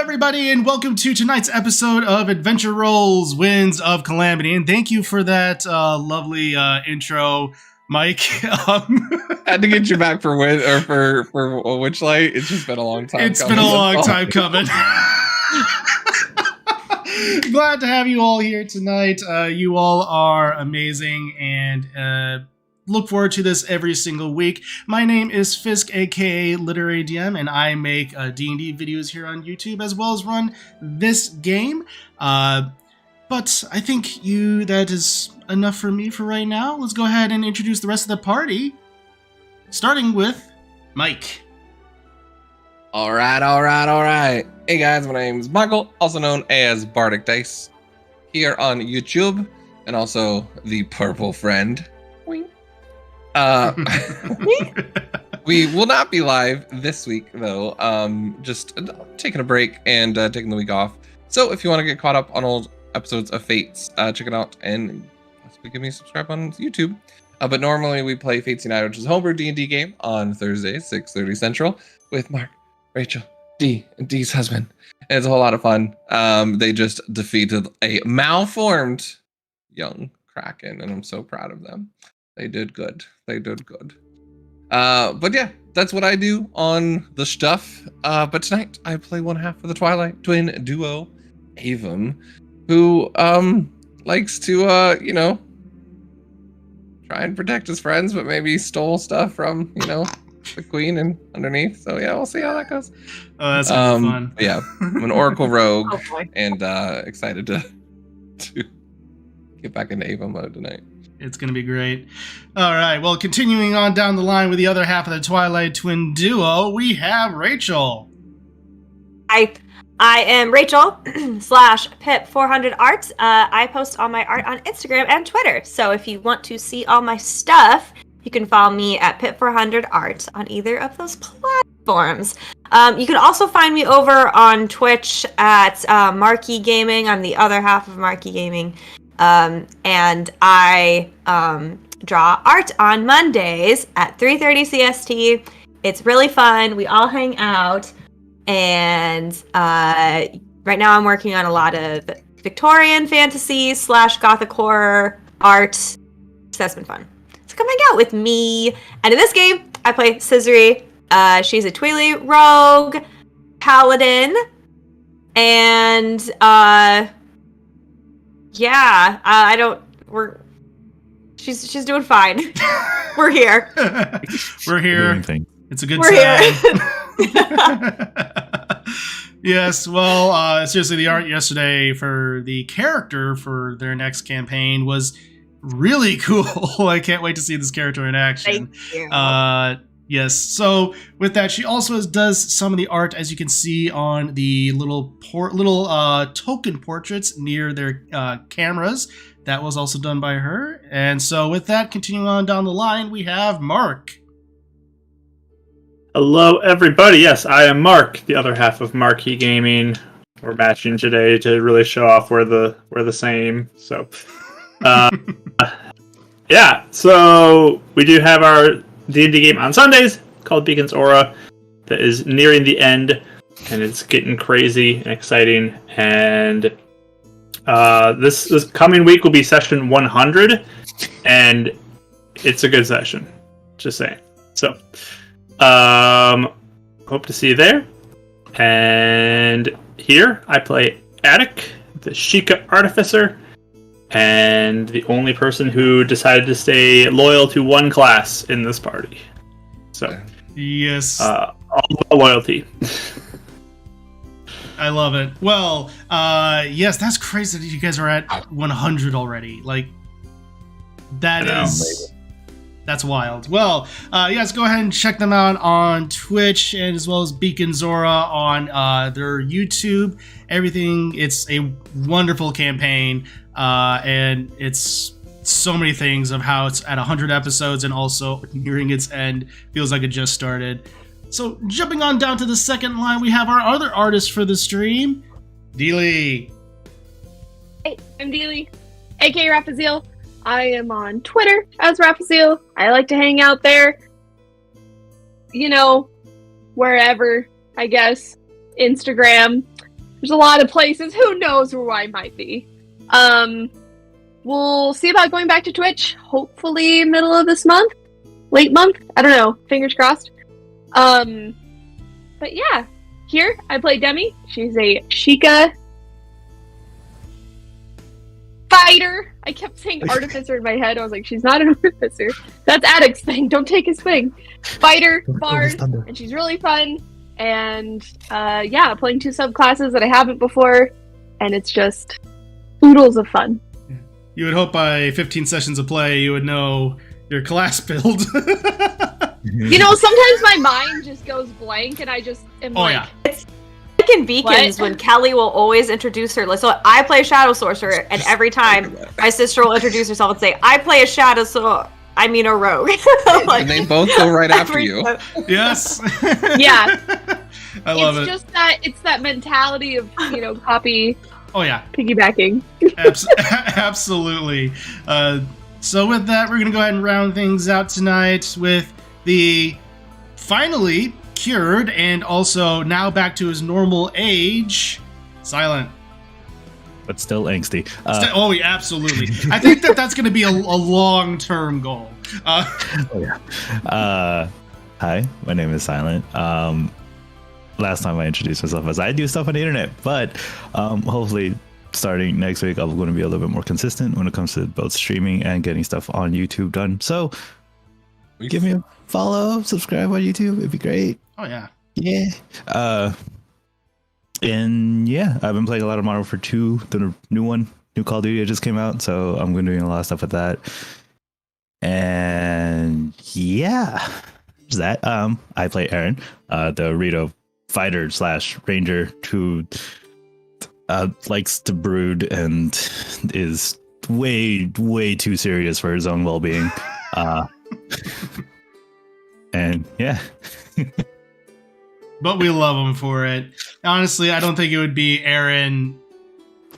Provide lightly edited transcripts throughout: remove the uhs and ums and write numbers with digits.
everybody, and welcome to tonight's episode of Adventure Rolls Winds of Calamity. And thank you for that lovely intro, Mike. Had to get you back for Witchlight. It's just been a long time. It's been a long time coming. Glad to have you all here tonight. You all are amazing, and look forward to this every single week. My name is Fisk, aka Literary DM, and I make D&D videos here on YouTube, as well as run this game. But I think that is enough for me for right now. Let's go ahead and introduce the rest of the party, starting with Mike. All right. Hey guys, my name is Michael, also known as Bardic Dice, here on YouTube, and also the Purple Friend. Wink. We will not be live this week, though. Just taking a break and taking the week off. So if you want to get caught up on old episodes of Fates, check it out and possibly give me a subscribe on YouTube. But normally we play Fates United, which is a homebrew D&D game on Thursdays, 6:30 Central, with Mark, Rachel, Dee, and Dee's husband. And it's a whole lot of fun. They just defeated a malformed young Kraken, and I'm so proud of them. They did good. But yeah, that's what I do on the stuff. But tonight I play one half of the Twilight Twin duo, Avum, who likes to try and protect his friends, but maybe stole stuff from the queen and underneath. So yeah, we'll see how that goes. Oh, that's gonna be fun. Yeah, I'm an Oracle rogue and excited to get back into Avum mode tonight. It's going to be great. All right. Well, continuing on down the line with the other half of the Twilight Twin duo, we have Rachel. I am Rachel /Pip400art. I post all my art on Instagram and Twitter. So if you want to see all my stuff, you can follow me at Pip400art on either of those platforms. You can also find me over on Twitch at Marquee Gaming. I'm the other half of Marquee Gaming. And I draw art on Mondays at 3:30 CST. It's really fun. We all hang out. And right now I'm working on a lot of Victorian fantasy / Gothic horror art. So that's been fun. So come hang out with me. And in this game, I play Cizri. She's a Tweely rogue paladin. And she's doing fine. We're here. We're here. It's a good sign. Yes, well, seriously, the art yesterday for the character for their next campaign was really cool. I can't wait to see this character in action. Thank you. Yes, so with that, she also does some of the art, as you can see on the little token portraits near their cameras. That was also done by her. And so with that, continuing on down the line, we have Mark. Hello, everybody. Yes, I am Mark, the other half of Marquee Gaming. We're matching today to really show off we're the same. So, yeah. So we do have our D&D game on Sundays called Beacon's Aura that is nearing the end, and it's getting crazy and exciting. And this coming week will be session 100, and it's a good session. Just saying. So, hope to see you there. And here I play Attic, the Sheikah Artificer, and the only person who decided to stay loyal to one class in this party. So, yes, all about loyalty. I love it. Well, yes, that's crazy that you guys are at 100 already. Like, that's wild. Well, yes, go ahead and check them out on Twitch and as well as Beacon Zora on their YouTube. Everything. It's a wonderful campaign. And it's so many things of how it's at 100 episodes and also nearing its end. Feels like it just started. So jumping on down to the second line, we have our other artist for the stream, Deely. Hey, I'm Deely, aka Raphael. I am on Twitter as Raphael. I like to hang out there. Wherever, I guess. Instagram. There's a lot of places. Who knows where I might be? We'll see about going back to Twitch. Hopefully middle of this month, late month. I don't know. Fingers crossed. But yeah, here I play Demi. She's a Sheikah fighter. I kept saying artificer in my head. I was like, she's not an artificer. That's Addict's thing. Don't take his thing. Fighter, bard, and she's really fun. And yeah, playing 2 subclasses that I haven't before, and it's just oodles of fun. You would hope by 15 sessions of play you would know your class build. You know, sometimes my mind just goes blank, and I just am yeah. It's like in Beacons when Kelly will always introduce her. Like, so I play Shadow Sorcerer, and every time my sister will introduce herself and say, I play a Shadow a rogue. Like, and they both go right after you. Yes. Yeah. I love it's just that, it's that mentality of, you know, copy. Oh, yeah. Piggybacking. Absolutely. So with that, we're going to go ahead and round things out tonight with the finally cured and also now back to his normal age, Silent. But still angsty. Oh, yeah, absolutely. I think that's going to be a long-term goal. Oh, yeah. Hi, my name is Silent. Last time I introduced myself as I do stuff on the internet, but hopefully starting next week, I'm going to be a little bit more consistent when it comes to both streaming and getting stuff on YouTube done. So give me a follow, subscribe on YouTube. It'd be great. Oh, yeah. Yeah. And yeah, I've been playing a lot of Modern Warfare 2, the new Call of Duty that just came out. So I'm going to be doing a lot of stuff with that. And yeah, there's that. I play Aaron, the Rito fighter / ranger who likes to brood and is way too serious for his own well-being. And yeah. But we love him for it. Honestly, I don't think it would be Aaron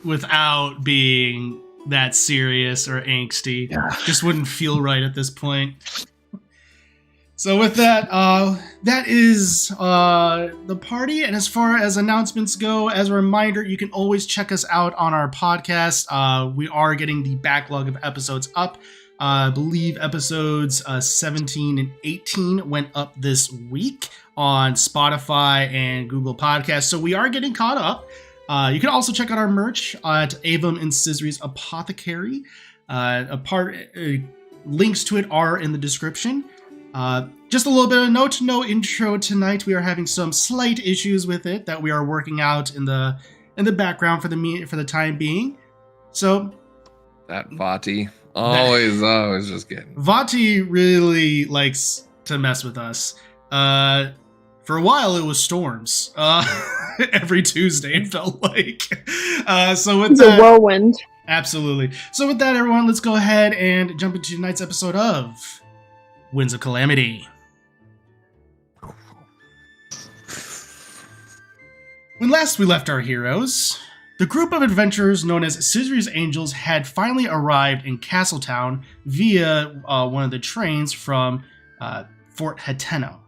without being that serious or angsty. Yeah. Just wouldn't feel right at this point. So with that, that is the party. And as far as announcements go, as a reminder, you can always check us out on our podcast. We are getting the backlog of episodes up. I believe episodes 17 and 18 went up this week on Spotify and Google Podcasts. So we are getting caught up. You can also check out our merch at Avum and Cizri's Apothecary. Links to it are in the description. Just a little bit of note, no intro tonight. We are having some slight issues with it that we are working out in the background for the time being. So that Vati always just getting. Vati really likes to mess with us. For a while, it was storms. Every Tuesday, it felt like. So with It's that, a whirlwind. Absolutely. So with that, everyone, let's go ahead and jump into tonight's episode of Winds of Calamity. When last we left our heroes, the group of adventurers known as Cizri's Angels had finally arrived in Castletown via one of the trains from Fort Hateno.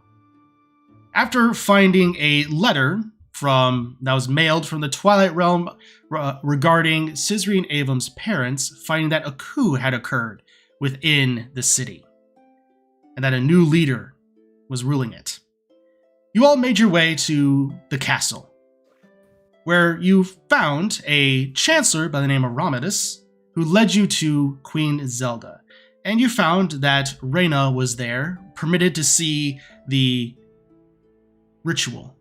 After finding a letter that was mailed from the Twilight Realm regarding Cizri and Avum's parents, finding that a coup had occurred within the city, and that a new leader was ruling it. You all made your way to the castle, where you found a chancellor by the name of Romadus, who led you to Queen Zelda. And you found that Reyna was there, permitted to see the ritual.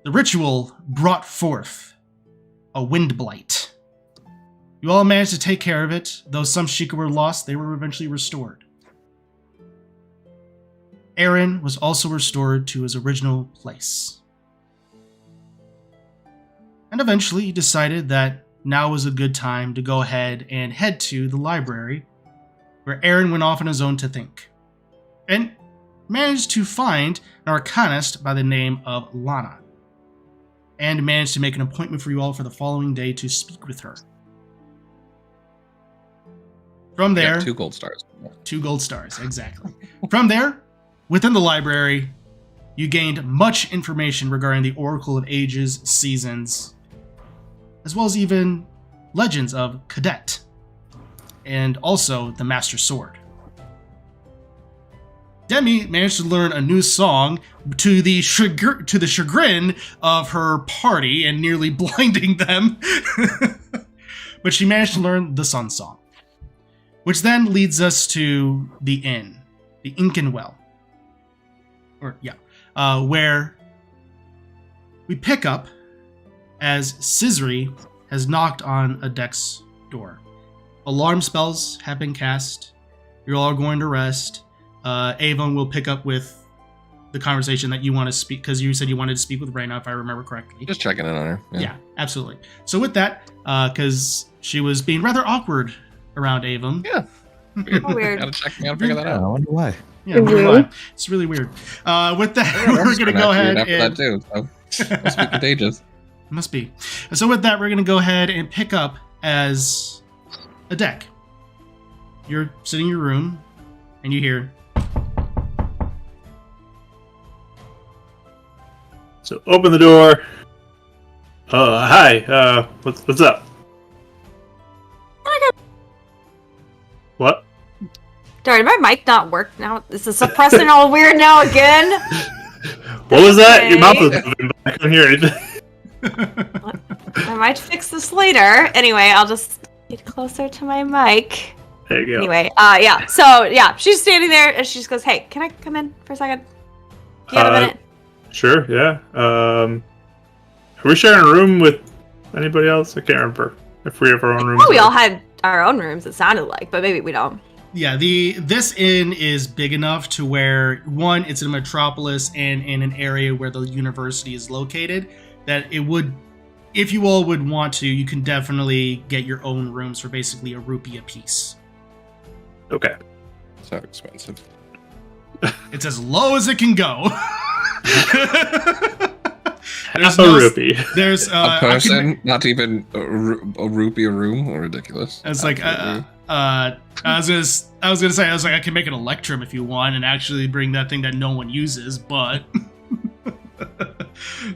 The ritual brought forth a wind blight. You all managed to take care of it. Though some Sheikah were lost, they were eventually restored. Aaron was also restored to his original place. And eventually he decided that now was a good time to go ahead and head to the library, where Aaron went off on his own to think, and managed to find an arcanist by the name of Lana, and managed to make an appointment for you all for the following day to speak with her. From there, 2 gold stars. 2 gold stars, exactly. From there, within the library, You gained much information regarding the Oracle of Ages, Seasons, as well as even legends of Cadet, and also the Master Sword. Demi managed to learn a new song to the chagrin of her party and nearly blinding them. But she managed to learn the Sun Song, which then leads us to the inn, the Incan Well. Where we pick up as Cizri has knocked on Adek's door. Alarm spells have been cast. You're all going to rest. Avon will pick up with the conversation that you want to speak, because you said you wanted to speak with Reyna, if I remember correctly. Just checking in on her. Yeah, absolutely. So with that, because she was being rather awkward around Avon. Yeah. Weird. Gotta figure that I out. wonder why. Yeah, why? It's really weird. With that, we're going to go ahead after and... that too. So must be contagious. Must be. So with that, we're going to go ahead and pick up as Adek. You're sitting in your room, and you hear... So open the door. Hi. What's up? What? Darn, my mic not work now. This is suppressing all weird now again. What was that? Okay. Your mouth was moving, but I couldn't hear anything. I might fix this later. Anyway, I'll just get closer to my mic. There you go. Anyway, yeah. So, yeah, she's standing there and she just goes, "Hey, can I come in for a second? Do you have a minute?" Sure, yeah. Are we sharing a room with anybody else? I can't remember if we have our own rooms. Oh, we all had our own rooms, it sounded like, but maybe we don't. Yeah, this inn is big enough to where, one, it's in a metropolis and in an area where the university is located, that it would, if you all would want to, you can definitely get your own rooms for basically a rupee a piece. Okay. So expensive. It's as low as it can go. Half a rupee. There's A person, not even a rupee a room. Ridiculous. It's like I was gonna say I can make an electrum if you want and actually bring that thing that no one uses, but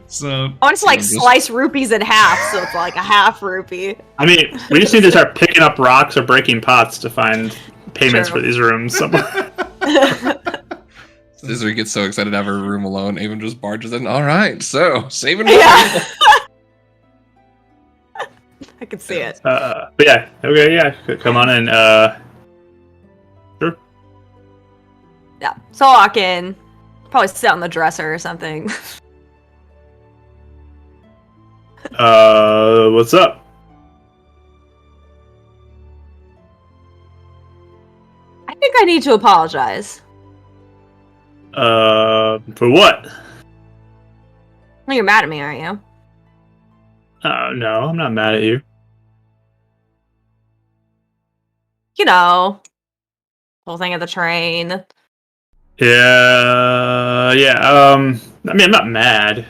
so I want to like slice rupees in half, so it's like a half rupee. I mean, we just need to start picking up rocks or breaking pots to find payments for these rooms somewhere. Cizri gets so excited to have her room alone. Avon just barges in. All right, so saving money. Yeah. I can see it. But yeah, okay, yeah, come on in. Sure. Yeah. So I'll walk in, probably sit on the dresser or something. What's up? I think I need to apologize. For what? Well, you're mad at me, aren't you? No, I'm not mad at you. You know, whole thing at the train. Yeah. I mean, I'm not mad.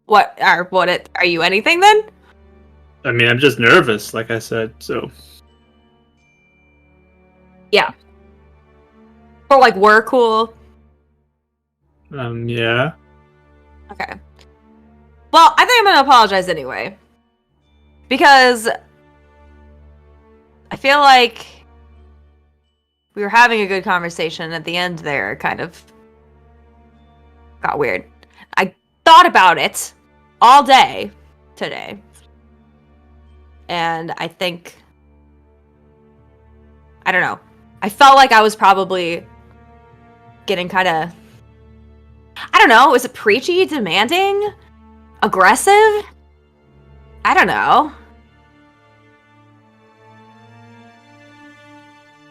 Are you anything then? I mean, I'm just nervous, like I said, so. Yeah. But like we're cool. Yeah. Okay. Well, I think I'm gonna apologize anyway. Because I feel like we were having a good conversation at the end there, kind of got weird. I thought about it all day today. And I think, I don't know. I felt like I was probably getting kind of, I don't know, was it preachy, demanding, aggressive? I don't know.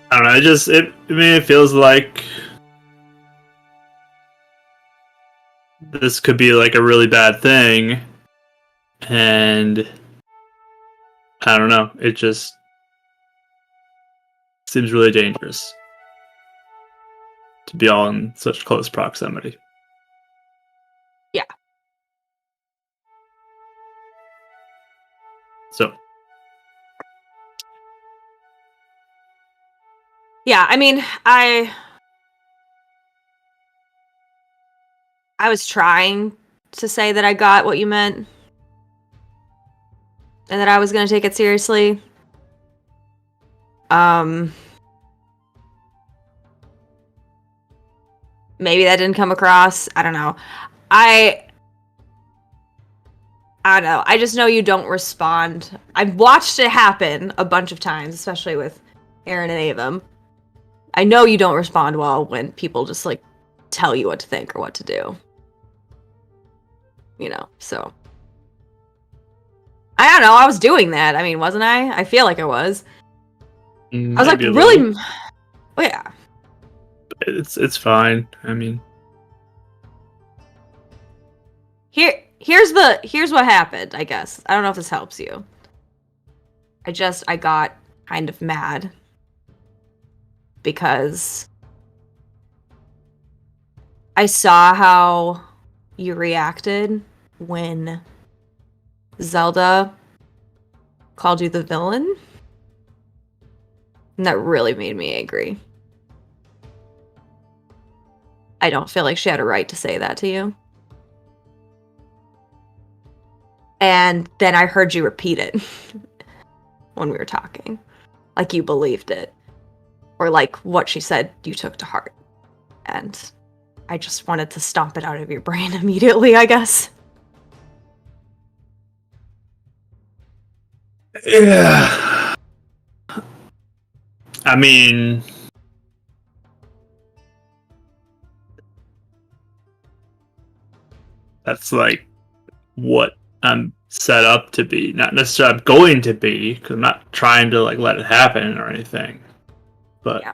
I don't know, it feels like this could be like a really bad thing, and I don't know, it just seems really dangerous to be all in such close proximity. Yeah. So, Yeah, I mean, I was trying to say that I got what you meant and that I was going to take it seriously. Maybe that didn't come across. I don't know. I don't know. I just know you don't respond. I've watched it happen a bunch of times, especially with Aaron and Avum. I know you don't respond well when people just like tell you what to think or what to do. You know, so I don't know. I was doing that. I mean, wasn't I? I feel like I was. I was like, really? Oh, yeah. It's fine. I mean, here's what happened. I guess I don't know if this helps you. I got kind of mad because I saw how you reacted when Zelda called you the villain. And that really made me angry. I don't feel like she had a right to say that to you. And then I heard you repeat it when we were talking. Like you believed it. Or like what she said you took to heart. And I just wanted to stomp it out of your brain immediately, I guess. Yeah. I mean, that's like what I'm set up to be. Not necessarily I'm going to be, because I'm not trying to like let it happen or anything. But yeah.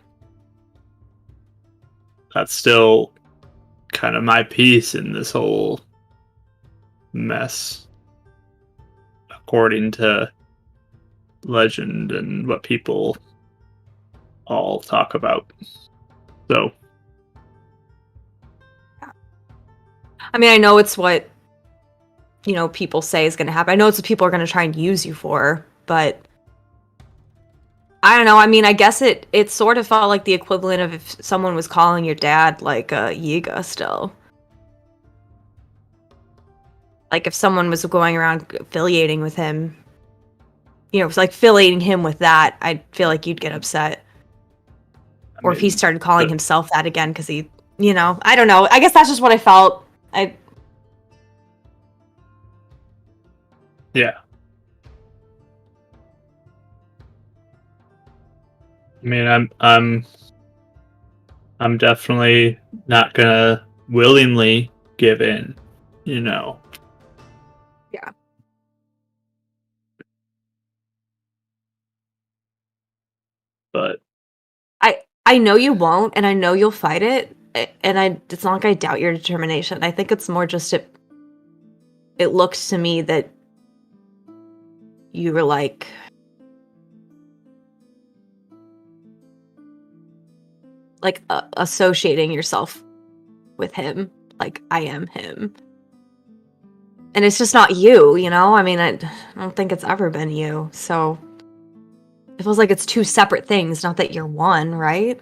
That's still kind of my piece in this whole mess, according to legend and what people all talk about. So I mean, I know it's what, you know, people say is going to happen. I know it's what people are going to try and use you for, but I don't know. I mean, I guess it sort of felt like the equivalent of if someone was calling your dad like Yiga still. Like if someone was going around affiliating with him, you know, it was like affiliating him with that, I feel like you'd get upset. Or if he started calling himself that again because he, you know, I don't know. I guess that's just what I felt. Yeah. I mean, I'm definitely not gonna willingly give in, you know. Yeah. But I know you won't, and I know you'll fight it, and it's not like I doubt your determination. I think it's more just it looks to me that you were like associating yourself with him, like I am him. And it's just not you, you know? I mean, I don't think it's ever been you, so it feels like it's two separate things, not that you're one, right?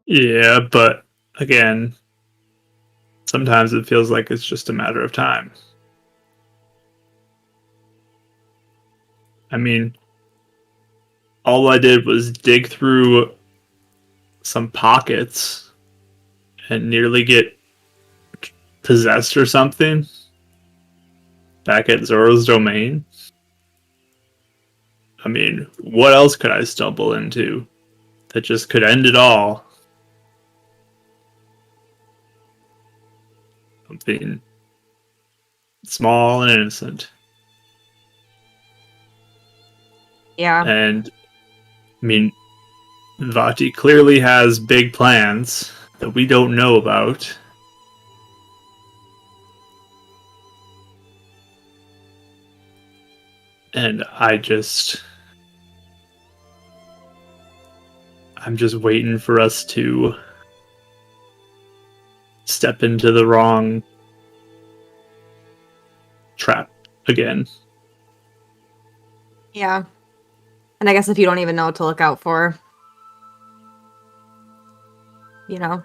yeah, but again, sometimes it feels like it's just a matter of time. I mean, all I did was dig through some pockets and nearly get possessed or something back at Zoro's domain. I mean, what else could I stumble into that just could end it all? Something small and innocent. Yeah. And I mean, Vati clearly has big plans that we don't know about. And I'm just waiting for us to step into the wrong trap again. Yeah. And I guess if you don't even know what to look out for, you know?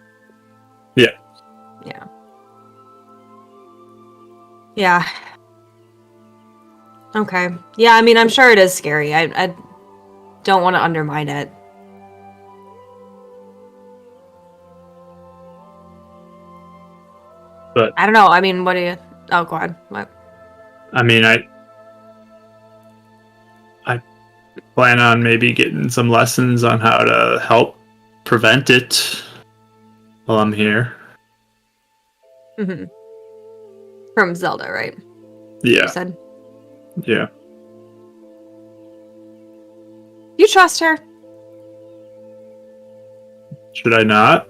Yeah. Yeah. Yeah. Okay. Yeah, I mean, I'm sure it is scary. I don't want to undermine it. But I don't know. I mean, what do you... Oh, go ahead. What? I mean, I plan on maybe getting some lessons on how to help prevent it while I'm here. Mm-hmm. From Zelda, right? Yeah. You said? Yeah. You trust her? Should I not?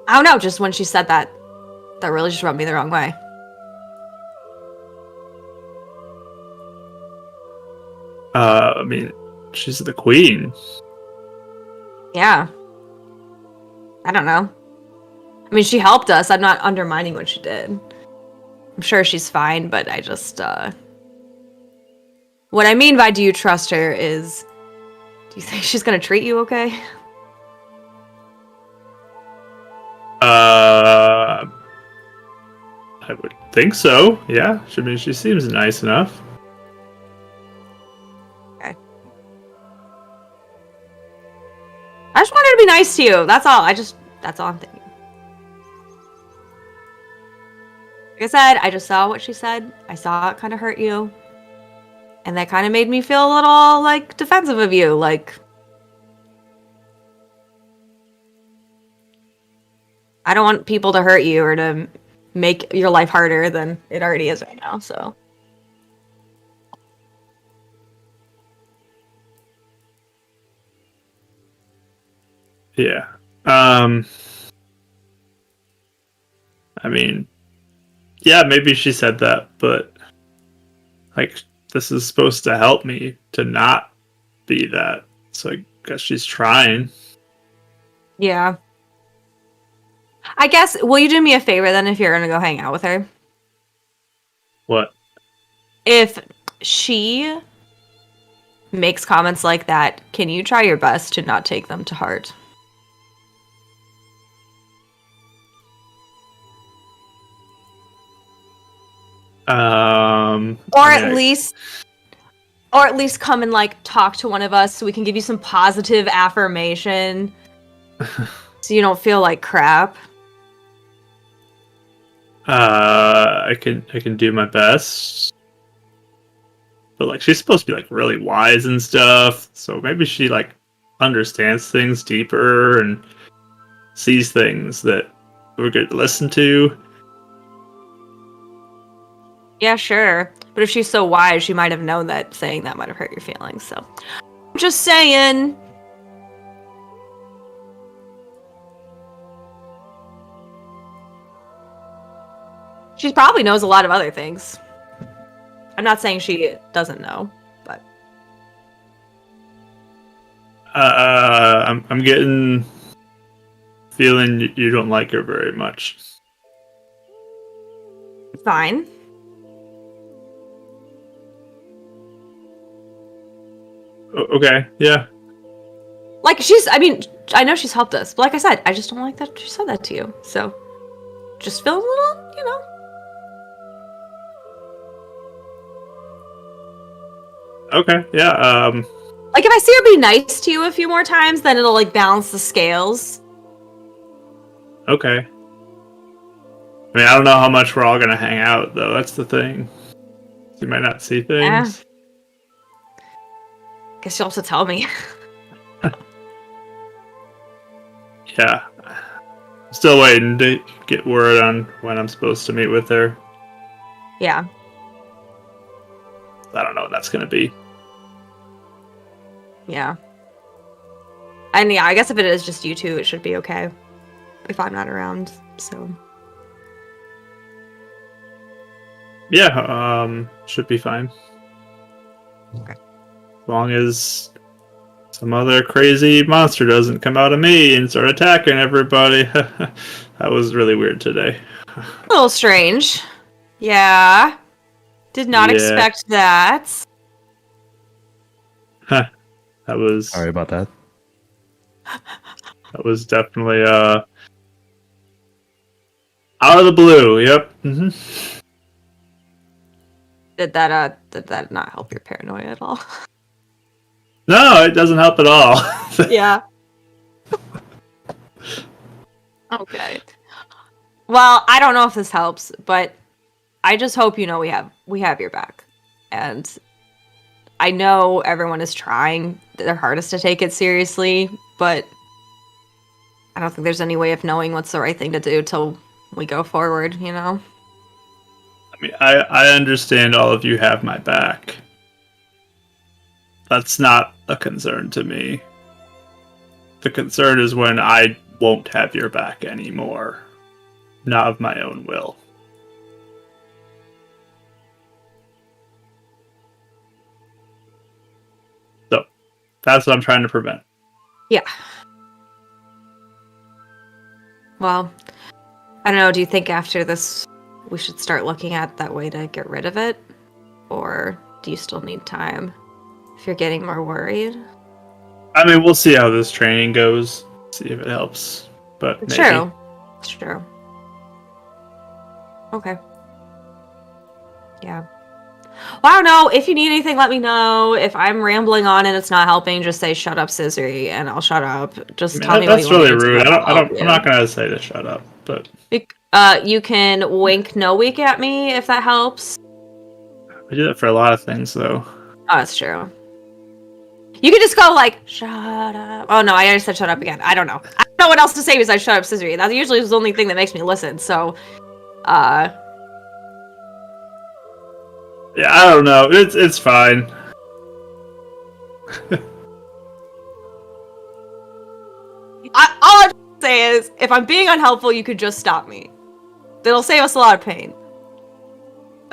I don't know. Just when she said that, that really just rubbed me the wrong way. I mean, she's the queen. Yeah. I don't know. I mean, she helped us. I'm not undermining what she did. I'm sure she's fine, but I just, what I mean by do you trust her is, do you think she's gonna treat you okay? I would think so. Yeah. I mean, she seems nice enough. Okay. I just want her to be nice to you. That's all. That's all I'm thinking. Like I said, I just saw what she said. I saw it kind of hurt you. And that kind of made me feel a little, like, defensive of you. Like, I don't want people to hurt you or to make your life harder than it already is right now, so. Yeah. I mean, yeah, maybe she said that, but like this is supposed to help me to not be that. So I guess she's trying. Yeah. I guess, will you do me a favor then if you're gonna go hang out with her? What? If she makes comments like that, can you try your best to not take them to heart? Or I mean, at least come and like talk to one of us so we can give you some positive affirmation so you don't feel like crap. I can do my best. But like she's supposed to be like really wise and stuff, so maybe she like understands things deeper and sees things that we're good to listen to. Yeah, sure. But if she's so wise, she might have known that saying that might have hurt your feelings, so. Just saying. She probably knows a lot of other things. I'm not saying she doesn't know, but. I'm getting feeling you don't like her very much. Fine. Okay, yeah. Like, I know she's helped us, but like I said, I just don't like that she said that to you, so. Just feel a little, you know. Okay, yeah, Like, if I see her be nice to you a few more times, then it'll, like, balance the scales. okay. I mean, I don't know how much we're all gonna hang out, though. That's the thing. You might not see things. Guess you'll have to tell me. Yeah. Still waiting to get word on when I'm supposed to meet with her. Yeah. I don't know what that's gonna be. Yeah. And yeah, I guess if it is just you two, it should be okay. If I'm not around, so. Yeah, should be fine. Okay. As long as some other crazy monster doesn't come out of me and start attacking everybody. That was really weird today. A little strange. Yeah. Did not Yeah. expect that. That was... Sorry about that. That was definitely out of the blue. Yep. Mm-hmm. Did that not help your paranoia at all? No, it doesn't help at all. Yeah. Okay. Well, I don't know if this helps, but I just hope you know we have your back. And I know everyone is trying their hardest to take it seriously, but I don't think there's any way of knowing what's the right thing to do till we go forward, you know? I mean, I understand all of you have my back. That's not a concern to me. The concern is when I won't have your back anymore. Not of my own will. So, that's what I'm trying to prevent. Yeah. Well, I don't know, do you think after this we should start looking at that way to get rid of it? Or do you still need time if you're getting more worried? I mean, we'll see how this training goes. See if it helps. But It's maybe. true. It's true. Okay. Yeah. Well, I don't know. If you need anything, let me know. If I'm rambling on and it's not helping, just say "shut up, Cizri," and I'll shut up. Just tell me That's what you really want me to rude. do. I'll help I'm not gonna say to shut up, but you. You can wink no wink at me if that helps. I do that for a lot of things, though. Oh, that's true. You could just go like, "shut up." Oh no, I already said "shut up" again. I don't know. I don't know what else to say besides "shut up, Cizri." That usually is the only thing that makes me listen. So, Yeah, I don't know. It's fine. all I'm say is, if I'm being unhelpful, you could just stop me. It'll save us a lot of pain.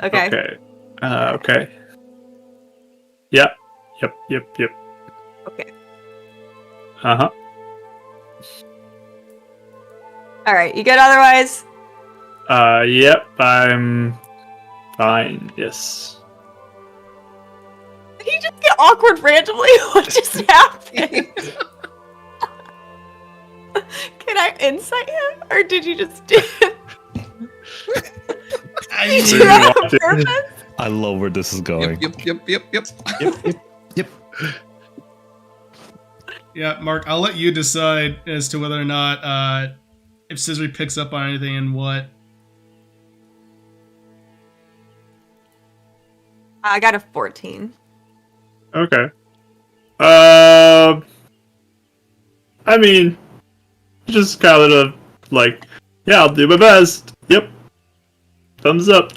Okay. Okay. Okay. Yep. Okay. Uh-huh. All right. You good otherwise? Yep. I'm fine. Yes. Did he just get awkward randomly? What just happened? Can I insight him, or did you just do it? Did you do that on purpose? I love where this is going. Yep. Yeah, Mark, I'll let you decide as to whether or not if Cizri picks up on anything and what. I got a 14. Okay. I mean, just kind of like, yeah, I'll do my best. Yep. Thumbs up.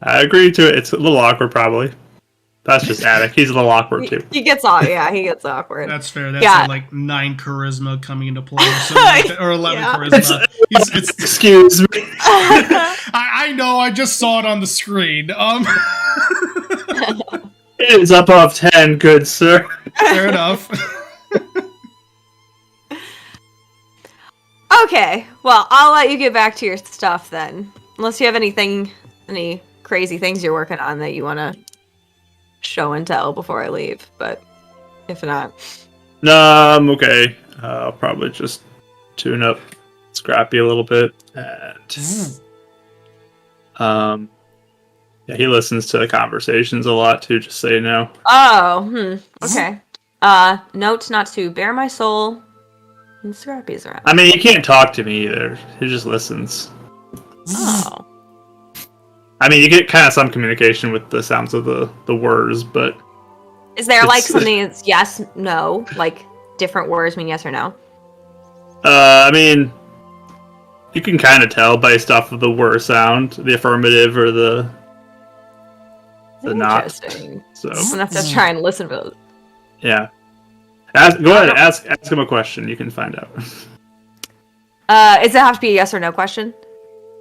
I agree to it. It's a little awkward, probably. That's just Attic. He's a little awkward, too. He gets awkward. That's fair. That's Yeah. like 9 charisma coming into play, or, something like that, or 11 Yeah. charisma. It's Excuse me. I know. I just saw it on the screen. It is above 10, good sir. Fair enough. Okay, well, I'll let you get back to your stuff then. Unless you have any crazy things you're working on that you want to show and tell before I leave. But if not, No, I'm okay. I'll probably just tune up Scrappy a little bit. And, yeah, he listens to the conversations a lot too, just so you know. Okay. Note not to bare my soul when Scrappy's around. I mean, he can't talk to me either. He just listens. Oh. I mean, you get kind of some communication with the sounds of the words, but... Is there like It's- something that's yes, no, like different words mean yes or no? I mean, you can kind of tell based off of the word sound, the affirmative or the not. Interesting. So, I'm gonna have to try and listen to those. yeah. Go ahead, ask him a question. You can find out. Does it have to be a yes or no question?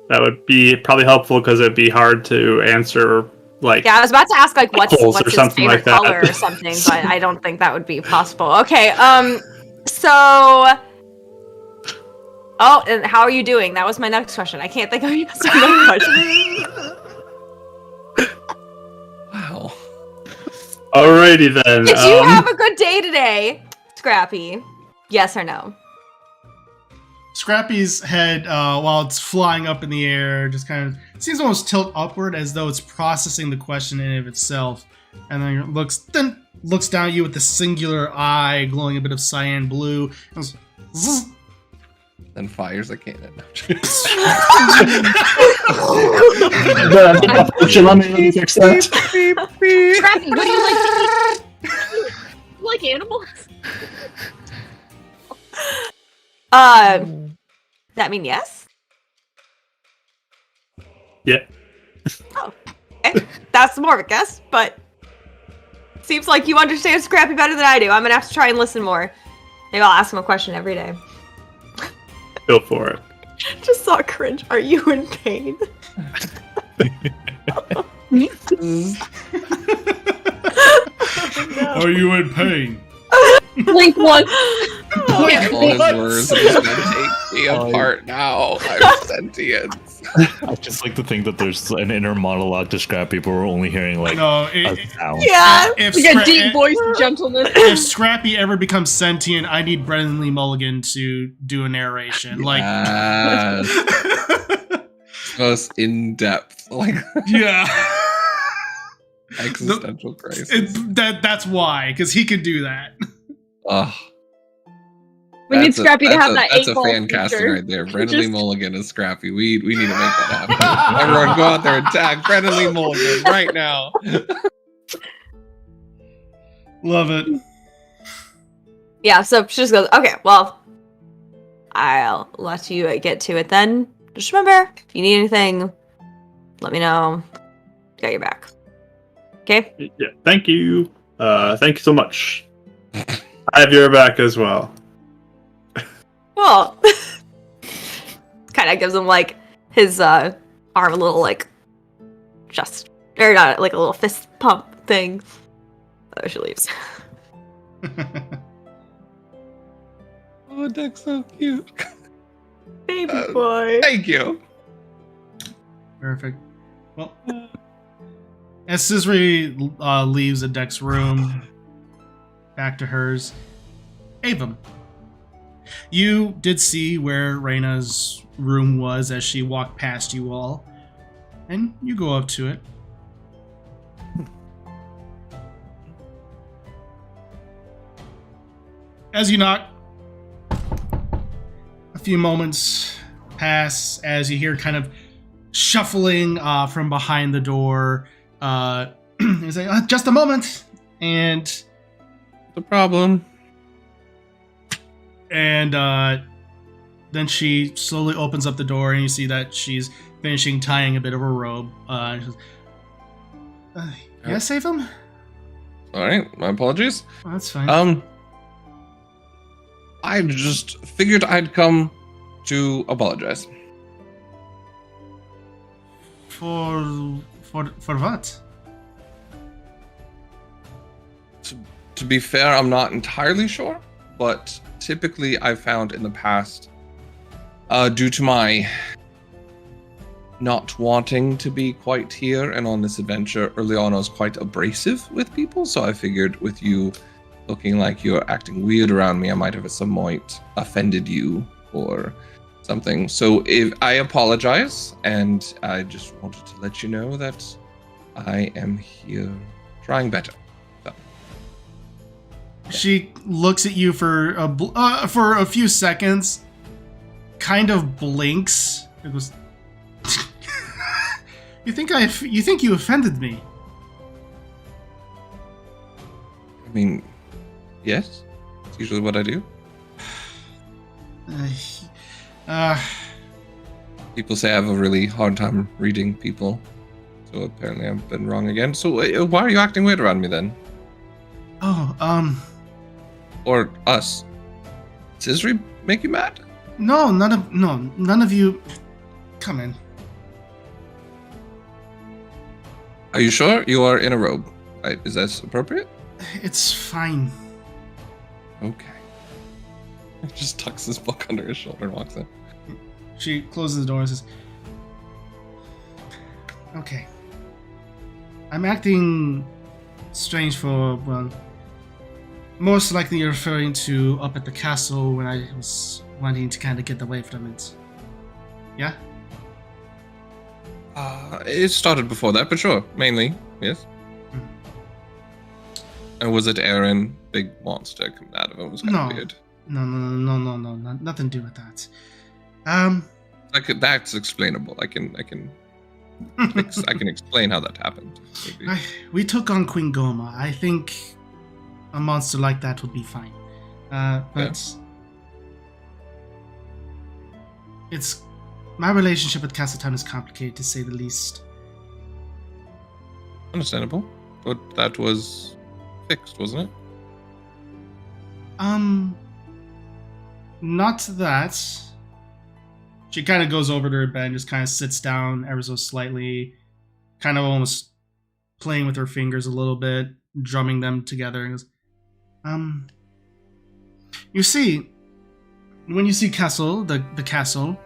That would be probably helpful because it'd be hard to answer. Like, Yeah, I was about to ask like what's Apples or his something favorite like that. color or something, but I don't think that would be possible. Okay, so oh, and how are you doing? That was my next question. I can't think of a yes or no question. Wow. alrighty then. Did you have a good day today, Scrappy? Yes or no? Scrappy's head, while it's flying up in the air, just kind of seems to almost tilt upward as though it's processing the question in and of itself, and then looks down at you with the singular eye glowing a bit of cyan blue. And goes, zzz. Then fires a cannon. Scrappy, what do you like to eat? You like animals? That mean yes? Yeah. Oh, okay. That's more of a guess, but seems like you understand Scrappy better than I do. I'm gonna have to try and listen more. Maybe I'll ask him a question every day. Go for it. Just saw cringe. Are you in pain? Are you in pain? Blink once. All his words are just gonna take me apart now. I'm sentient. I just like to think that there's an inner monologue to Scrappy, but we're only hearing like No, a sound. Yeah. if, Like a deep voice gentleness. if Scrappy ever becomes sentient, I need Brendan Lee Mulligan to do a narration. Yes. Most in depth, like Yeah. existential crisis. That's why, because he could do that. Ugh. We need That's a- Scrappy to that's have a- that That's a 8-ball fan casting feature. right there. Brendan Lee Mulligan is Scrappy. We need to make that happen. Everyone go out there and tag Brendan Lee Mulligan right now. Love it. Yeah, so she just goes, okay, well, I'll let you get to it then. Just remember, if you need anything, let me know. Got your back. Okay? Yeah. Thank you. Thank you so much. I have your back as well. Well, kind of gives him, like, his arm a little, like, just, or not, like a little fist pump thing. Oh, she leaves. Oh, Deck's so cute. Baby boy. Thank you. Perfect. Well, as Cizri leaves Adek's room, back to hers, Avum, you did see where Reyna's room was as she walked past you all, and you go up to it. As you knock, a few moments pass as you hear kind of shuffling from behind the door. He's like, just a moment, and The problem. then she slowly opens up the door, and you see that she's finishing tying a bit of her robe. She says, yes, Avum? All right, my apologies. Oh, that's fine. I just figured I'd come to apologize. For what? To be fair, I'm not entirely sure, but typically I've found in the past, due to my not wanting to be quite here and on this adventure early on, I was quite abrasive with people, so I figured with you looking like you're acting weird around me, I might have somewhat offended you or something. So if I apologize, and I just wanted to let you know that I am here trying better. So, She looks at you for a few seconds, kind of blinks. It goes, you think you offended me? I mean, yes, it's usually what I do. People say I have a really hard time reading people, so apparently I've been wrong again. So why are you acting weird around me then? Or us? Cizri make you mad? No, none of you. Come in. Are you sure you are in a robe? Is that appropriate? It's fine. Okay. He just tucks his book under his shoulder and walks in. She closes the door and says, okay. I'm acting strange for, well, Most likely you're referring to up at the castle when I was wanting to kind of get away from it. Yeah? It started before that, but sure, mainly, yes. And was it Aaron? Big monster coming out of it was kind of weird. No, nothing to do with that. That's explainable. I can explain how that happened. Maybe. We took on Queen Goma. I think a monster like that would be fine. But it's my relationship with Castletown is complicated, to say the least. Understandable, but that was fixed, wasn't it? Not that. She kind of goes over to her bed and just kind of sits down ever so slightly, kind of almost playing with her fingers a little bit, drumming them together, and goes, you see, when you see castle, the castle,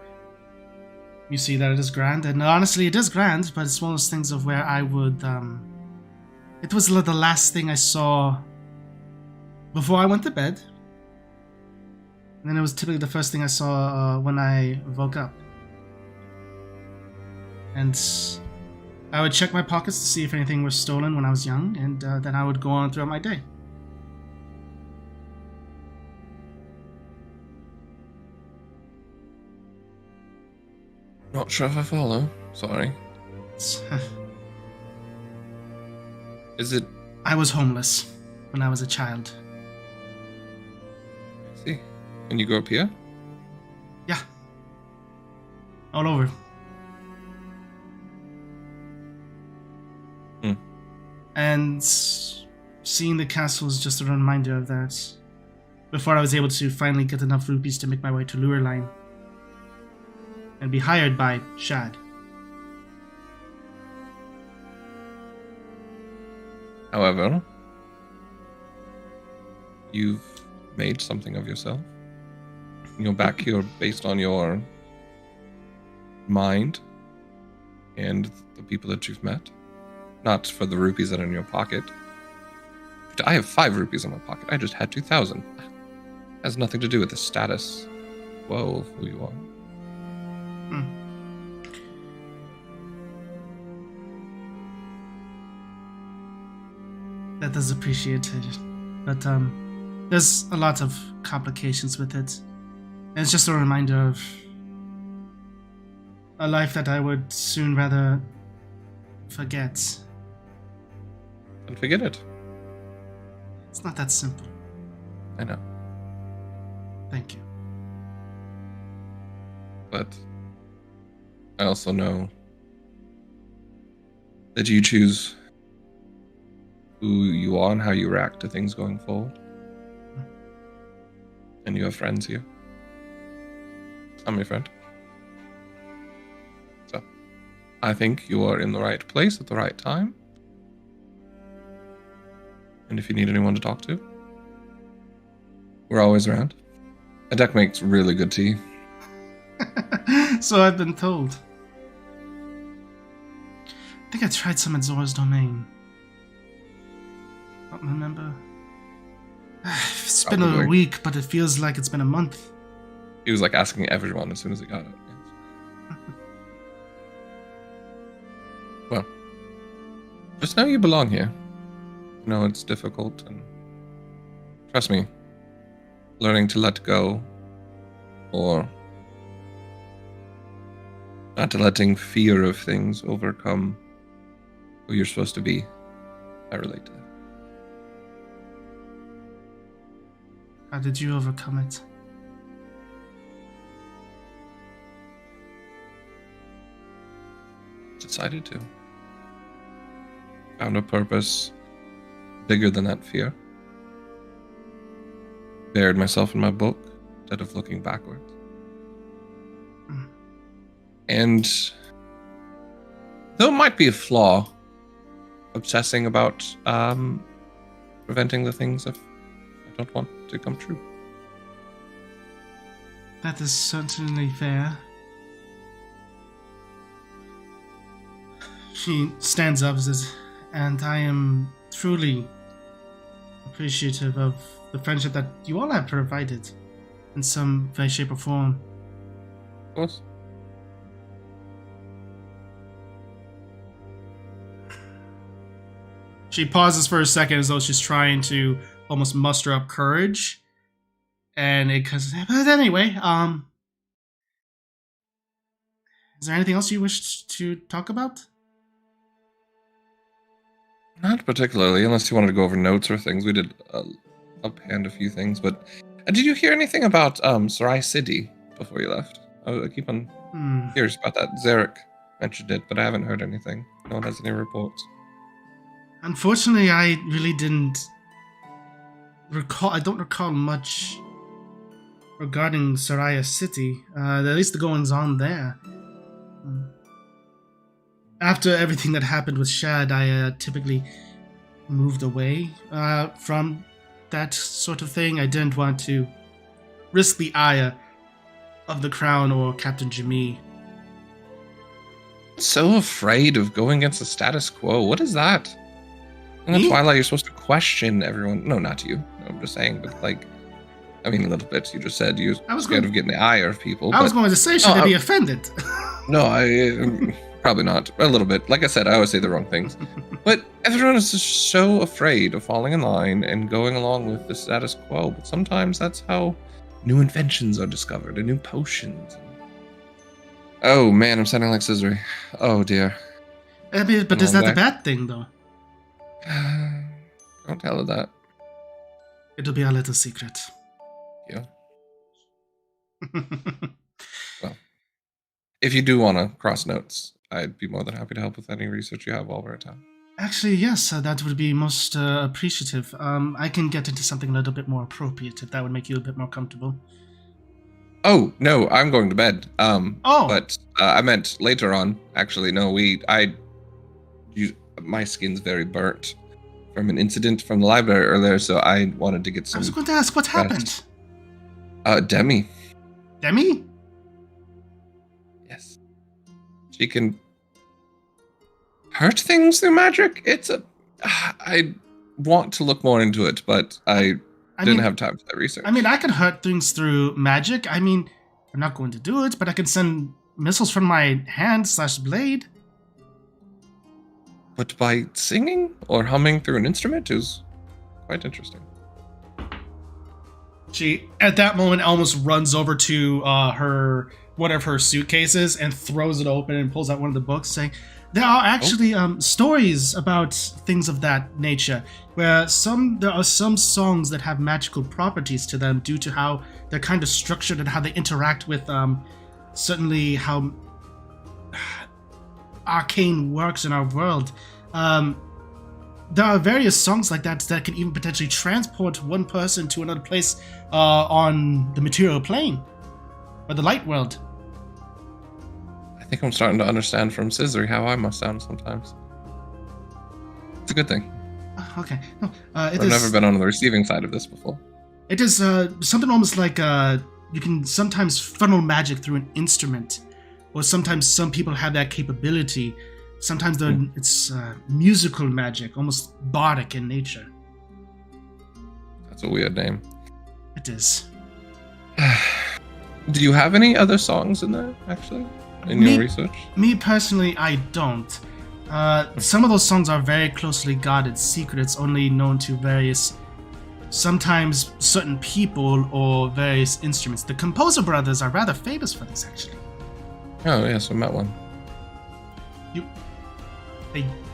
you see that it is grand, and honestly it is grand, but it's one of those things of where I would, it was the last thing I saw before I went to bed. And then it was typically the first thing I saw when I woke up. And I would check my pockets to see if anything was stolen when I was young, and then I would go on throughout my day. Not sure if I follow. Sorry. Is it? I was homeless when I was a child. I see. And you grew up here? Yeah. All over. And seeing the castle is just a reminder of that. Before I was able to finally get enough rupees to make my way to Lure and be hired by Shad. However, you've made something of yourself. You're back here based on your mind and the people that you've met. Not for the rupees that are in your pocket. I have 5 rupees in my pocket. I just had 2,000. Has nothing to do with the status quo of who you are. That is appreciated. But there's a lot of complications with it. And it's just a reminder of a life that I would soon rather forget. Don't forget it. It's not that simple. I know. Thank you. But I also know that you choose who you are and how you react to things going forward. And you have friends here. I'm your friend. So, I think you are in the right place at the right time. And if you need anyone to talk to, we're always around. A deck makes really good tea. So I've been told. I think I tried some at Zora's Domain. Don't remember. It's been a week, but it feels like it's been a month. He was like asking everyone as soon as he got it. Yes. Well, just know you belong here. I know it's difficult, and trust me, learning to let go, or not to letting fear of things overcome who you're supposed to be, I relate to that. How did you overcome it? Decided to. Found a purpose bigger than that fear. Buried myself in my book instead of looking backwards. And though it might be a flaw, obsessing about preventing the things that I don't want to come true. That is certainly fair. She stands up and says, and I am truly appreciative of the friendship that you all have provided in some way, shape, or form. Of course. She pauses for a second as though she's trying to almost muster up courage. And it goes, but anyway, is there anything else you wish to talk about? Not particularly, unless you wanted to go over notes or things. We did uphand a few things, but did you hear anything about Sarai City before you left? I keep on curious about that. Zarek mentioned it, but I haven't heard anything. No one has any reports. Unfortunately, I really didn't recall. I don't recall much regarding Soraya City. At least the goings on there. After everything that happened with Shad, I typically moved away from that sort of thing. I didn't want to risk the ire of the Crown or Captain Jimmy. So afraid of going against the status quo. What is that? In the Twilight, you're supposed to question everyone. No, not you. No, I'm just saying, but like, I mean, a little bit. You just said you were scared of getting the ire of people. I was going to say, should they be offended? No, I probably not. A little bit. Like I said, I always say the wrong things. But everyone is just so afraid of falling in line and going along with the status quo. But sometimes that's how new inventions are discovered and new potions. Oh man, I'm sounding like Cizri. Oh dear. I mean, but is that a bad thing, though? Don't tell her that. It'll be our little secret. Yeah. Well, if you do want to cross notes, I'd be more than happy to help with any research you have while we're at town. Actually, yes, that would be most appreciative. I can get into something a little bit more appropriate if that would make you a bit more comfortable. Oh, no, I'm going to bed. But I meant later on. Actually, no, my skin's very burnt from an incident from the library earlier, so I wanted to get some. I was going to ask what happened. Demi. Demi? Yes. She can hurt things through magic. I want to look more into it, but I didn't have time for that research. I mean, I can hurt things through magic. I mean, I'm not going to do it, but I can send missiles from my hand/blade. But by singing or humming through an instrument is quite interesting. She, at that moment, almost runs over to one of her suitcases and throws it open and pulls out one of the books, saying, there are actually stories about things of that nature, where there are some songs that have magical properties to them due to how they're kind of structured and how they interact with certainly how arcane works in our world. There are various songs like that that can even potentially transport one person to another place on the material plane or the light world. I think I'm starting to understand from Cizri how I must sound sometimes. It's a good thing. Okay. No, I've never been on the receiving side of this before. It is something almost like you can sometimes funnel magic through an instrument, or sometimes some people have that capability. Sometimes it's musical magic, almost bardic in nature. That's a weird name. It is. Do you have any other songs in there, actually, in your research? Me personally, I don't. Some of those songs are very closely guarded secrets, only known to sometimes certain people or various instruments. The Composer Brothers are rather famous for this, actually. Oh, yes, I met one.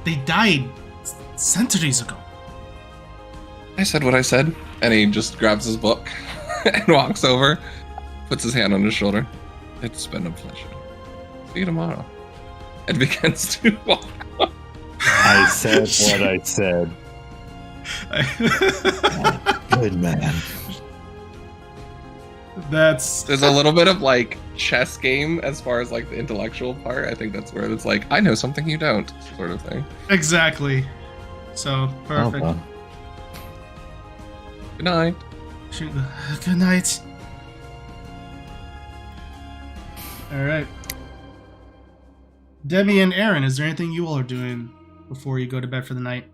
They died centuries ago. I said what I said, and he just grabs his book and walks over, puts his hand on his shoulder. It's been a pleasure. See you tomorrow. And begins to walk. I said what I said. Good man. There's a little bit of like chess game as far as like the intellectual part. I think that's where it's like, I know something you don't, sort of thing. Exactly. So perfect. Oh, well. Good night. Good night. All right. Demi and Aaron, is there anything you all are doing before you go to bed for the night?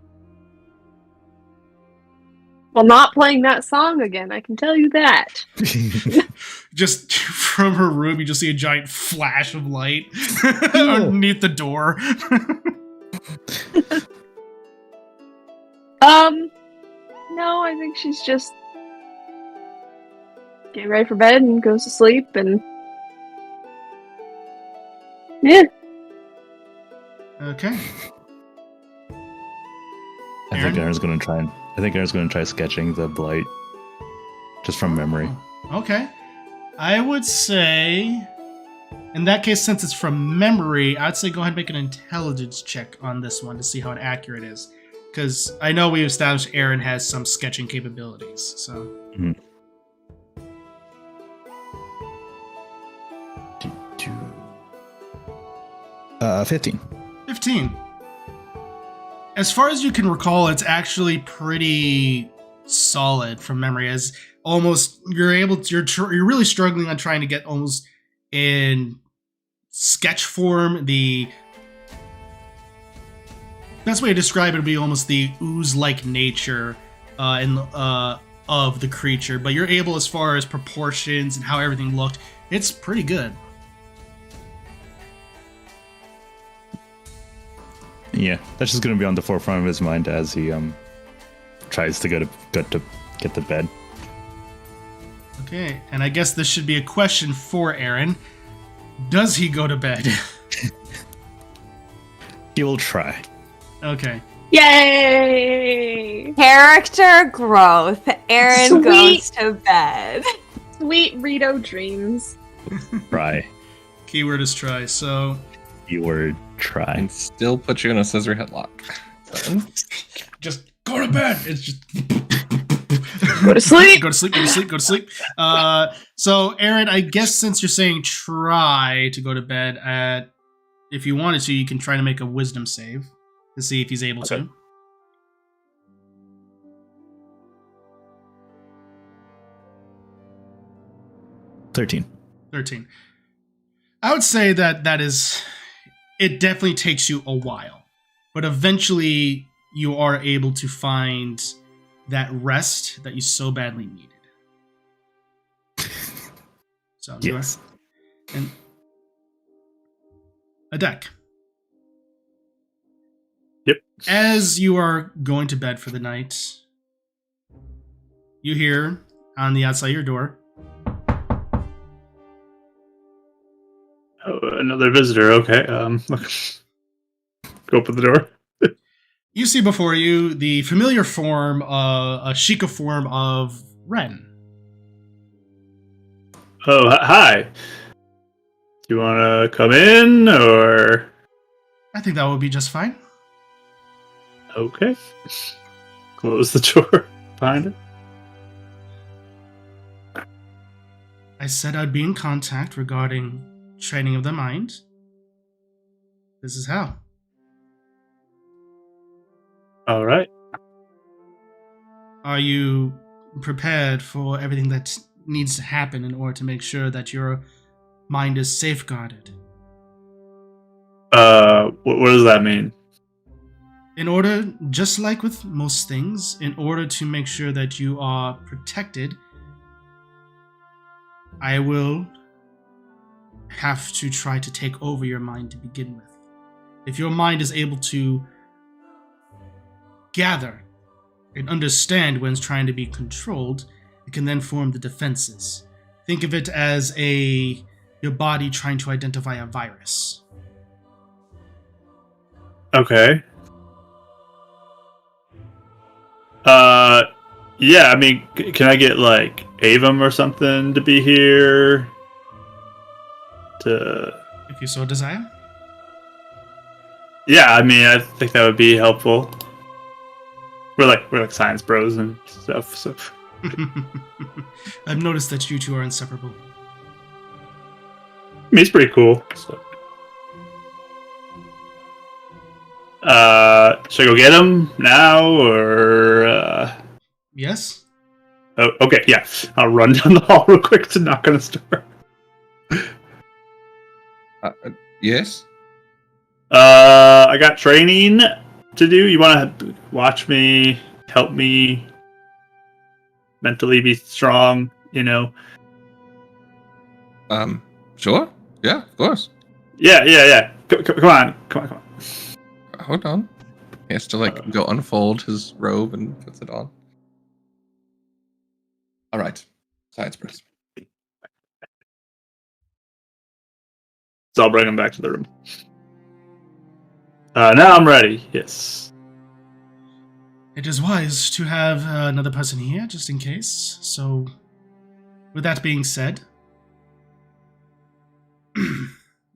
Well, not playing that song again, I can tell you that. Just from her room, you just see a giant flash of light underneath the door. No, I think she's just getting ready for bed and goes to sleep and yeah. Okay. I think Aaron's gonna try sketching the blight just from memory. Okay. I would say, in that case, since it's from memory, I'd say go ahead and make an intelligence check on this one to see how accurate it is. Because I know we established Aaron has some sketching capabilities, so. 15. 15. As far as you can recall, it's actually pretty solid from memory. As almost you're really struggling on trying to get almost in sketch form. The best way to describe it would be almost the ooze-like nature of the creature. But you're able, as far as proportions and how everything looked, it's pretty good. Yeah, that's just gonna be on the forefront of his mind as he tries to get to bed. Okay, and I guess this should be a question for Aaron. Does he go to bed? He will try. Okay. Yay! Character growth. Aaron Sweet. goes to bed. Sweet Rito dreams. Try. Keyword is try, so... Keyword try. And still put you in a Cizri headlock. So, Just go to bed! It's just... Go to sleep. Go to sleep, go to sleep, go to sleep. So, Aaron, I guess since you're saying try to go to bed, if you wanted to, you can try to make a wisdom save to see if he's able to. 13. 13. I would say that is... It definitely takes you a while. But eventually, you are able to find that rest that you so badly needed. So, Yes. And a deck. Yep. As you are going to bed for the night, you hear on the outside your door, Oh, another visitor. Okay. Go open the door. you see before you the familiar form, a Sheikah form of Ren. Oh, hi. Do you want to come in, or? I think that would be just fine. Okay. Close the door behind it. I said I'd be in contact regarding training of the mind. This is how. All right. Are you prepared for everything that needs to happen in order to make sure that your mind is safeguarded? What does that mean? In order, just like with most things, in order to make sure that you are protected, I will have to try to take over your mind to begin with. If your mind is able to gather and understand when it's trying to be controlled, it can then form the defenses. Think of it as your body trying to identify a virus. Okay. Yeah, I mean, can I get, like, Avum or something to be here? If you so desire. Yeah, I mean, I think that would be helpful. We're like science bros and stuff, so... I've noticed that you two are inseparable. I mean, it's pretty cool. So. Should I go get him now, or... Yes? Oh, okay, yeah. I'll run down the hall real quick to knock on his door. yes? I got training to do. You want to watch me, help me mentally be strong, you know. Sure. Yeah, of course. Yeah. Come on. Hold on. He has to go unfold his robe and puts it on. All right. Science press. So I'll bring him back to the room. Now I'm ready. Yes. It is wise to have another person here, just in case. So, with that being said,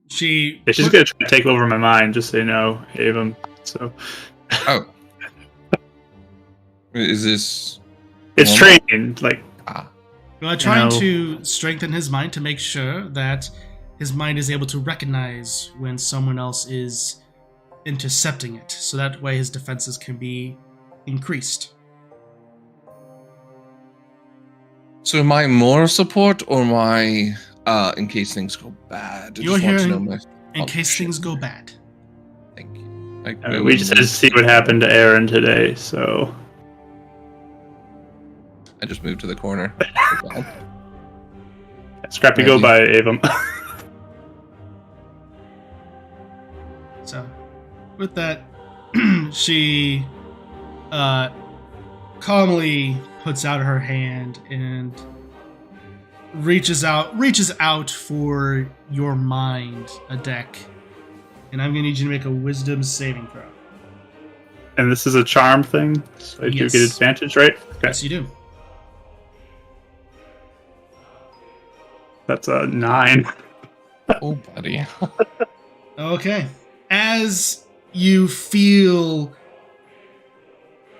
she's gonna try to take over my mind. Just so you know, Avon. So. Oh. Is this? It's trained. Trying to strengthen his mind to make sure that his mind is able to recognize when someone else is intercepting it, so that way his defenses can be increased. So my moral support or my in case things go bad? You're hearing in case things go bad. Thank you. We just had to see what happened to Aaron today, so I just moved to the corner. Scrappy, go by Avon. So, with that, she calmly puts out her hand and reaches out for your mind, a deck. And I'm going to need you to make a wisdom saving throw. And this is a charm thing? So you get advantage, right? Okay. Yes, you do. That's a 9. Oh, buddy. Okay. As you feel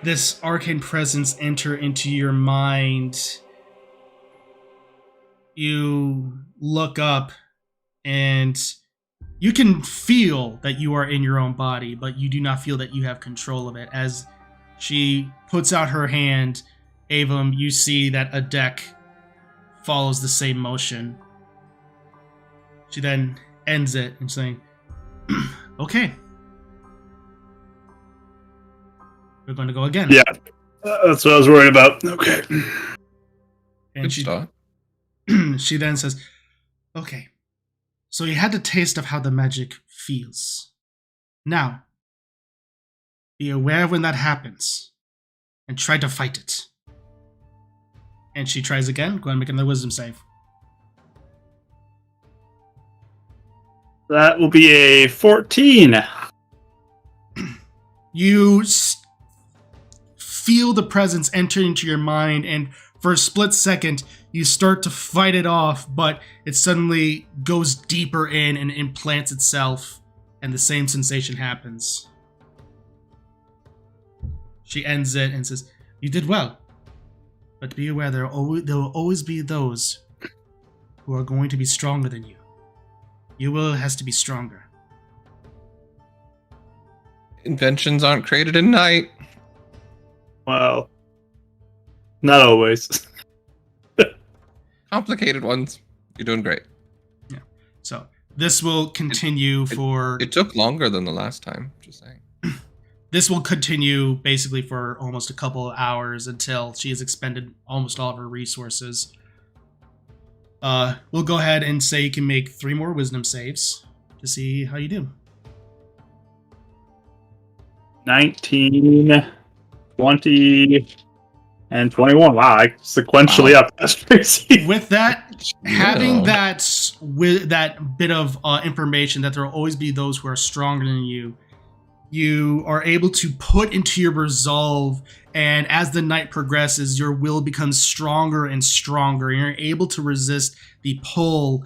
this arcane presence enter into your mind, you look up and you can feel that you are in your own body, but you do not feel that you have control of it. As she puts out her hand, Avum, you see that a deck follows the same motion. She then ends it and saying, okay. We're going to go again. Yeah. That's what I was worried about. Okay. And she then says, okay. So you had the taste of how the magic feels. Now, be aware when that happens and try to fight it. And she tries again. Go ahead and make another wisdom save. That will be a 14. You feel the presence enter into your mind, and for a split second, you start to fight it off, but it suddenly goes deeper in and implants itself, and the same sensation happens. She ends it and says, you did well, but be aware there will always be those who are going to be stronger than you. Your will has to be stronger. Inventions aren't created in night. Well, not always. Complicated ones. You're doing great. Yeah. So this will continue for... It took longer than the last time, just saying. This will continue basically for almost a couple of hours until she has expended almost all of her resources. We'll go ahead and say you can make 3 more wisdom saves to see how you do. 19, 20, and 21. Wow, I sequentially up. That's crazy. With that, having that bit of information that there will always be those who are stronger than you, you are able to put into your resolve, and as the night progresses, your will becomes stronger and stronger, and you're able to resist the pull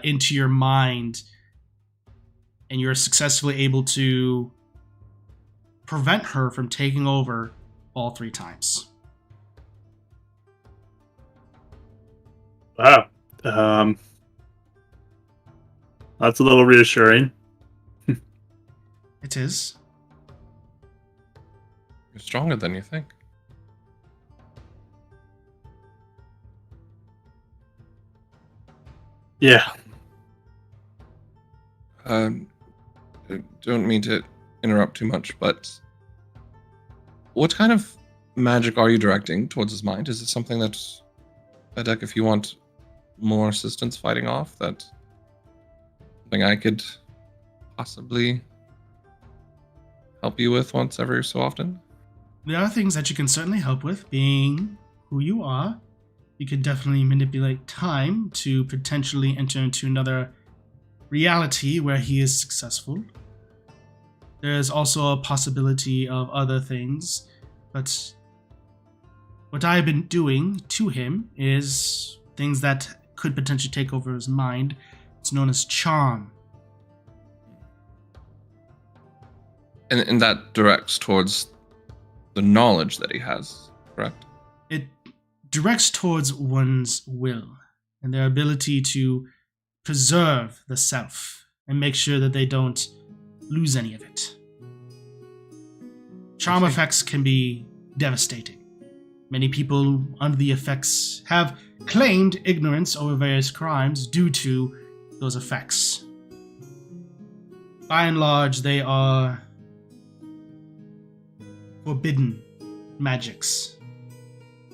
into your mind, and you're successfully able to prevent her from taking over all 3 times. Wow. That's a little reassuring. It is. You're stronger than you think. Yeah. I don't mean to interrupt too much, but what kind of magic are you directing towards his mind? Is it something that, Edek, if you want more assistance fighting off, that something I could possibly help you with once every so often? There are things that you can certainly help with, being who you are. You could definitely manipulate time to potentially enter into another reality where he is successful. There's also a possibility of other things, but what I've been doing to him is things that could potentially take over his mind. It's known as charm. And that directs towards the knowledge that he has, correct? It directs towards one's will and their ability to preserve the self and make sure that they don't lose any of it. Charm effects can be devastating. Many people under the effects have claimed ignorance over various crimes due to those effects. By and large, they are forbidden magics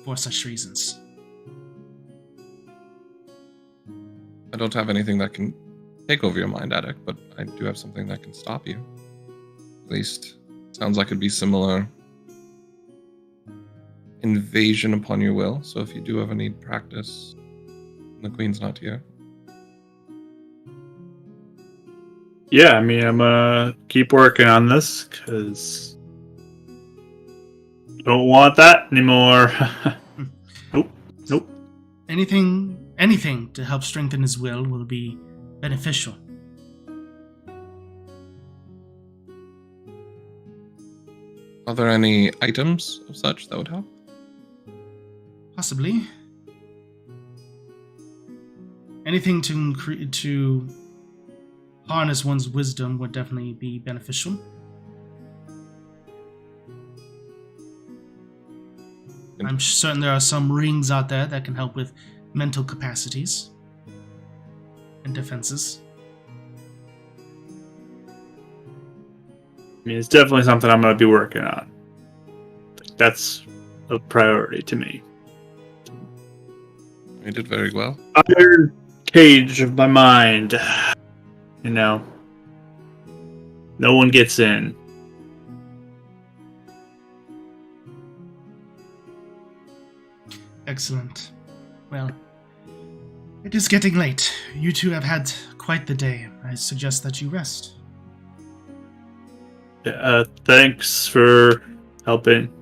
for such reasons. I don't have anything that can take over your mind, Edek, but I do have something that can stop you. At least, sounds like it'd be similar invasion upon your will. So if you do ever need practice, the Queen's not here. Yeah, I mean, I'm gonna keep working on this because don't want that anymore. Nope. Anything to help strengthen his will be beneficial. Are there any items of such that would help? Possibly. Anything to harness one's wisdom would definitely be beneficial. I'm certain there are some rings out there that can help with mental capacities and defenses. I mean, it's definitely something I'm going to be working on. That's a priority to me. You did very well. Iron cage of my mind. You know, no one gets in. Excellent. Well, it is getting late. You two have had quite the day. I suggest that you rest. Thanks for helping.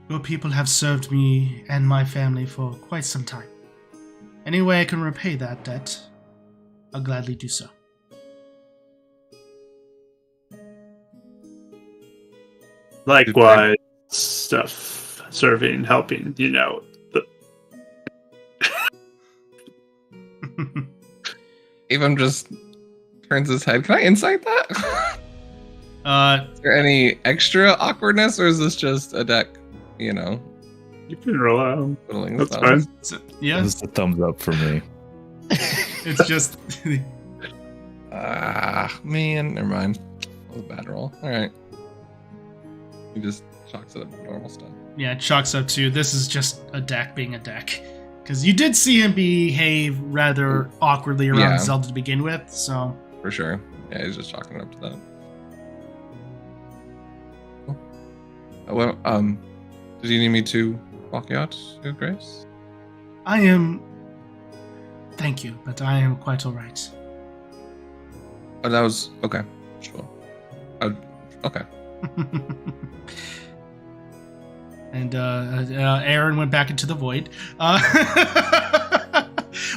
Your people have served me and my family for quite some time. Any way I can repay that debt, I'll gladly do so. Likewise, stuff, serving, helping, you know. Avon just turns his head. Can I insight that? Is there any extra awkwardness, or is this just a deck, you know? You can roll out. Twiddling That's thumbs? fine. Yeah, Just a thumbs up for me. it's just... Man, never mind. That was a bad roll. Alright. He just chalks it up to normal stuff. Yeah, it chalks up to this is just a deck being a deck. Because you did see him behave rather awkwardly around Zelda to begin with, so... For sure. Yeah, he's just chalking it up to that. Cool. Well, did you need me to walk you out, Your Grace? I am... Thank you, but I am quite alright. Oh, that was... Okay. Sure. Okay. And Aaron went back into the void.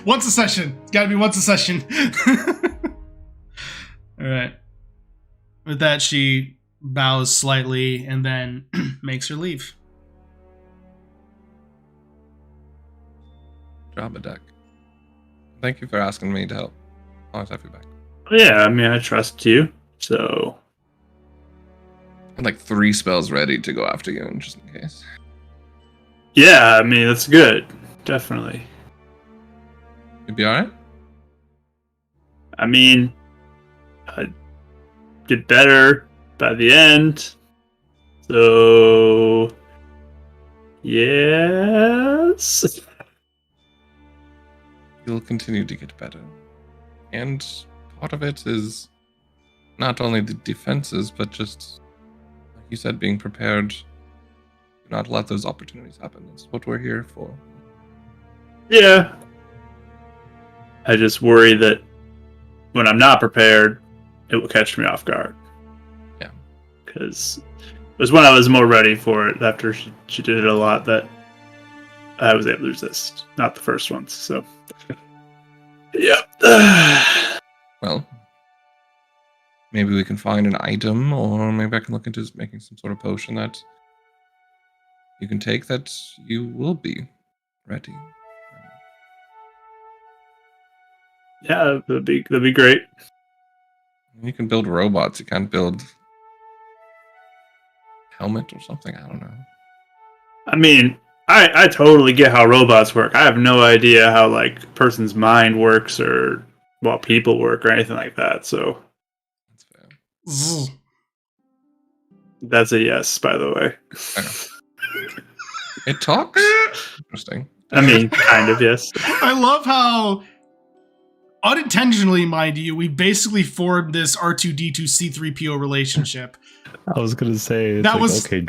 Once a session. It's gotta be once a session. Alright. With that, she bows slightly and then makes her leave. Drop a deck. Thank you for asking me to help. I'll always have you back. Yeah, I mean, I trust you, so... I had like 3 spells ready to go after you, just in case. Yeah, I mean, that's good. Definitely. You'd be alright? I mean, I did better by the end. So, yes. You'll continue to get better. And part of it is not only the defenses, but just, like you said, being prepared to not let those opportunities happen. That's what we're here for. Yeah. I just worry that when I'm not prepared, it will catch me off guard. Yeah. Because it was when I was more ready for it after she did it a lot that I was able to resist. Not the first ones, so. Yeah. Well, maybe we can find an item, or maybe I can look into making some sort of potion that you can take that you will be ready. Yeah, that'd be great. You can build robots. You can't build helmet or something. I don't know. I mean, I totally get how robots work. I have no idea how like a person's mind works or well people work or anything like that. So That's fair. Zzz. that's a yes, by the way. It talks. Interesting. I mean, kind of yes. I love how, unintentionally, mind you, we basically formed this R2D2 C3PO relationship. I was gonna say That was okay,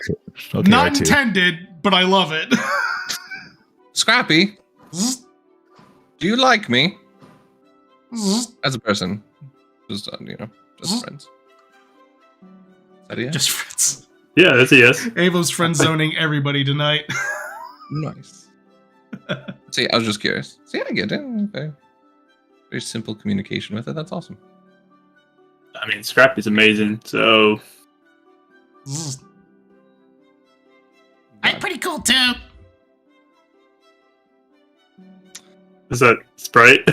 Not R2. intended, but I love it. Scrappy, Zzz, do you like me zzz. as a person? Just just Mhm. friends. Is that a yes? Just friends. Yeah, that's a yes. Ava's friend zoning everybody tonight. Nice. See, I was just curious. See, I get it. Okay. Very simple communication with it. That's awesome. I mean, Scrappy's amazing. So Zzz. I'm pretty cool too. is that Sprite?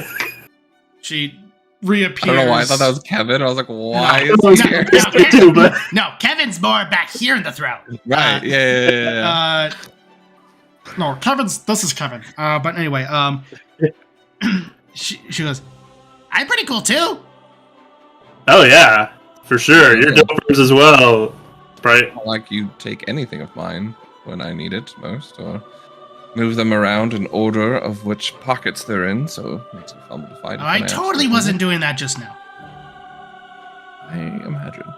She reappears. I don't know why I thought that was Kevin. I was like, why No, is he no, here? no. too, but No, Kevin's more back here in the throne. Right. Yeah. No, this is Kevin. But anyway, she goes, I'm pretty cool too. oh yeah, for sure. You're dopers as well, Sprite. Not like you take anything of mine when I need it most, or move them around in order of which pockets they're in, so it makes it fun to fight. I totally wasn't doing that just now. I imagine.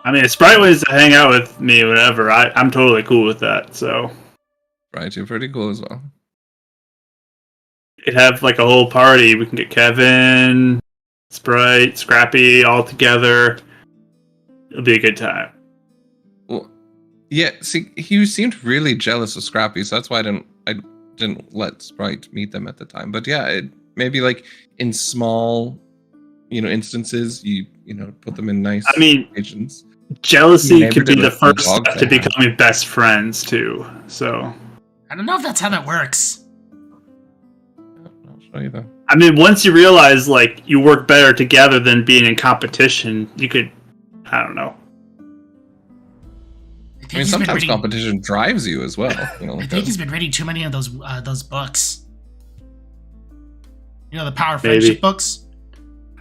I mean, if Sprite wants to hang out with me whenever, I'm totally cool with that. So Right, you're pretty cool as well. it'd have like a whole party. We can get Kevin, Sprite, Scrappy all together. It'll be a good time. Well, yeah. See, he seemed really jealous of Scrappy, so that's why I didn't let Sprite meet them at the time. But yeah, maybe like in small, instances, you put them in nice I mean, situations. jealousy Never could be did the with the first dogs step to I had. becoming best friends too. So I don't know if that's how that works. I'll show you though. I mean, once you realize like you work better together than being in competition, you could, I don't know. I mean, sometimes competition drives you as well. I think he's been reading too many of those books. The Power of Maybe. Friendship books?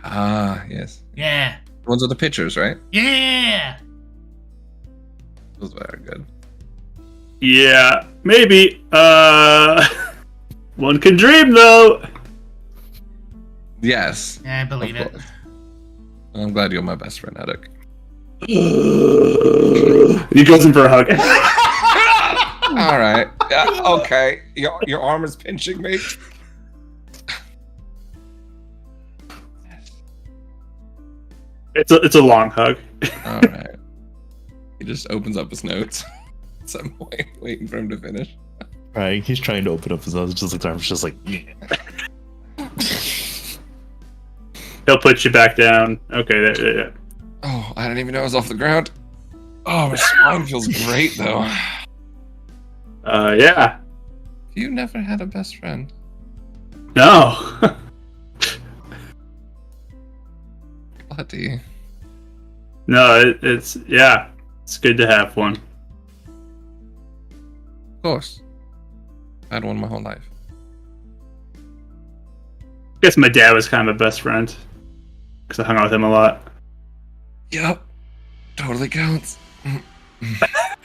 Ah, yes. Yeah. The ones with the pictures, right? Yeah. Those are good. Yeah, maybe. One can dream though. Yes. Yeah, I believe Of it. course. I'm glad you're my best friend, Haddock. He goes in for a hug. All right. Yeah, okay. Your arm is pinching me. It's a long hug. All right. He just opens up his notes. So I'm waiting for him to finish. Right, he's trying to open up his nose, just like arms, just like. He'll put you back down. Okay, there. Oh, I didn't even know I was off the ground. Oh, my spine feels great though. Yeah. You never had a best friend. No. Bloody. No, it's good to have one. Of course. I had one my whole life. I guess my dad was kind of my best friend because I hung out with him a lot. Yep. Totally counts.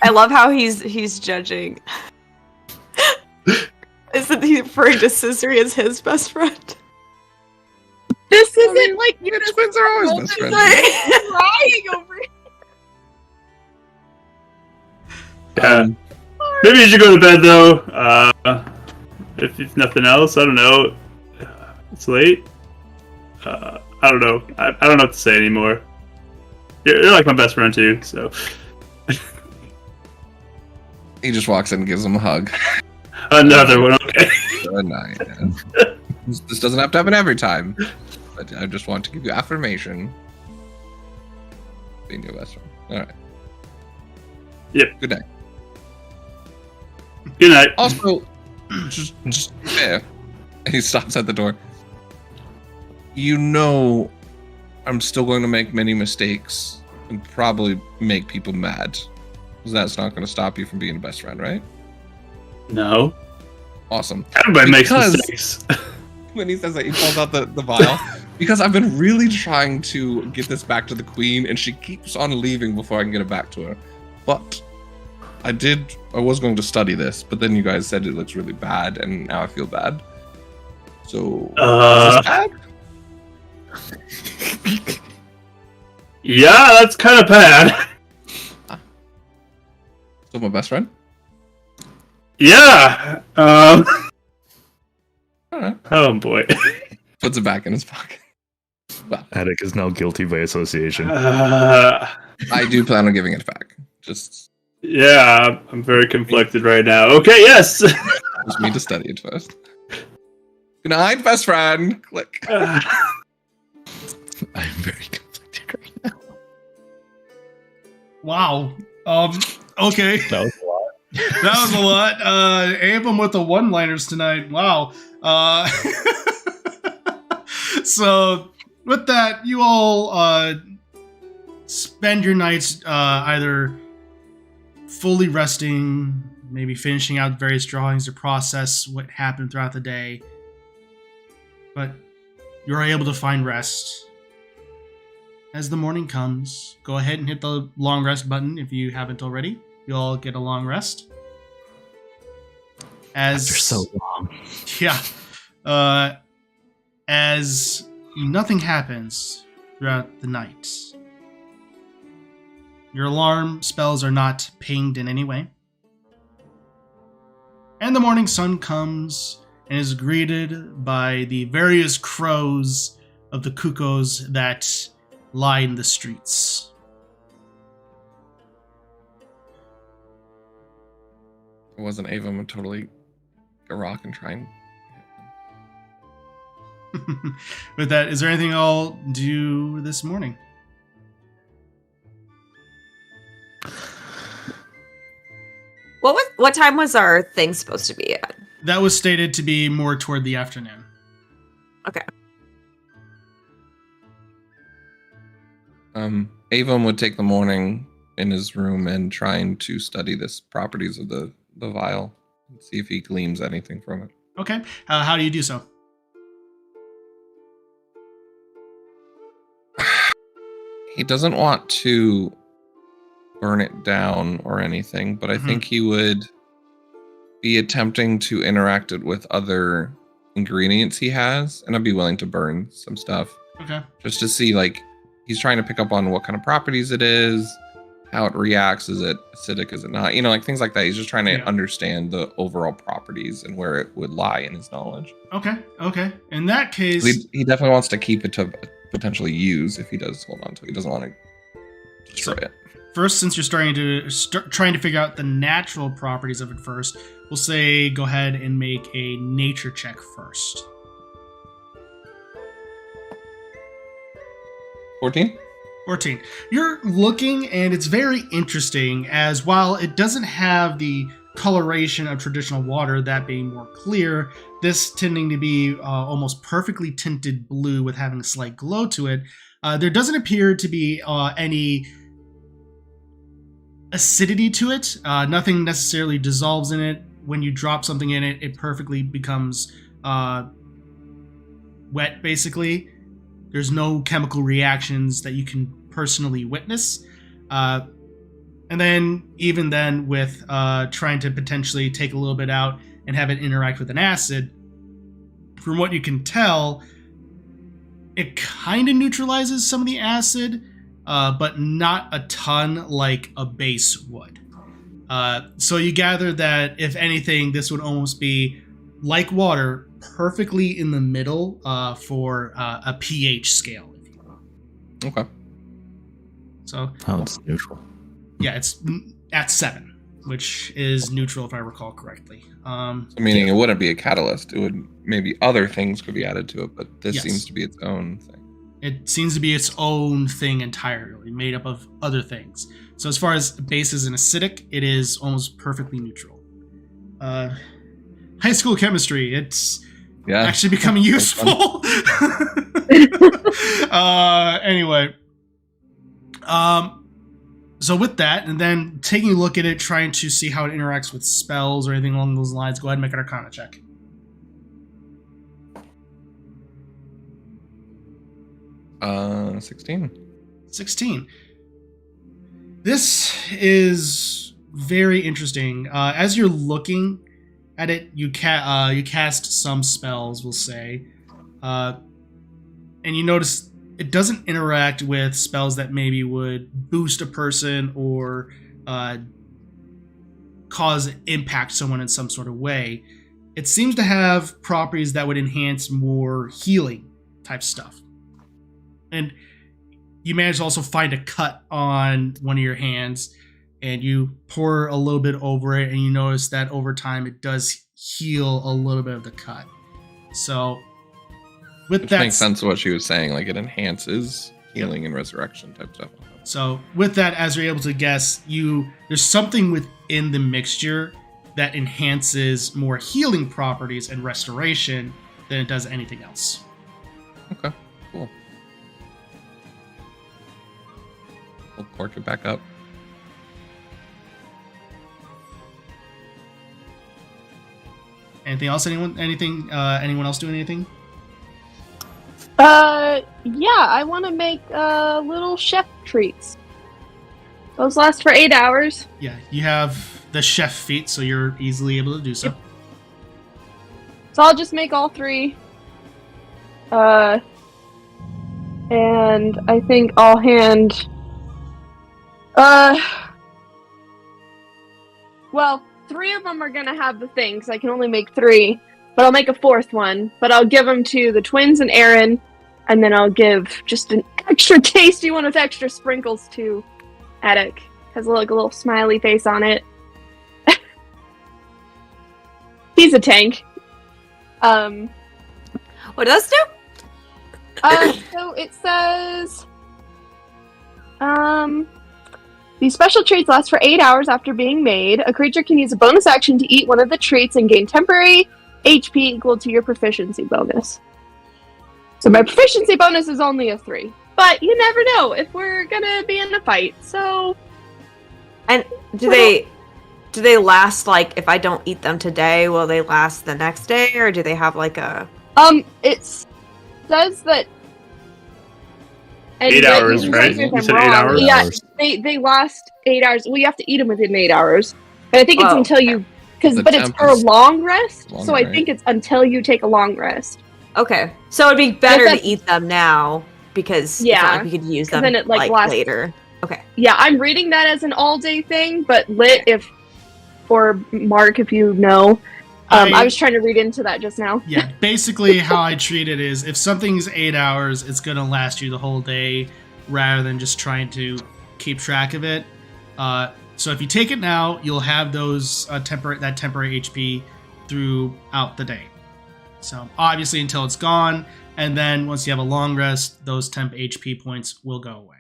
I love how he's judging. Isn't he referring to Cizri as his best friend? This isn't like you're just Twins are always best friends. crying over it. Maybe you should go to bed though. If nothing else, I don't know. It's late. I don't know. I don't know what to say anymore. You're like my best friend too, so. He just walks in and gives him a hug. Another one, okay. Good night. This doesn't have to happen every time, but I just want to give you affirmation. Being your best friend. All right. Yep. Good night. Good night. Also, just there. And he stops at the door. You know, I'm still going to make many mistakes and probably make people mad. Because that's not going to stop you from being a best friend, right? No. Awesome. Everybody makes mistakes. When he says that, he pulls out the vial. Because I've been really trying to get this back to the queen, and she keeps on leaving before I can get it back to her. But I was going to study this, but then you guys said it looks really bad, and now I feel bad. So, is this bad? Yeah, that's kind of bad. Still my best friend? Yeah. Alright. Oh boy. Puts it back in his pocket. Well, Attic is now guilty by association. I do plan on giving it back. Just I'm very conflicted right now. Okay, yes. just need to study it first. Good night, best friend. Click. I'm very conflicted right now. Wow. Okay. That was a lot. That was a lot. Abram with the one-liners tonight. Wow. So with that, you all spend your nights either fully resting, maybe finishing out various drawings to process what happened throughout the day. But you're able to find rest. As the morning comes, go ahead and hit the long rest button if you haven't already. You'll all get a long rest. After so long. Yeah. As nothing happens throughout the night. Your alarm spells are not pinged in any way. And the morning sun comes and is greeted by the various crows of the cuckoos that lie in the streets. It wasn't Avon would totally go rock and try and With that, is there anything I'll do this morning? What time was our thing supposed to be at? That was stated to be more toward the afternoon. Okay. Avon would take the morning in his room and trying to study this properties of the vial and see if he gleams anything from it. Okay. How do you do so? He doesn't want to burn it down or anything, but I think he would be attempting to interact it with other ingredients he has, and I'd be willing to burn some stuff. Okay. Just to see, like, he's trying to pick up on what kind of properties it is, how it reacts, is it acidic, is it not? You know, like things like that. He's just trying to understand the overall properties and where it would lie in his knowledge. Okay. In that case... He definitely wants to keep it to potentially use if he does hold on to it. He doesn't want to destroy it. First, since you're trying to figure out the natural properties of it first, we'll say go ahead and make a nature check first. 14? 14. You're looking, and it's very interesting, as while it doesn't have the coloration of traditional water, that being more clear, this tending to be almost perfectly tinted blue with having a slight glow to it, there doesn't appear to be any acidity to it. Nothing necessarily dissolves in it. When you drop something in it, it perfectly becomes wet, basically. There's no chemical reactions that you can personally witness. And then, even then, with trying to potentially take a little bit out and have it interact with an acid, from what you can tell, it kind of neutralizes some of the acid, but not a ton like a base would. So you gather that, if anything, this would almost be like water, perfectly in the middle for a pH scale, if you will. Okay. So, Sounds neutral. yeah, it's at 7, which is neutral if I recall correctly. Meaning it wouldn't be a catalyst. It would, maybe other things could be added to it, but this Yes. seems to be its own thing. It seems to be its own thing entirely, made up of other things. So as far as bases and acidic, it is almost perfectly neutral. High school chemistry, it's actually becoming useful. Anyway. So with that, and then taking a look at it, trying to see how it interacts with spells or anything along those lines, go ahead and make an Arcana check. Uh, 16. 16. This is very interesting. As you're looking at it, you cast some spells, we'll say, and you notice it doesn't interact with spells that maybe would boost a person or cause impact someone in some sort of way. It seems to have properties that would enhance more healing type stuff. And you manage to also find a cut on one of your hands, and you pour a little bit over it, and you notice that over time it does heal a little bit of the cut. So, with Which that, makes sense of what she was saying. Like, it enhances healing and resurrection type stuff. So, with that, as you're able to guess, there's something within the mixture that enhances more healing properties and restoration than it does anything else. Okay, cool. We'll cork it back up. Anything else? Anyone else doing anything? Yeah, I want to make little chef treats. Those last for 8 hours. Yeah, you have the chef feat, so you're easily able to do so. Yep. So I'll just make all 3. And I think I'll hand. Well, 3 of them are gonna have the thing, because I can only make 3. But I'll make a 4th one. But I'll give them to the twins and Aaron, and then I'll give just an extra tasty one with extra sprinkles to Attic. Has a little smiley face on it. He's a tank. What does do? So it says, these special treats last for 8 hours after being made. A creature can use a bonus action to eat one of the treats and gain temporary HP equal to your proficiency bonus. So my proficiency bonus is only a 3. But you never know if we're gonna be in a fight, so... And do they last, like, if I don't eat them today, will they last the next day, or do they have, like, a... It says that... 8 hours, right? You said 8 hours? Yeah, they last 8 hours. Well, you have to eat them within 8 hours. But I think it's until you... But it's for a long rest, so I think it's until you take a long rest. Okay. So it'd be better to eat them now, because it's not like we could use them, then it, like lasts... later. Okay. Yeah, I'm reading that as an all-day thing, but or Mark, if you know. I was trying to read into that just now. Yeah, basically how I treat it is, if something's 8 hours, it's going to last you the whole day, rather than just trying to keep track of it. So if you take it now, you'll have those temporary HP throughout the day. So obviously until it's gone, and then once you have a long rest, those temp HP points will go away.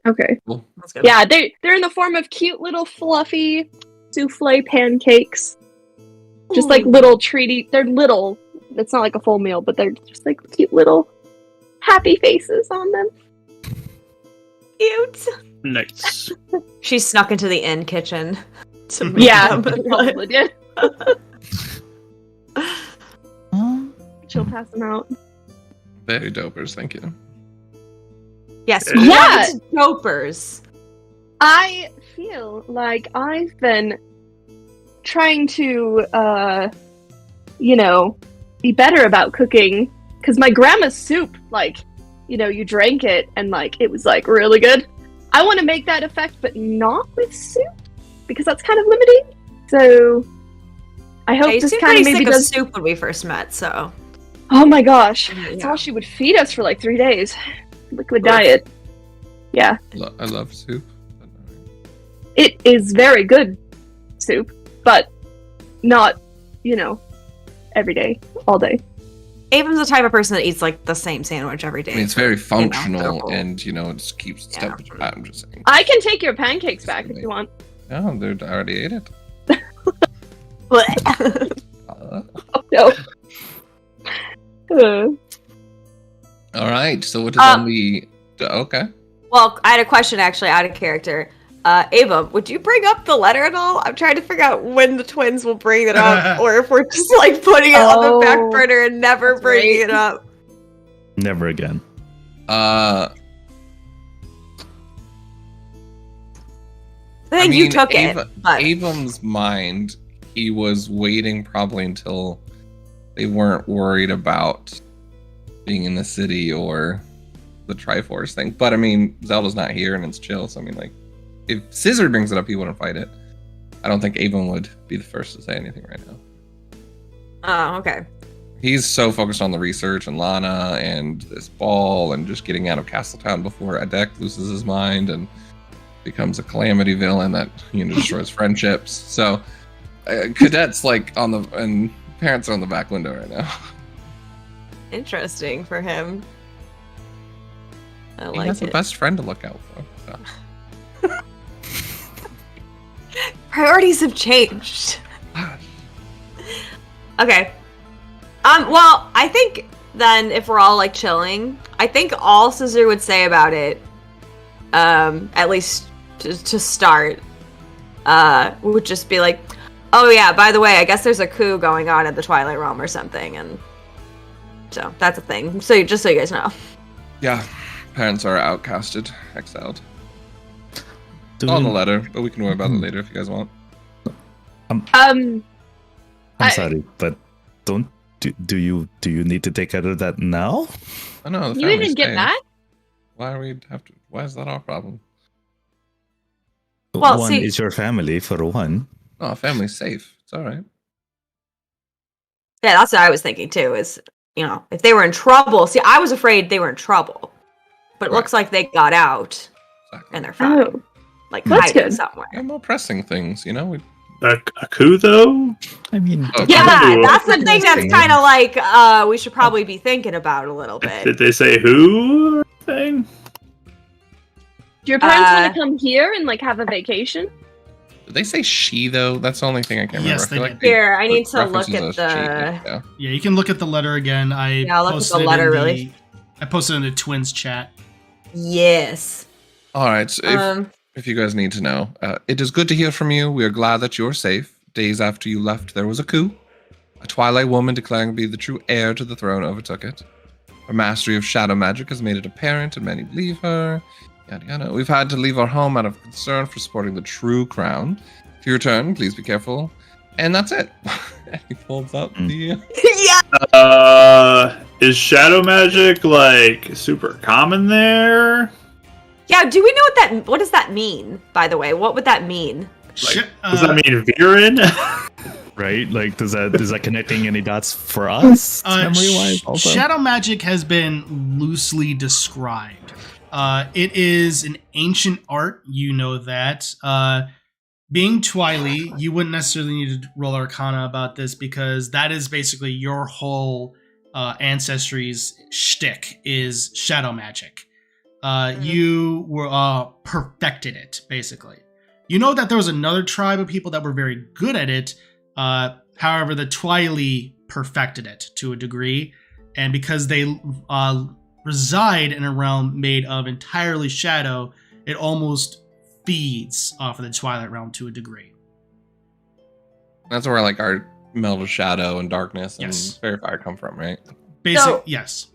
Okay. Cool. That's good. Yeah, they're in the form of cute little fluffy souffle pancakes. Just like little treaty. They're little. It's not like a full meal, but they're just like cute little happy faces on them. Cute. Nice. She snuck into the inn kitchen to make them. Probably did. She'll pass them out. Very dopers, thank you. Yes, Yeah. dopers. I feel like I've been trying to, be better about cooking. Because my grandma's soup, you drank it and, it was, really good. I want to make that effect, but not with soup. Because that's kind of limiting. So, I hope this kind of maybe does... soup when we first met, so... Oh my gosh. That's all she would feed us for, 3 days. Liquid diet. Yeah. I love soup. It is very good soup, but not, every day, all day. Avon's the type of person that eats the same sandwich every day. I mean, it's very functional, and it just keeps the temperature. I'm just saying. I can take your pancakes back if you want. No, I already ate it. Oh, no. All right. So what is on the? Okay. Well, I had a question actually out of character. Ava, would you bring up the letter at all? I'm trying to figure out when the twins will bring it up, or if we're just putting it on the back burner and never bringing it up. Never again. I think you took it. But... Avon's mind, he was waiting probably until they weren't worried about being in the city or the Triforce thing. But I mean, Zelda's not here and it's chill, so I mean, if Cizri brings it up, he wouldn't fight it. I don't think Avon would be the first to say anything right now. Oh, okay. He's so focused on the research and Lana and this ball and just getting out of Castletown before Adek loses his mind and becomes a Calamity villain that destroys friendships. So Cadet's on the and parents are on the back window right now. Interesting for him. I like it. He has a best friend to look out for. So. Priorities have changed. Okay. Well, I think then if we're all chilling, I think all Cizri would say about it, at least to start, would just be oh yeah, by the way, I guess there's a coup going on at the Twilight Realm or something, and so that's a thing. So just so you guys know. Yeah, parents are outcasted, exiled. On the letter, but we can worry about it later if you guys want. I'm sorry, but do you need to take care of that now? I know. You didn't get that? Why is that our problem? Well, one is your family for one. Oh, family's safe. It's all right. Yeah, that's what I was thinking too. Is if they were in trouble. See, I was afraid they were in trouble, but it looks like they got out and they're fine. Oh. Hiding good. Somewhere. Yeah, more pressing things, A coup, though? I mean... Yeah, that's the thing that's kind of we should probably be thinking about a little bit. Did they say who or anything? Do your parents want to come here and, have a vacation? Did they say she, though? That's the only thing I can't remember. Yes, they did. Here, I need to look at the... Yeah, you can look at the letter again. I'll look at the letter, really. I posted in the twins chat. Yes. All right, so if you guys need to know, it is good to hear from you. We are glad that you're safe. Days after you left, there was a coup. A Twilight woman declaring to be the true heir to the throne overtook it. Her mastery of shadow magic has made it apparent, and many believe her. Yada yada. We've had to leave our home out of concern for supporting the true crown. If you return, please be careful. And that's it. And he folds up the... Yeah! Is shadow magic, super common there? Yeah, do we know what does that mean, by the way? What would that mean? Does that mean Viren? Right? Does that connecting any dots for us? Memory-wise also? Shadow magic has been loosely described. It is an ancient art, you know that. Being Twily, you wouldn't necessarily need to roll Arcana about this because that is basically your whole ancestry's shtick is shadow magic. You were perfected it, basically. You know that there was another tribe of people that were very good at it. However, the Twily perfected it to a degree. And because they reside in a realm made of entirely shadow, it almost feeds off of the Twilight Realm to a degree. That's where our meld of shadow and darkness and fairy fire come from, right? Yes.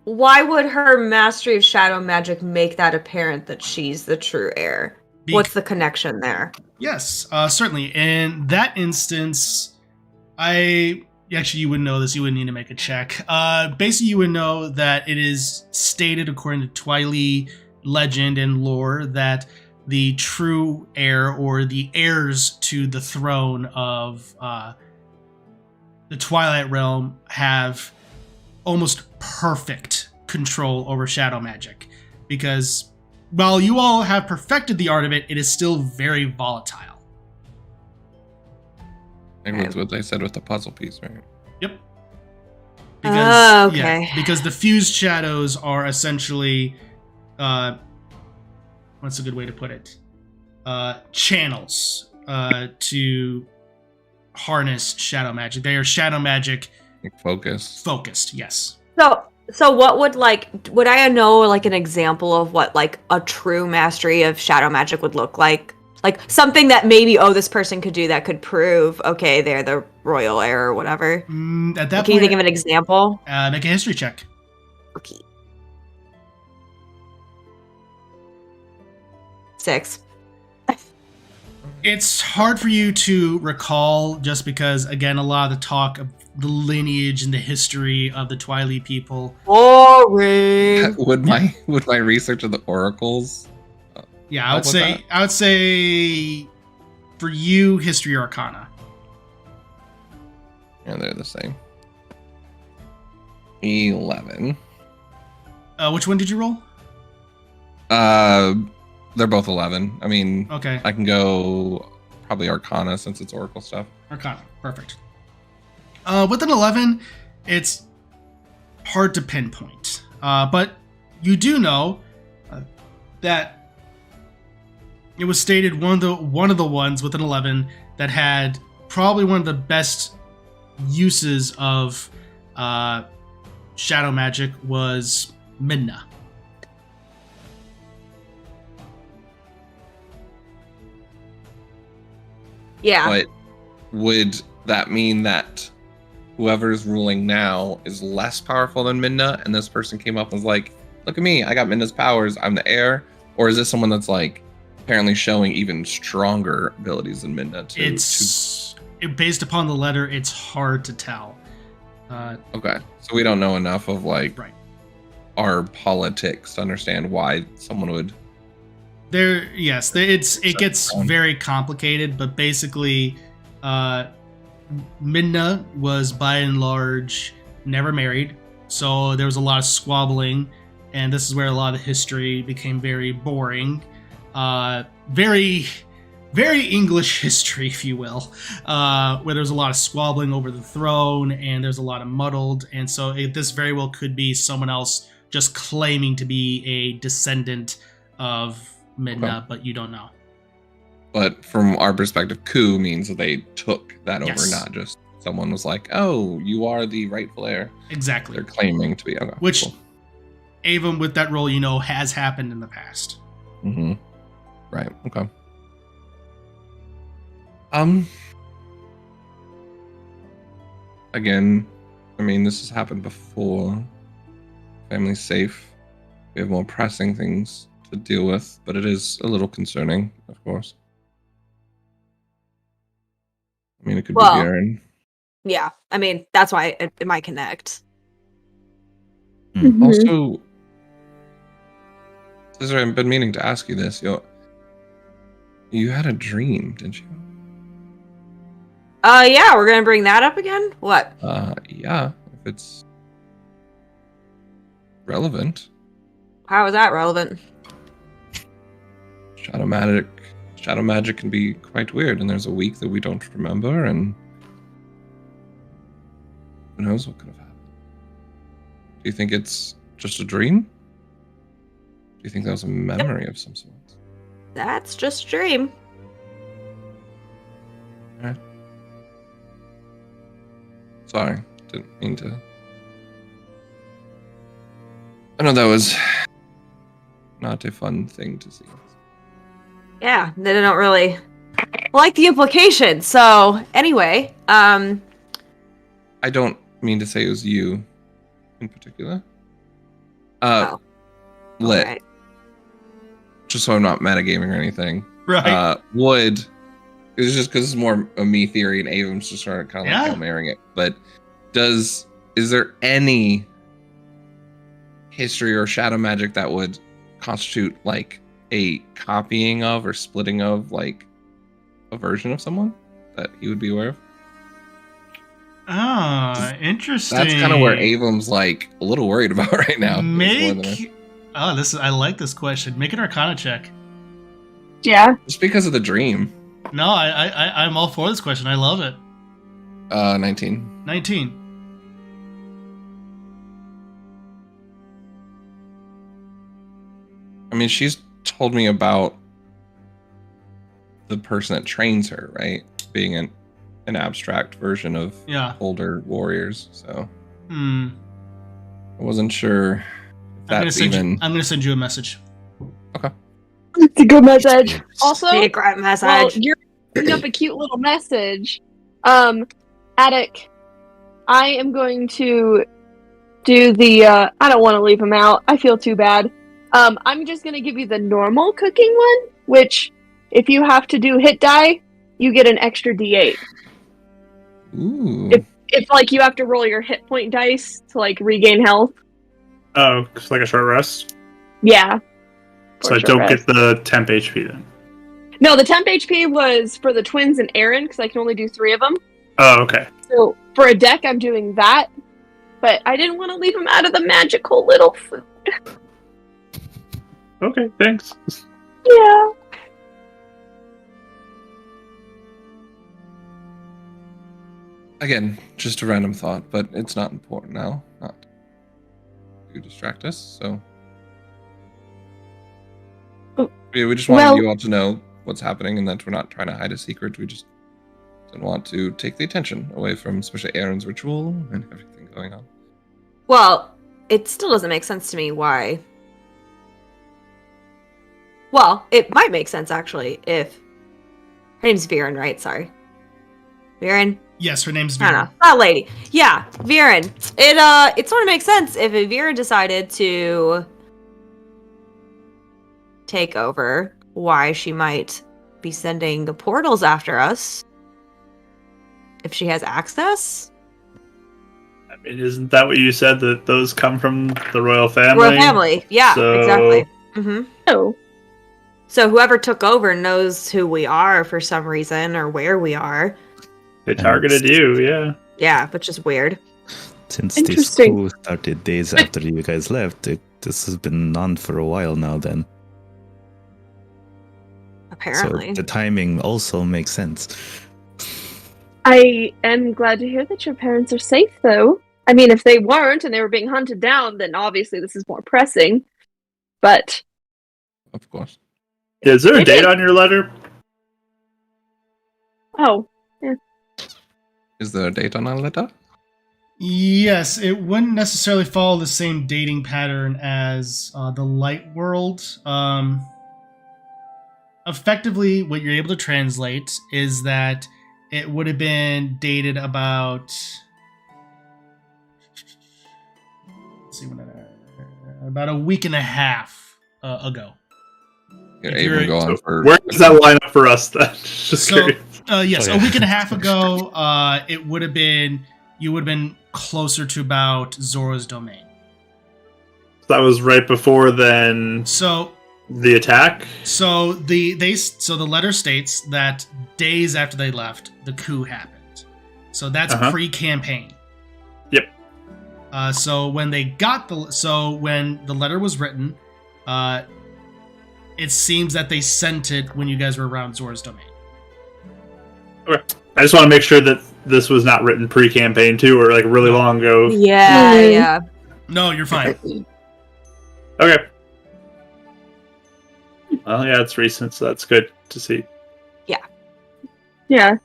Why would her mastery of shadow magic make that apparent that she's the true heir? What's the connection there? Yes, certainly. In that instance, you wouldn't know this. You wouldn't need to make a check. Basically, you would know that it is stated according to Twilight legend and lore that the true heir or the heirs to the throne of the Twilight Realm have almost perfect control over shadow magic, because while you all have perfected the art of it, it is still very volatile. Maybe that's what they said with the puzzle piece, right? Yep. Because, okay. because the fused shadows are essentially, what's a good way to put it? Channels to harness shadow magic. They are shadow magic focused, yes. So what would I know like an example of what like a true mastery of shadow magic would look like? Like something that maybe, this person could do that could prove, okay, they're the royal heir or whatever. At that Can point, you think of an example? Make a history check. Okay. 6. It's hard for you to recall just because, again, a lot of the talk of the lineage and the history of the Twilight people. Boring. Would my research of the oracles? Yeah, I would say for you, history or arcana. Yeah, they're the same. 11. Which one did you roll? They're both 11. I mean, okay. I can go probably arcana since it's oracle stuff. Arcana, perfect. With an 11, it's hard to pinpoint. But you do know that it was stated one of the ones with an 11 that had probably one of the best uses of shadow magic was Midna. Yeah. But would that mean that whoever's ruling now is less powerful than Midna, and this person came up and was like, look at me, I got Midna's powers, I'm the heir? Or is this someone that's like apparently showing even stronger abilities than Midna? Based upon the letter, it's hard to tell. Okay, so we don't know enough of like right. our politics to understand why someone would. It gets very complicated, but basically, Midna was by and large never married, so there was a lot of squabbling, and this is where a lot of the history became very boring, very, very English history, if you will, where there's a lot of squabbling over the throne, and there's a lot of muddled, and so this very well could be someone else just claiming to be a descendant of Midna, okay. But you don't know. But from our perspective, coup means that they took that over, yes. Not just someone was like, oh, you are the rightful heir. Exactly. They're claiming to be. Okay, which, cool. Even with that role, has happened in the past. Mm-hmm. Right, okay. Again, I mean, this has happened before. Family's safe. We have more pressing things to deal with, but it is a little concerning, of course. I mean, it could be Aaron. Yeah, I mean, that's why it might connect. Mm-hmm. Also, Cizri, I've been meaning to ask you this. You had a dream, didn't you? Yeah, we're gonna bring that up again? What? Yeah, if it's relevant. How is that relevant? Shadow magic can be quite weird, and there's a week that we don't remember, and who knows what could have happened. Do you think it's just a dream? Do you think that was a memory of some sort? That's just a dream. Alright. Sorry, didn't mean to. I know that was not a fun thing to see. Yeah, they don't really like the implication. So anyway, I don't mean to say it was you in particular. Lit. Alright. Just so I'm not metagaming or anything. Right. Would. It's just because it's more a me theory, and Avum's just started kind of like Yeah. Hail Marrying it. But is there any history or shadow magic that would constitute like a copying of or splitting of like a version of someone that he would be aware of? Ah, interesting. That's kind of where Avum's like a little worried about right now. I like this question. Make an Arcana check. Yeah. Just because of the dream. No, I'm all for this question. I love it. 19. 19. I mean, she's told me about the person that trains her, right? Being an abstract version of older warriors. So I wasn't sure if that's I'm gonna send you a message. Okay. It's a good message. Also, Be a great message. well, you're putting up a cute little message. Attic, I am going to do the, I don't want to leave him out. I feel too bad. I'm just going to give you the normal cooking one, which, if you have to do hit die, you get an extra D8. Ooh. If like, you have to roll your hit point dice to, like, regain health. Oh, it's like a short rest? Yeah. So I don't get the temp HP then? No, the temp HP was for the twins and Aaron, because I can only do 3 of them. Oh, okay. So, for a deck, I'm doing that. But I didn't want to leave him out of the magical little food. Okay, thanks. Yeah. Again, just a random thought, but it's not important now. Not to distract us, so. Yeah, we just wanted you all to know what's happening and that we're not trying to hide a secret. We just didn't want to take the attention away from especially Aaron's ritual and everything going on. Well, it still doesn't make sense to me why. Well, it might make sense actually if her name's Viren, right? Sorry, Viren. Yes, her name's I don't Viren. know, that lady. Yeah, Viren. It sort of makes sense if Viren decided to take over, why she might be sending the portals after us. If she has access. I mean, isn't that what you said, that those come from the royal family? Royal family, yeah, So- exactly. Mm-hmm. Oh. So whoever took over knows who we are for some reason or where we are. They targeted you, yeah. Yeah, which is weird. Since this Interesting. coup started days after you guys left, this has been on for a while now then. Apparently. So the timing also makes sense. I am glad to hear that your parents are safe, though. I mean, if they weren't and they were being hunted down, then obviously this is more pressing. But Of course. Is there a Maybe- date on your letter? oh, Is there a date on our letter? Yes, it wouldn't necessarily follow the same dating pattern as the light world. Effectively, what you're able to translate is that it would have been dated about. Let's see, about a week and a half ago. Here, If you're- Avum go on for. Where does that line up for us then? Just So, curious. yes, Okay. a week and a half ago, it would have been. You would have been closer to about Zora's domain. That was right before then So the attack? So the letter states that days after they left, the coup happened. So that's pre-campaign. Yep. So when when the letter was written, it seems that they sent it when you guys were around Zora's domain. Okay. I just want to make sure that this was not written pre-campaign too, or like really long ago. Yeah, Mhm. yeah. No, you're fine. Okay. Well, yeah, it's recent, so that's good to see. yeah.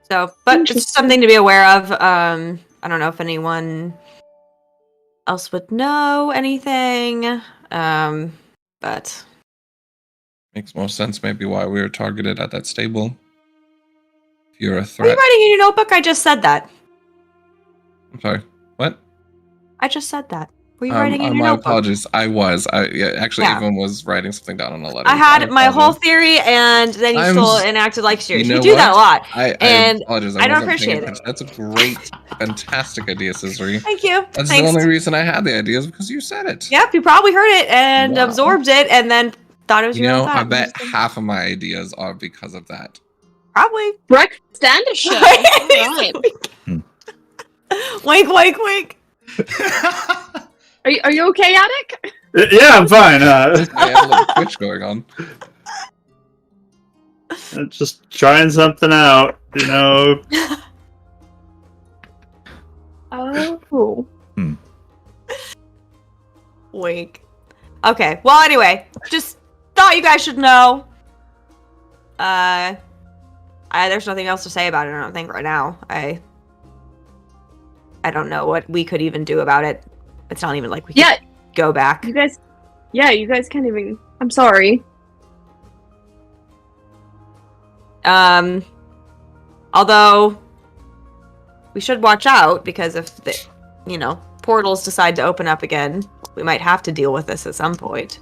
So, but it's Interesting. something to be aware of. I don't know if anyone else would know anything. But Makes more sense, maybe why we were targeted at that stable. If you're a are you threat. writing in your notebook? I just said that. I'm sorry. What? I just said that. Were you writing in your my notebook? apologies. I was. Actually, Yeah. Evan was writing something down on a letter. I had my whole theory, and then you stole it and acted like yours. You do that a lot. I And apologize. I don't wasn't paying appreciate it. attention. That's a great, fantastic idea, Cizri. Thank you. That's Thanks. the only reason I had the idea is because you said it. Yep, you probably heard it and Wow. absorbed it, and then thought it was You your own know, I thought. bet half of my ideas are because of that. Probably. Breakfast and a show. All right. Wink, wink, wink. Are you okay, Attic? Yeah, I'm fine. I have a little Twitch going on. Just trying something out, you know. Oh. Wink. Okay. Well, anyway, just thought you guys should know. There's nothing else to say about it. I don't think right now. I don't know what we could even do about it. It's not even like we can go back. You guys can't even. I'm sorry. Although we should watch out, because if the portals decide to open up again, we might have to deal with this at some point.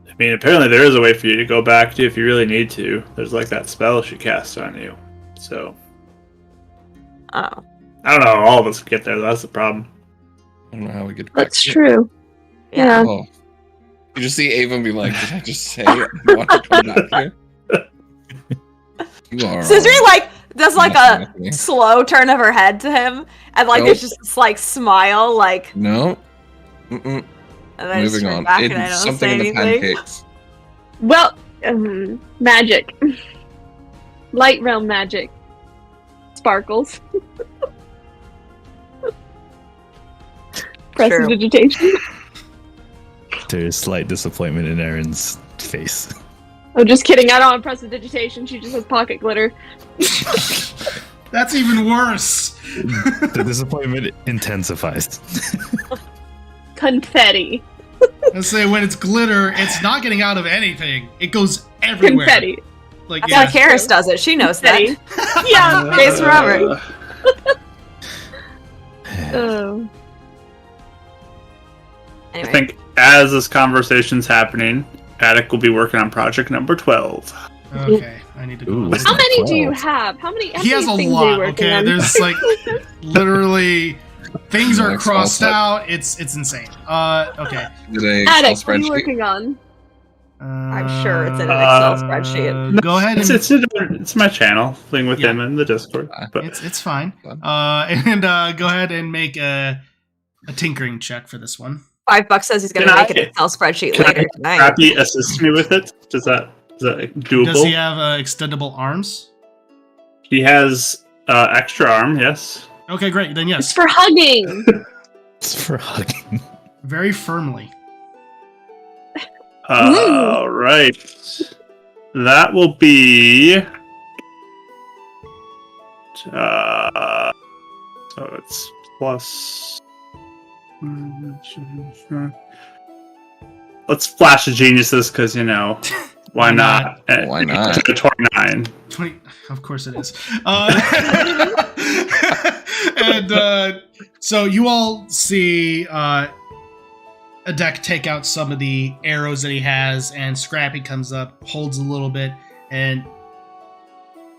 I mean, apparently there is a way for you to go back to if you really need to. There's like that spell she casts on you. So. Oh. I don't know. All of us get there. That's the problem. I don't know how we get back. That's true. Yeah. Oh. You just see Avon be like, did I just say I want to come back here? You are. Cizri does messing a with me. slow turn of her head to him, and there's just this smile, No. Mm-mm. and then I just Moving turn on. back and I It's don't something say in the anything. pancakes. Well, magic. Light realm magic. Sparkles. Prestidigitation. There's slight disappointment in Erin's face. Oh, just kidding. I don't have prestidigitation. She just has pocket glitter. That's even worse. The disappointment intensifies. Confetti. Let's say when it's glitter, it's not getting out of anything. It goes everywhere. Confetti. Like, That's yeah. how Karis does it. She knows Confetti. that. Yeah. Face forever. Oh. I Anyway, think as this conversation's happening, Attic will be working on project number 12. Okay, I need to go. Ooh, on what's this. How many do you 12? have? How many? He has a things are you lot. working Okay, on? there's literally things are Next crossed also. out. It's insane. Okay. Did a Attic, Excel what are you spreadsheet. working on? I'm sure it's in an Excel spreadsheet. Go ahead and It's my channel thing with Yeah. him in the Discord. But it's fine. Fun. And go ahead and make a tinkering check for this one. $5 says he's going to Can make an I- Excel spreadsheet can later I tonight. Crappy assist me with it? Is that doable? Does he have extendable arms? He has extra arm, yes. Okay, great. Then It's yes, for hugging. It's for hugging. very firmly. All right. That will be. So it's plus. Let's flash the geniuses because why not? Why not? 29. 20. Of course it is. And so you all see a deck take out some of the arrows that he has, and Scrappy comes up, holds a little bit, and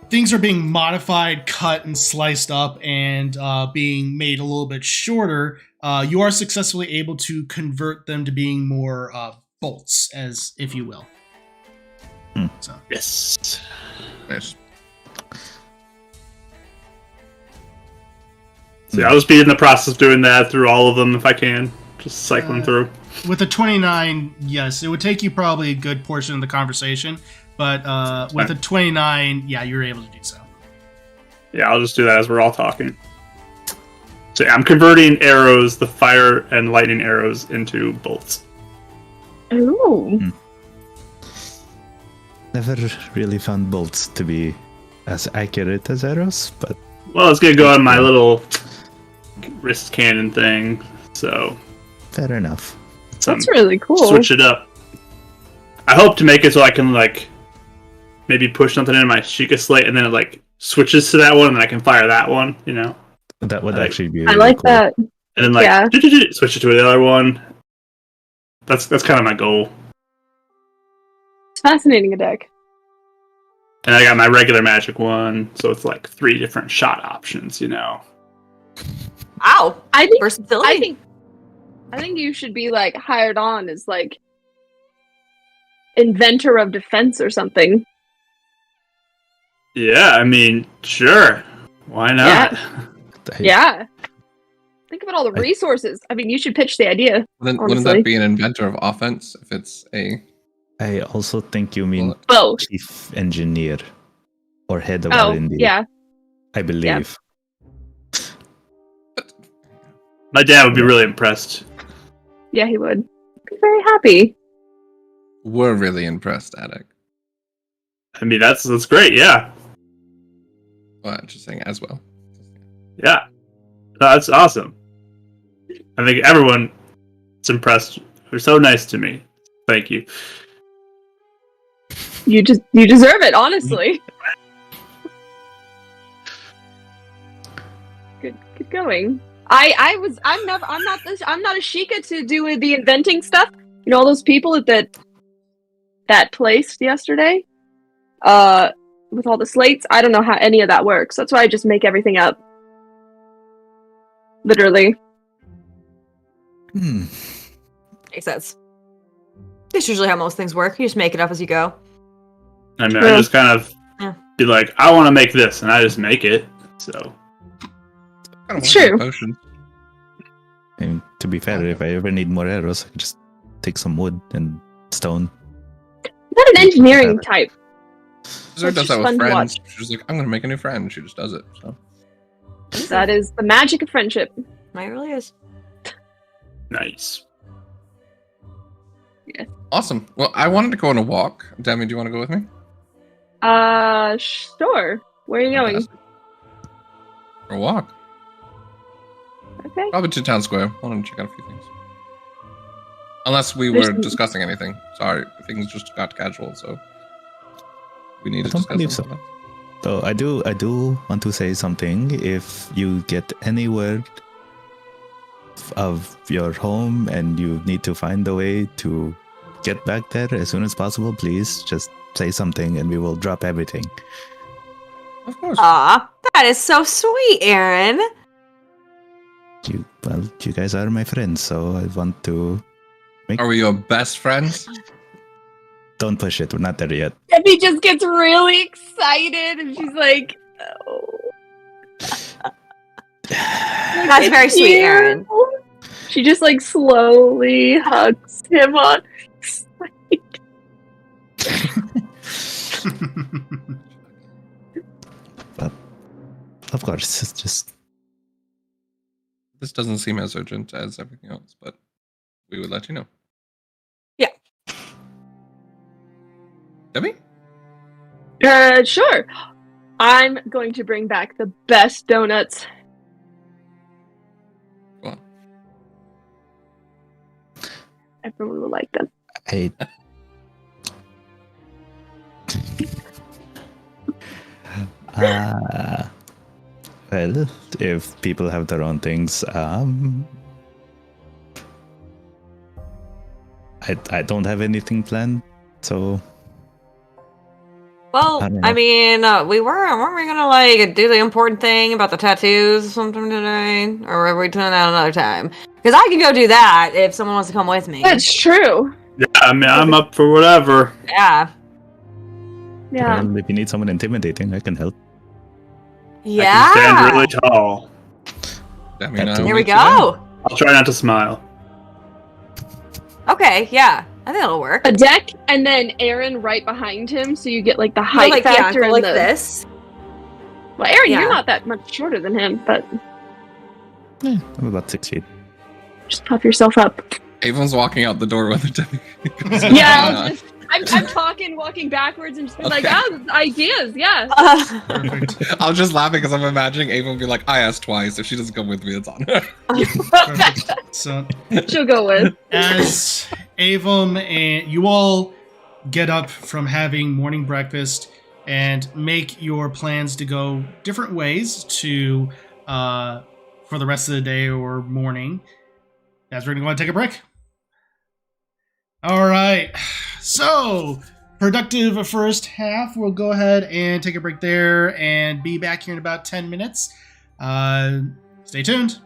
things are being modified, cut, and sliced up, and being made a little bit shorter. You are successfully able to convert them to being more bolts, as if you will. So Yes. Nice. So I'll just be in the process of doing that through all of them if I can. Just cycling through. with a 29, yes, it would take you probably a good portion of the conversation, but with a 29, yeah, you're able to do so. Yeah, I'll just do that as we're all talking. So yeah, I'm converting arrows, the fire and lightning arrows, into bolts. Ooh. Never really found bolts to be as accurate as arrows, but Well, it's gonna go on my little wrist cannon thing, so fair enough. That's really cool. switch it up. I hope to make it so I can maybe push something into my Sheikah slate and then it switches to that one and then I can fire that one, That would I- actually be I really like cool. that. and then like switch it to the other one. That's kind of my goal. It's fascinating, a deck. And I got my regular magic one, so it's like 3 different shot options, you know. Wow. I think Versatility. I think you should be like hired on as like inventor of defense or something. Yeah, I mean, sure. Why not? Yeah. Think about all the resources. I mean, you should pitch the idea. Wouldn't honestly. that be an inventor of offense if it's a... I also think you mean Both. chief engineer or head of Oh, R&D. yeah. I believe. My dad would be really impressed. Yeah, he would. Be very happy. We're really impressed, Attic. I mean, that's great, yeah. Well, just saying as well. Yeah. That's awesome. I think everyone is impressed. They're so nice to me. Thank you. You deserve it, honestly. Good going. I'm not a Sheikah to do the inventing stuff. You know, all those people at that place yesterday, with all the slates. I don't know how any of that works. That's why I just make everything up. Literally. Makes sense. That's usually how most things work. You just make it up as you go. I mean, I just kind of be like, I want to make this, and I just make it. So It's true. Potion. And to be fair, if I ever need more arrows, I can just take some wood and stone. I'm not an engineering type. Cizri does just that fun with to friends. She's like, I'm gonna make a new friend. She just does it. So That is the magic of friendship. It really is. nice. awesome. Well, I wanted to go on a walk. Demi, do you want to go with me? Sure. Where are you going? Fantastic. For a walk. Okay. Probably to town square. I want to check out a few things. Unless we were There's- discussing anything. Sorry, things just got casual, so we need I to don't discuss believe something. so. So I do want to say something. If you get any word of your home and you need to find a way to get back there as soon as possible, please just say something and we will drop everything. Of course. Aw, that is so sweet, Aaron. You guys are my friends, so I want to Are we your best friends? don't push it. We're not there yet. Debbie just gets really excited and she's like, oh. That's very sweet, Aaron. She just like slowly hugs him on. But of course, it's just This doesn't seem as urgent as everything else, but we would let you know. Yeah. Demi? Sure. I'm going to bring back the best donuts. Go on. Everyone will like them. I. Well, if people have their own things, I don't have anything planned, so Well, I don't know. I mean, weren't we gonna like do the important thing about the tattoos or something today, or were we doing that another time? Because I can go do that if someone wants to come with me. That's true. Yeah, I mean, I'm up for whatever. Yeah, Yeah. well, if you need someone intimidating, I can help. I yeah. can stand really tall. Demi and I Here Here will we meet you there. go. I'll try not to smile. Okay, yeah, I think that'll work. A deck and then Aaron right behind him, so you get like the Go height like factor go and like the. this. Well, Aaron, Yeah. you're not that much shorter than him, but I'm about 6 feet. just puff yourself up. Avon's walking out the door with Demi. goes, Yeah, "Ah." I'm talking, walking backwards, and just be like, Okay. oh, ideas, yeah. Perfect. I was just laughing because I'm imagining Avon be like, I asked twice. If she doesn't come with me, it's on her. Perfect. So She'll go with. as Avon and you all get up from having morning breakfast and make your plans to go different ways to for the rest of the day or morning, as we're going to go and take a break. All right. So, productive first half. We'll go ahead and take a break there and be back here in about 10 minutes. Stay tuned.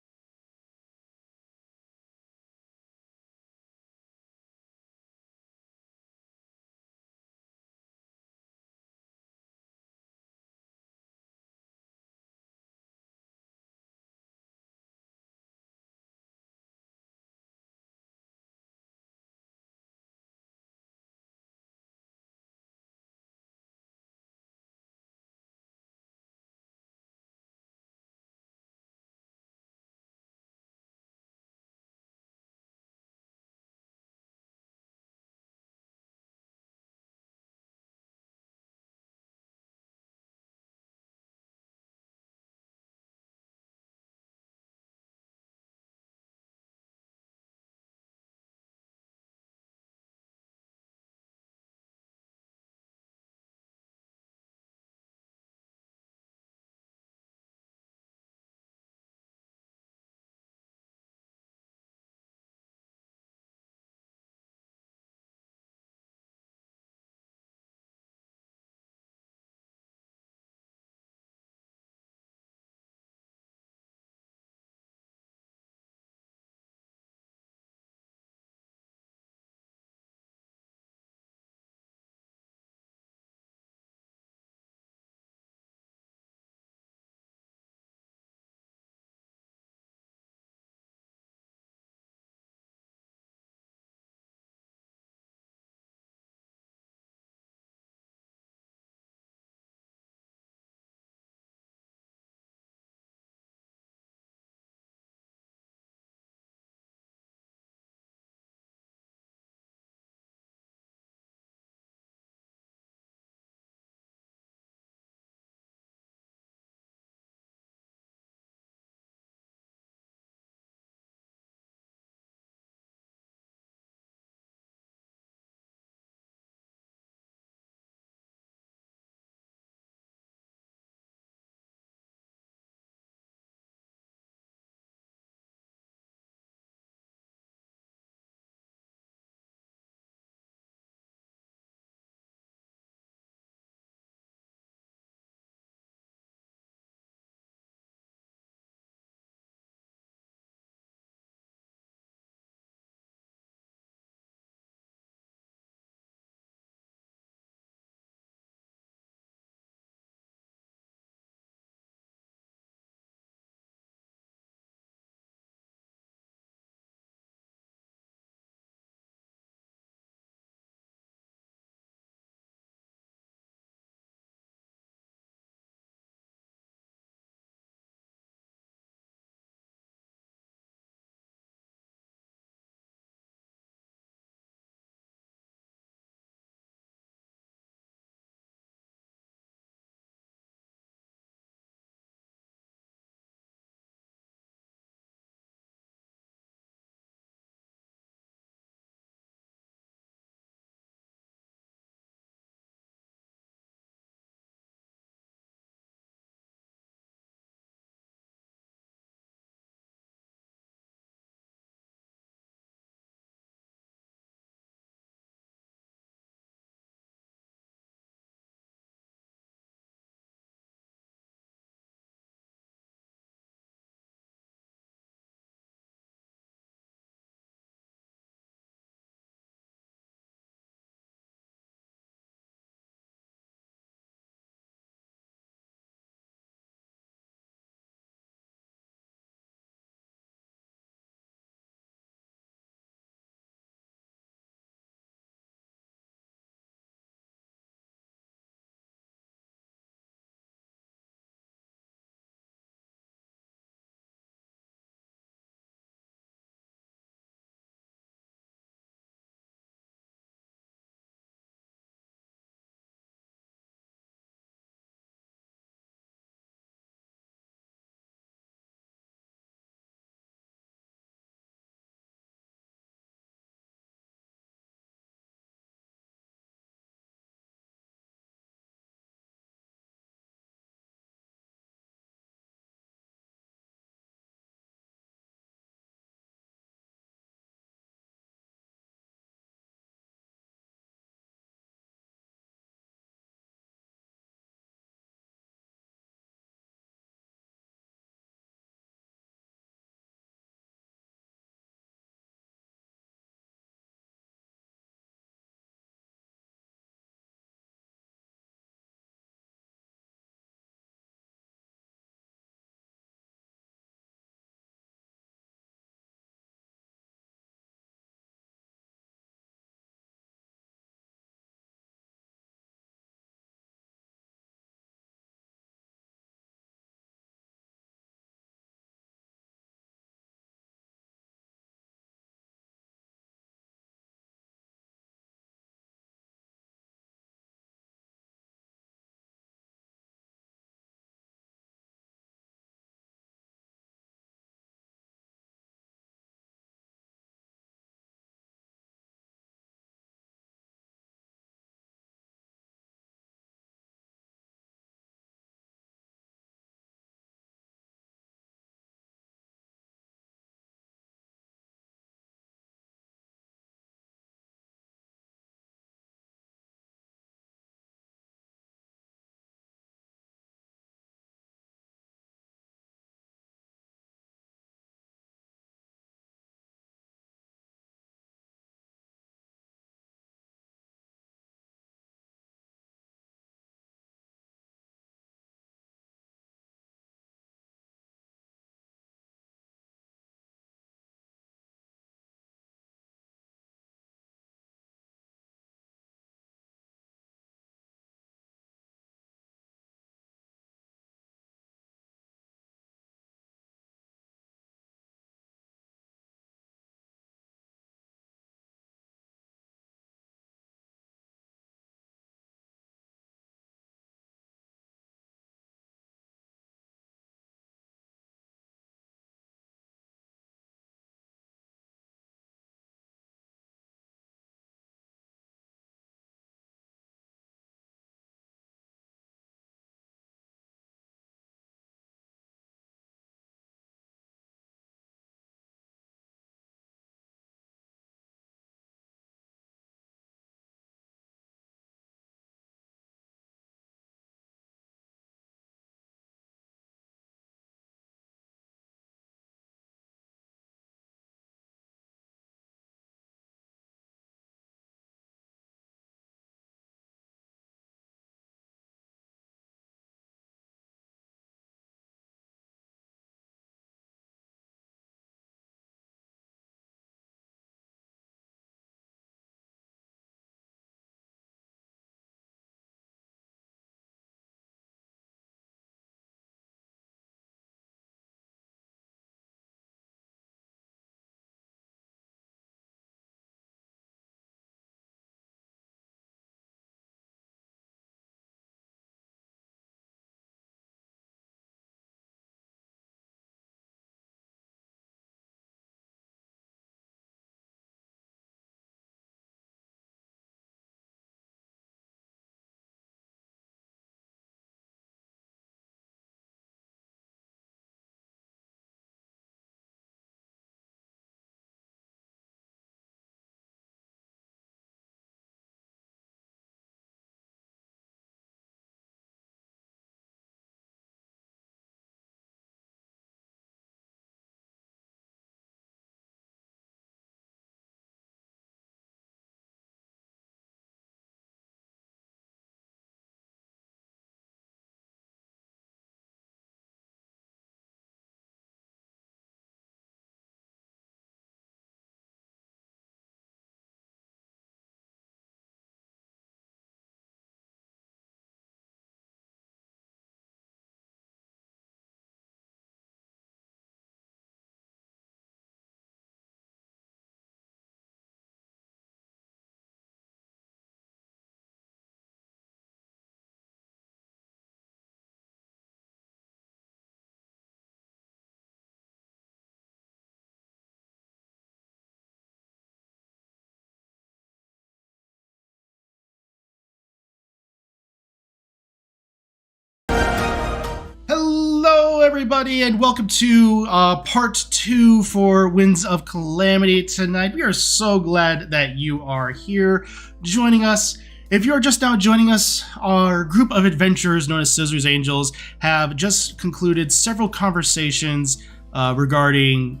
everybody, and welcome to part 2 for Winds of Calamity tonight. We are so glad that you are here joining us. If you're just now joining us, our group of adventurers known as Cizri's Angels have just concluded several conversations regarding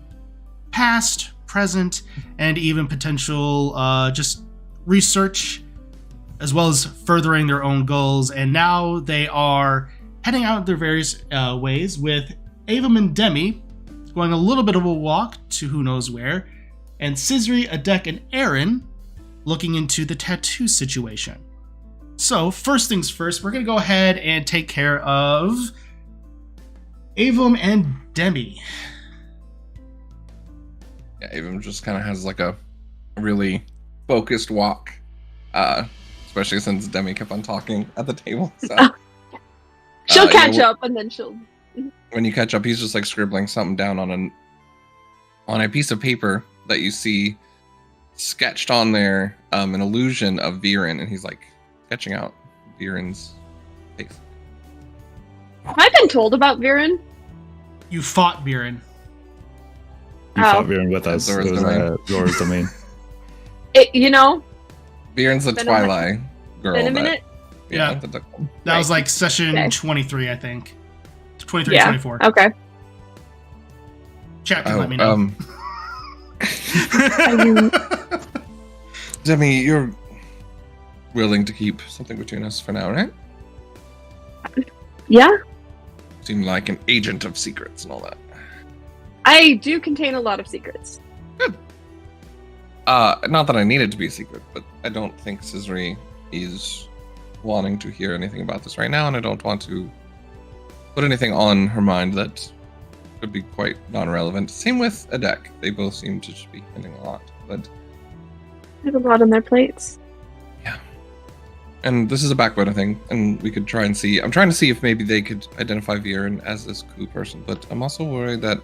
past, present, and even potential just research, as well as furthering their own goals. And now they are heading out their various ways, with Avum and Demi going a little bit of a walk to who knows where, and Cizri, Adek, and Aaron looking into the tattoo situation. So, first things first, we're going to go ahead and take care of Avum and Demi. Yeah, Avum just kind of has like a really focused walk, especially since Demi kept on talking at the table. So. She'll catch up, and then she'll. When you catch up, he's just like scribbling something down on a piece of paper that you see sketched on there, an illusion of Viren, and he's like sketching out Viren's face. Have I been told about Viren? You fought Viren. You fought Viren with us. Zora's It was domain. Zora's domain. Viren's the Been a Twilight girl. Been a minute. Yeah. That That was Right. like session Okay. 23, I think. 23, Yeah. 24. Okay. Chat can let me know. Demi, you're willing to keep something between us for now, right? Yeah, Seem like an agent of secrets and all that. I do contain a lot of secrets. Not that I need it to be a secret, but I don't think Cizri is wanting to hear anything about this right now, and I don't want to put anything on her mind that could be quite non-relevant. Same with Adek. They both seem to just be hinting a lot, but I have a lot on their plates. and this is a backburner thing, and we could try and see. I'm trying to see if maybe they could identify Viren as this coup person, but I'm also worried that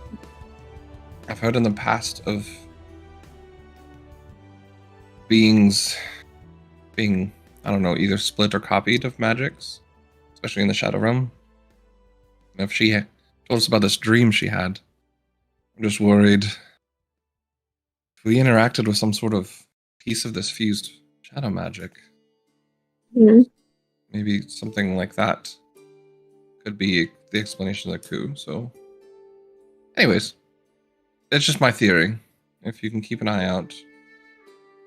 I've heard in the past of beings being, I don't know, either split or copied of magics, especially in the Shadow Realm. And if she told us about this dream she had, I'm just worried if we interacted with some sort of piece of this fused shadow magic, Hmm. maybe something like that could be the explanation of the coup. So, anyways, it's just my theory. If you can keep an eye out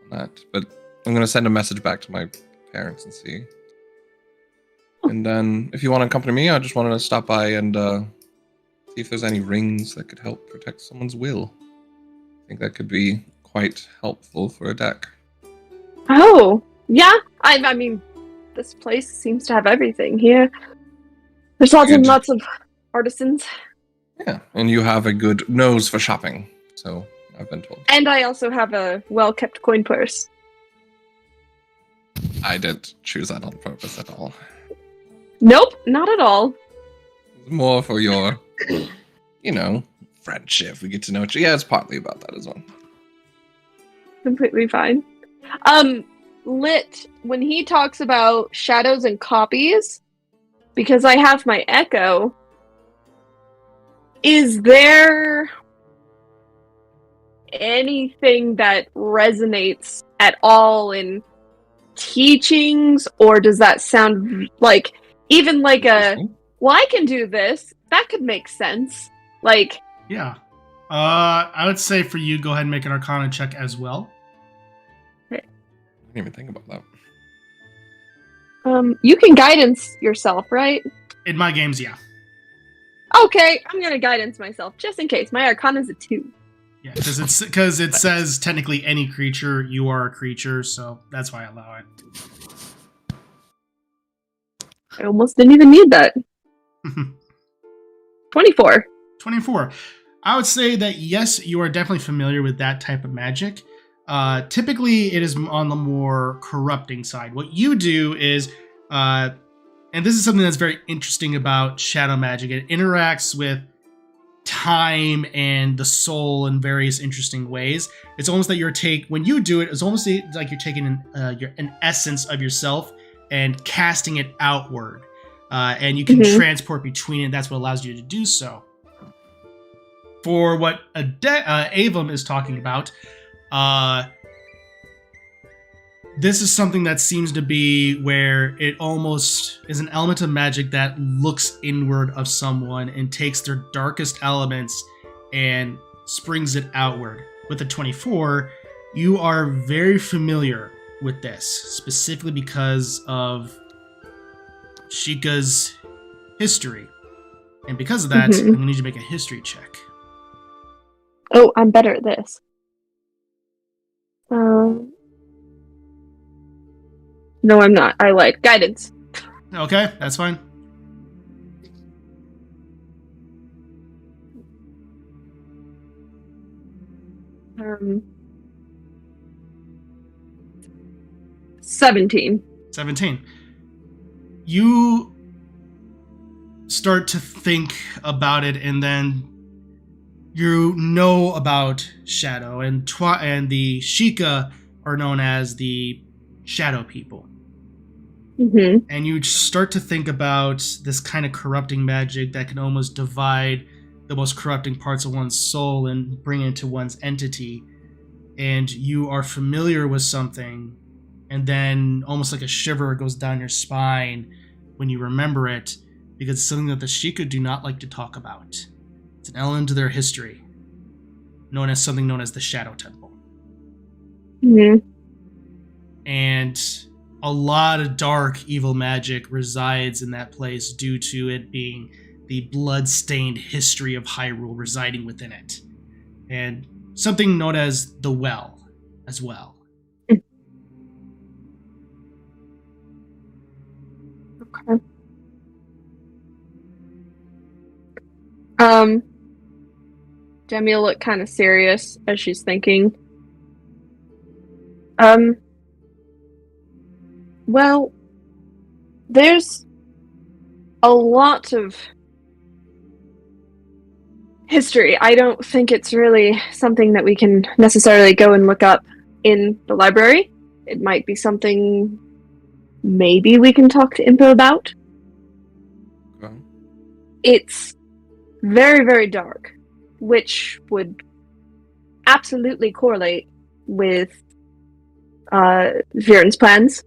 on that. But I'm going to send a message back to my parents and see. And then, if you want to accompany me, I just wanted to stop by and see if there's any rings that could help protect someone's will. I think that could be quite helpful for a deck. Oh, yeah. I mean, this place seems to have everything here. There's lots and Good. lots of artisans. Yeah, and you have a good nose for shopping, so I've been told. And I also have a well-kept coin purse. I didn't choose that on purpose at all. Nope, not at all. It's more for your, friendship. We get to know each other. Yeah, it's partly about that as well. Completely fine. Lit, when he talks about shadows and copies, because I have my echo, is there anything that resonates at all in teachings, or does that sound like even like well, I can do this, that could make sense, like Yeah. I would say for you, go ahead and make an Arcana check as well. I didn't even think about that. you can guidance yourself, right? In my games, yeah. Okay, I'm gonna guidance myself just in case. My Arcana is a 2. Yeah, because it says technically any creature, you are a creature, so that's why I allow it. I almost didn't even need that. 24. 24. I would say that yes, you are definitely familiar with that type of magic. Typically, it is on the more corrupting side. What you do is, and this is something that's very interesting about shadow magic, it interacts with time and the soul in various interesting ways. It's almost that when you do it, it's almost like you're taking an essence of yourself and casting it outward. And you can transport between it. That's what allows you to do so. for what Avum is talking about, this is something that seems to be where it almost is an element of magic that looks inward of someone and takes their darkest elements and springs it outward. With the 24, you are very familiar with this, specifically because of Sheikah's history. And because of that, I'm going to need you to make a history check. Oh, I'm better at this. No, I'm not. I lied. Guidance. Okay, that's fine. Um, 17. 17. You start to think about it, and then you know about Shadow, and the Sheikah are known as the Shadow People. Mm-hmm. And you start to think about this kind of corrupting magic that can almost divide the most corrupting parts of one's soul and bring it into one's entity. And you are familiar with something, and then almost like a shiver goes down your spine when you remember it, because it's something that the Sheikah do not like to talk about. It's an element of their history, known as the Shadow Temple. Mm-hmm. And a lot of dark, evil magic resides in that place due to it being the blood-stained history of Hyrule residing within it. And something known as the Well as well. Okay. Demi will look kind of serious as she's thinking. Well, there's a lot of history. I don't think it's really something that we can necessarily go and look up in the library. It might be something maybe we can talk to Impo about. Okay. It's very, very dark, which would absolutely correlate with Viren's plans,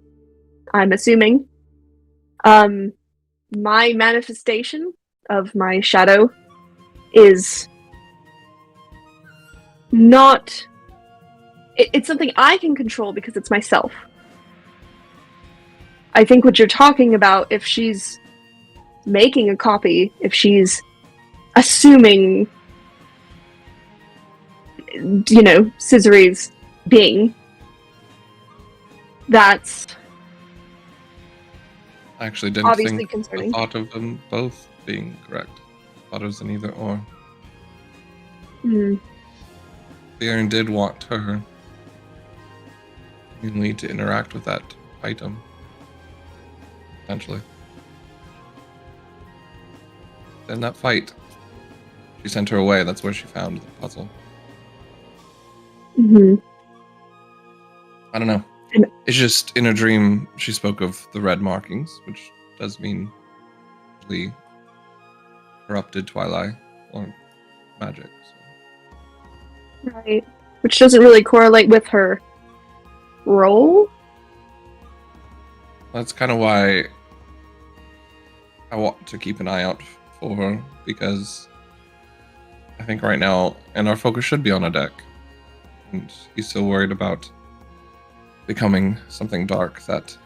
I'm assuming. My manifestation of my shadow is not... It's something I can control because it's myself. I think what you're talking about, if she's making a copy, if she's assuming, Cizri's being, that's I actually didn't obviously think concerning. the thought of them both being correct. I thought it was an either or. Hmm. Viren did want her mainly to interact with that item. Potentially. In that fight, she sent her away. That's where she found the puzzle. Mm-hmm. I don't know. It's just in her dream she spoke of the red markings, which does mean the corrupted Twilight or magic. So. Right. Which doesn't really correlate with her role. That's kind of why I want to keep an eye out for her, because I think right now, and our focus should be on a deck, and he's so worried about becoming something dark that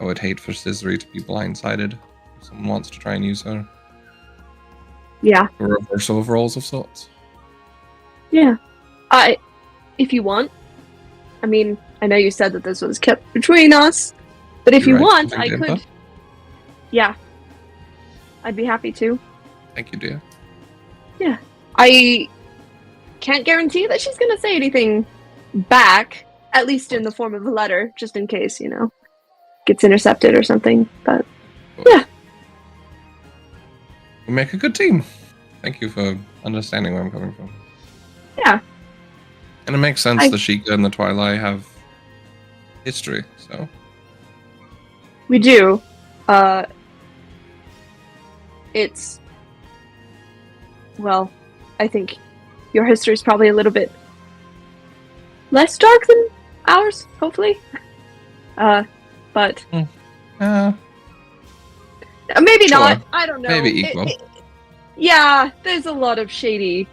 I would hate for Cizri to be blindsided if someone wants to try and use her. Yeah. A reversal of roles of sorts. Yeah. If you want. I mean, I know you said that this was kept between us, but if you You're right, want, I something, could... Dimpa? Yeah. I'd be happy to. Thank you, dear. Yeah. I can't guarantee that she's gonna say anything back, at least in the form of a letter, just in case, gets intercepted or something, but yeah. We make a good team. Thank you for understanding where I'm coming from. Yeah. And it makes sense the Sheikah and the Twilight have history, so... We do. It's well, I think your history is probably a little bit less dark than ours, hopefully. But maybe Sure. not. I don't know. Maybe equal. Yeah, there's a lot of shady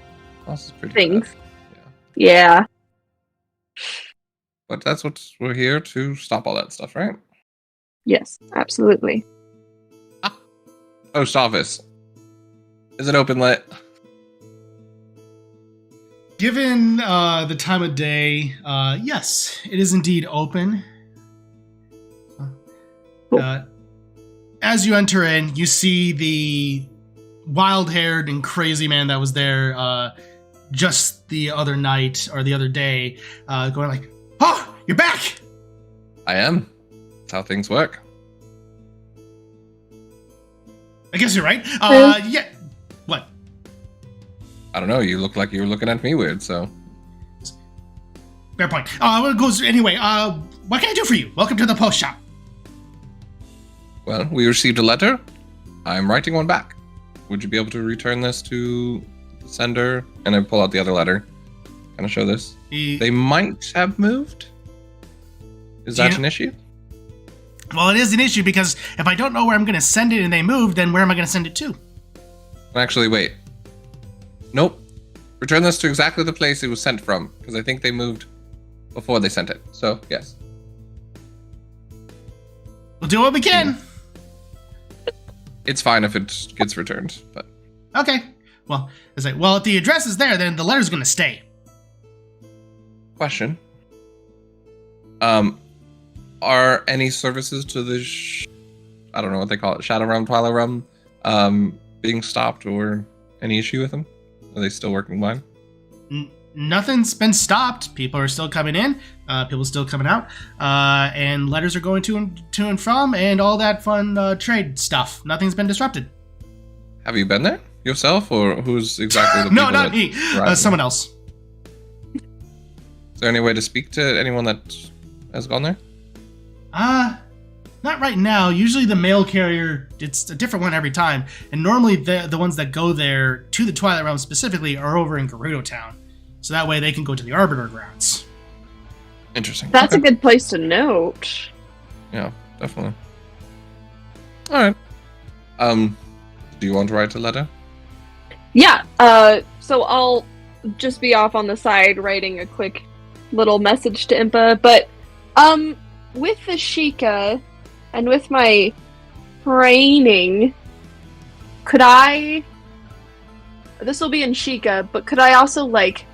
This is pretty things. bad. Yeah. But that's what we're here to stop all that stuff, right? Yes, absolutely. Post office. Is it open lit? Given the time of day, yes, it is indeed open. Cool. As you enter in, you see the wild-haired and crazy man that was there just the other night or the other day, going like, "Oh, you're back!" I am. That's how things work. I guess you're right. Yeah. What? I don't know. You look like you were looking at me weird, so. Fair point. Well, it goes anyway. What can I do for you? Welcome to the post shop. Well, we received a letter. I'm writing one back. Would you be able to return this to the sender? And I pull out the other letter. Kind of show this. They might have moved. Is that an issue? Well, it is an issue because if I don't know where I'm going to send it and they move, then where am I going to send it to? Actually, wait. Nope. Return this to exactly the place it was sent from, because I think they moved before they sent it. So, yes. We'll do what we can. It's fine if it gets returned, but... Okay. Well, it's like, well, if the address is there, then the letter's going to stay. Question. Are any services to the... I don't know what they call it. Shadow Realm, Twilight Realm, being stopped or any issue with them? Are they still working fine? Nothing's been stopped. People are still coming in. People still coming out. And letters are going to and from and all that fun trade stuff. Nothing's been disrupted. Have you been there yourself, or who's exactly the No, people not that me. arrived Someone else. Is there any way to speak to anyone that has gone there? Not right now. Usually the mail carrier, it's a different one every time. And normally the ones that go there to the Twilight Realm specifically are over in Gerudo Town. So that way they can go to the Arbiter grounds. Interesting. That's Okay. a good place to note. Yeah, definitely. All right. Do you want to write a letter? Yeah, so I'll just be off on the side writing a quick little message to Impa, but with the Sheikah and with my training, could I... This will be in Sheikah, but could I also, like,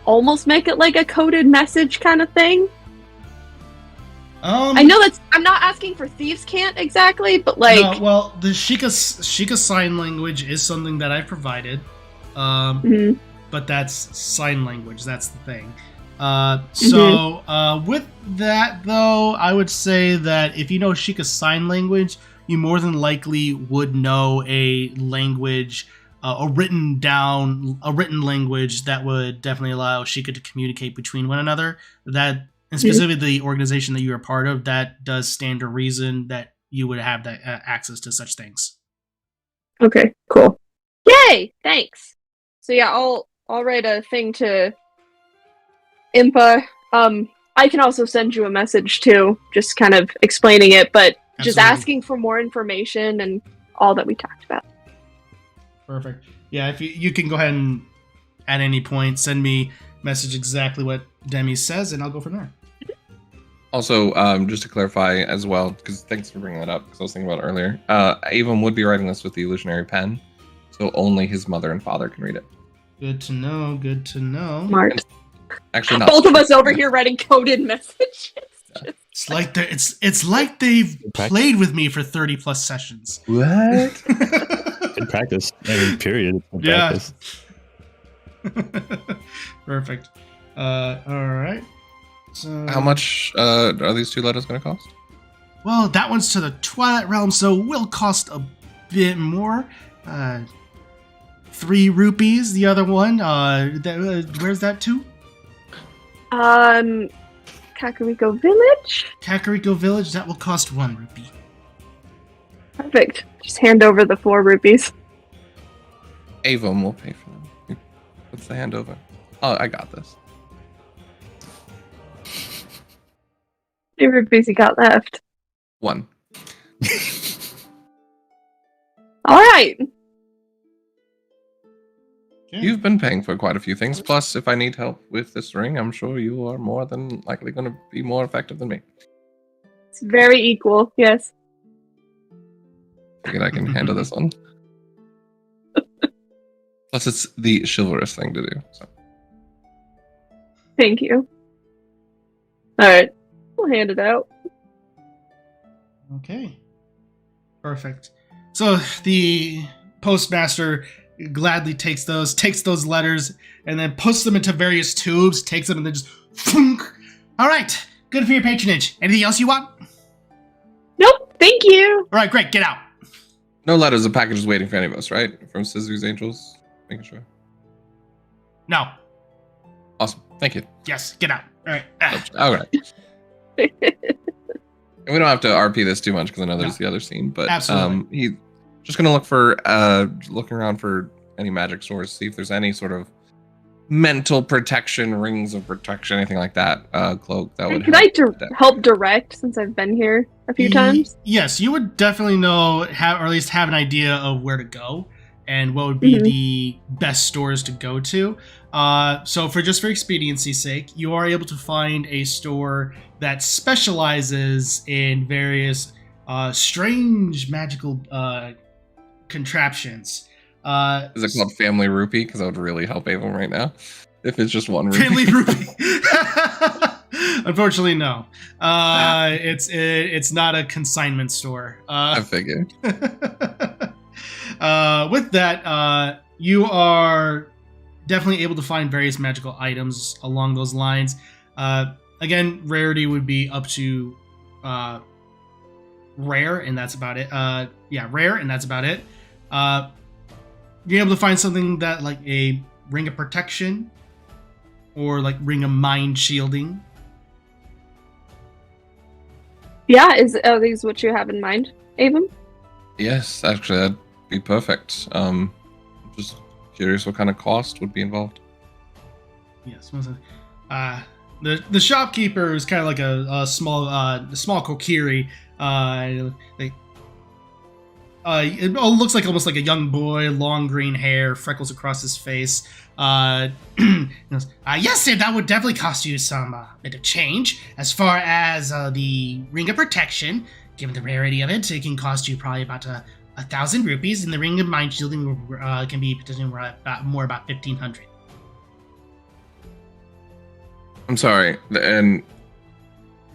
almost make it like a coded message kind of thing? I know that's... I'm not asking for Thieves' Cant exactly, but, like... No, well, the Sheikah sign language is something that I provided. But that's sign language. That's the thing. With that, though, I would say that if you know Sheikah sign language, you more than likely would know a language, a written language that would definitely allow Sheikah to communicate between one another. That, and specifically the organization that you are part of, that does stand to reason that you would have that access to such things. Okay, cool. Yay! Thanks. So yeah, I'll write a thing to Impa. I can also send you a message too, just kind of explaining it, but just asking for more information and all that we talked about. Perfect. Yeah, if you can go ahead and at any point send me message exactly what Demi says, and I'll go from there. Also, just to clarify as well, because thanks for bringing that up, because I was thinking about it earlier. Avon would be writing this with the illusionary pen, so only his mother and father can read it. Good to know. Good to know. Smart. Actually, not both of us over here writing coded messages. It's like they've played with me for 30 plus sessions. What? In practice. I mean, period. In Yeah. practice. Perfect. All right. So, How much are these two letters going to cost? well, that one's to the Twilight Realm, so will cost a bit more. 3 rupees. The other one. Where's that to? Kakariko Village? Kakariko Village. That will cost 1 rupee. Perfect. Just hand over the 4 rupees. Avon will pay for them. He puts the hand over. Oh, I got this. How many rupees you got left? 1. All right. Okay. You've been paying for quite a few things. Plus, if I need help with this ring, I'm sure you are more than likely going to be more effective than me. It's very equal. Yes. Figured I can handle this one. Plus, it's the chivalrous thing to do. So. Thank you. All right. We'll hand it out. Okay. Perfect. So the postmaster gladly takes those letters, and then puts them into various tubes, takes them, and then just thunk. All right. Good for your patronage. Anything else you want? Nope. Thank you. All right, great. Get out. No letters or packages waiting for any of us, right? From Cizri's Angels? Making sure. No. Awesome. Thank you. Yes, get out. All right. All right. And we don't have to RP this too much because I know there's the other scene, but Absolutely. he's just gonna look for looking around for any magic stores, see if there's any sort of mental protection, rings of protection, anything like that. Cloak that would Could I help. help direct since I've been here a few times? Yes, you would definitely know, or at least have an idea of where to go and what would be the best stores to go to. So for expediency's sake, you are able to find a store that specializes in various strange magical contraptions. Is it called Family Rupee? Because that would really help Avon right now. If it's just one rupee. Family Rupee. Unfortunately, no. It's not a consignment store. I figured. With that, you are definitely able to find various magical items along those lines. Again, rarity would be up to rare, and that's about it. Rare, and that's about it. You're able to find something that, like, a ring of protection, or like ring of mind shielding. Yeah, are these what you have in mind, Avon? Yes, actually, that'd be perfect. Just curious what kind of cost would be involved. Yes. The shopkeeper is kind of like a small kokiri. It looks like almost like a young boy, long green hair, freckles across his face. Yes, sir, that would definitely cost you some bit of change. As far as the ring of protection, given the rarity of it, it can cost you probably about 1,000 rupees, and the ring of mind shielding can be potentially about 1,500. I'm sorry, and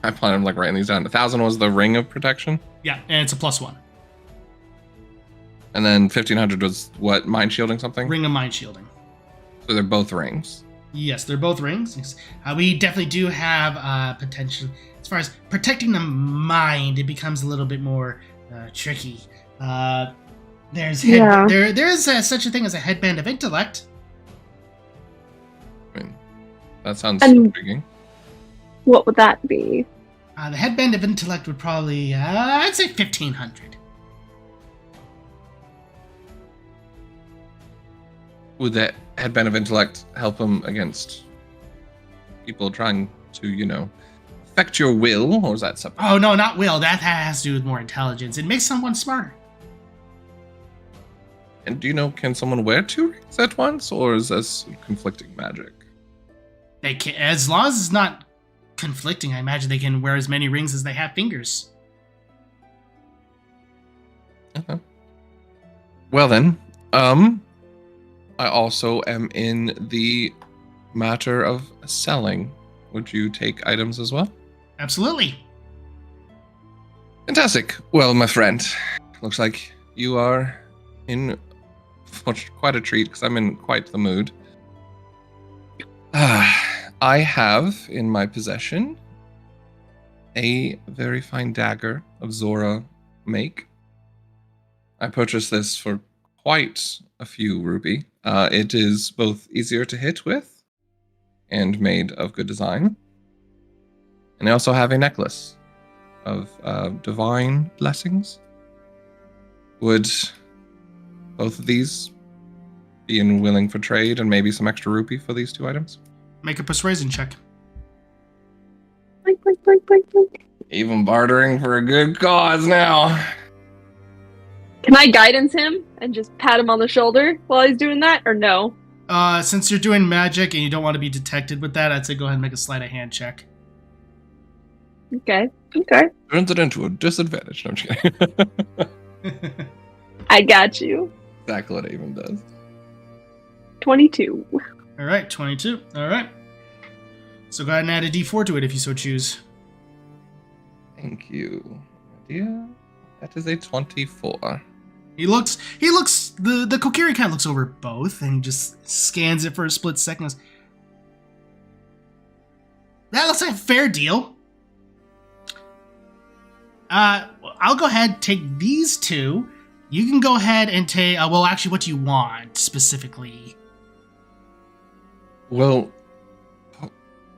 I plan on like writing these down. 1,000 was the ring of protection? Yeah, and it's a +1. And then 1,500 was what? Mind shielding something? Ring of mind shielding. So they're both rings. Yes, they're both rings. We definitely do have potential. As far as protecting the mind, it becomes a little bit more tricky. There is such a thing as a headband of intellect. I mean, that sounds And- intriguing. What would that be? The headband of intellect would probably, I'd say 1,500. Would that headband of intellect help him against people trying to, affect your will, or is that separate? Oh, no, not will. That has to do with more intelligence. It makes someone smarter. And do you know, can someone wear 2 rings at once, or is this conflicting magic? They can, as long as it's not conflicting, I imagine they can wear as many rings as they have fingers. Okay. Well then, I also am in the matter of selling. Would you take items as well? Absolutely. Fantastic. Well, my friend, looks like you are in for quite a treat because I'm in quite the mood. I have in my possession a very fine dagger of Zora make. I purchased this for quite a few rupee. It is both easier to hit with and made of good design. And I also have a necklace of divine blessings. Would both of these being willing for trade and maybe some extra rupee for these 2 items. Make a persuasion check. Boink, boink, boink, boink, boink. Even bartering for a good cause now. Can I guidance him and just pat him on the shoulder while he's doing that, or no? Since you're doing magic and you don't want to be detected with that, I'd say go ahead and make a sleight of hand check. Okay. Turns it into a disadvantage. No, I'm just kidding. I got you. Exactly what Avon does. 22. All right, 22. All right. So go ahead and add a d4 to it if you so choose. Thank you. Yeah, that is a 24. He looks, the Kokiri kind of looks over both and he just scans it for a split second. And goes, that looks like a fair deal. I'll go ahead and take these 2. You can go ahead and take, well, actually, what do you want specifically? Well,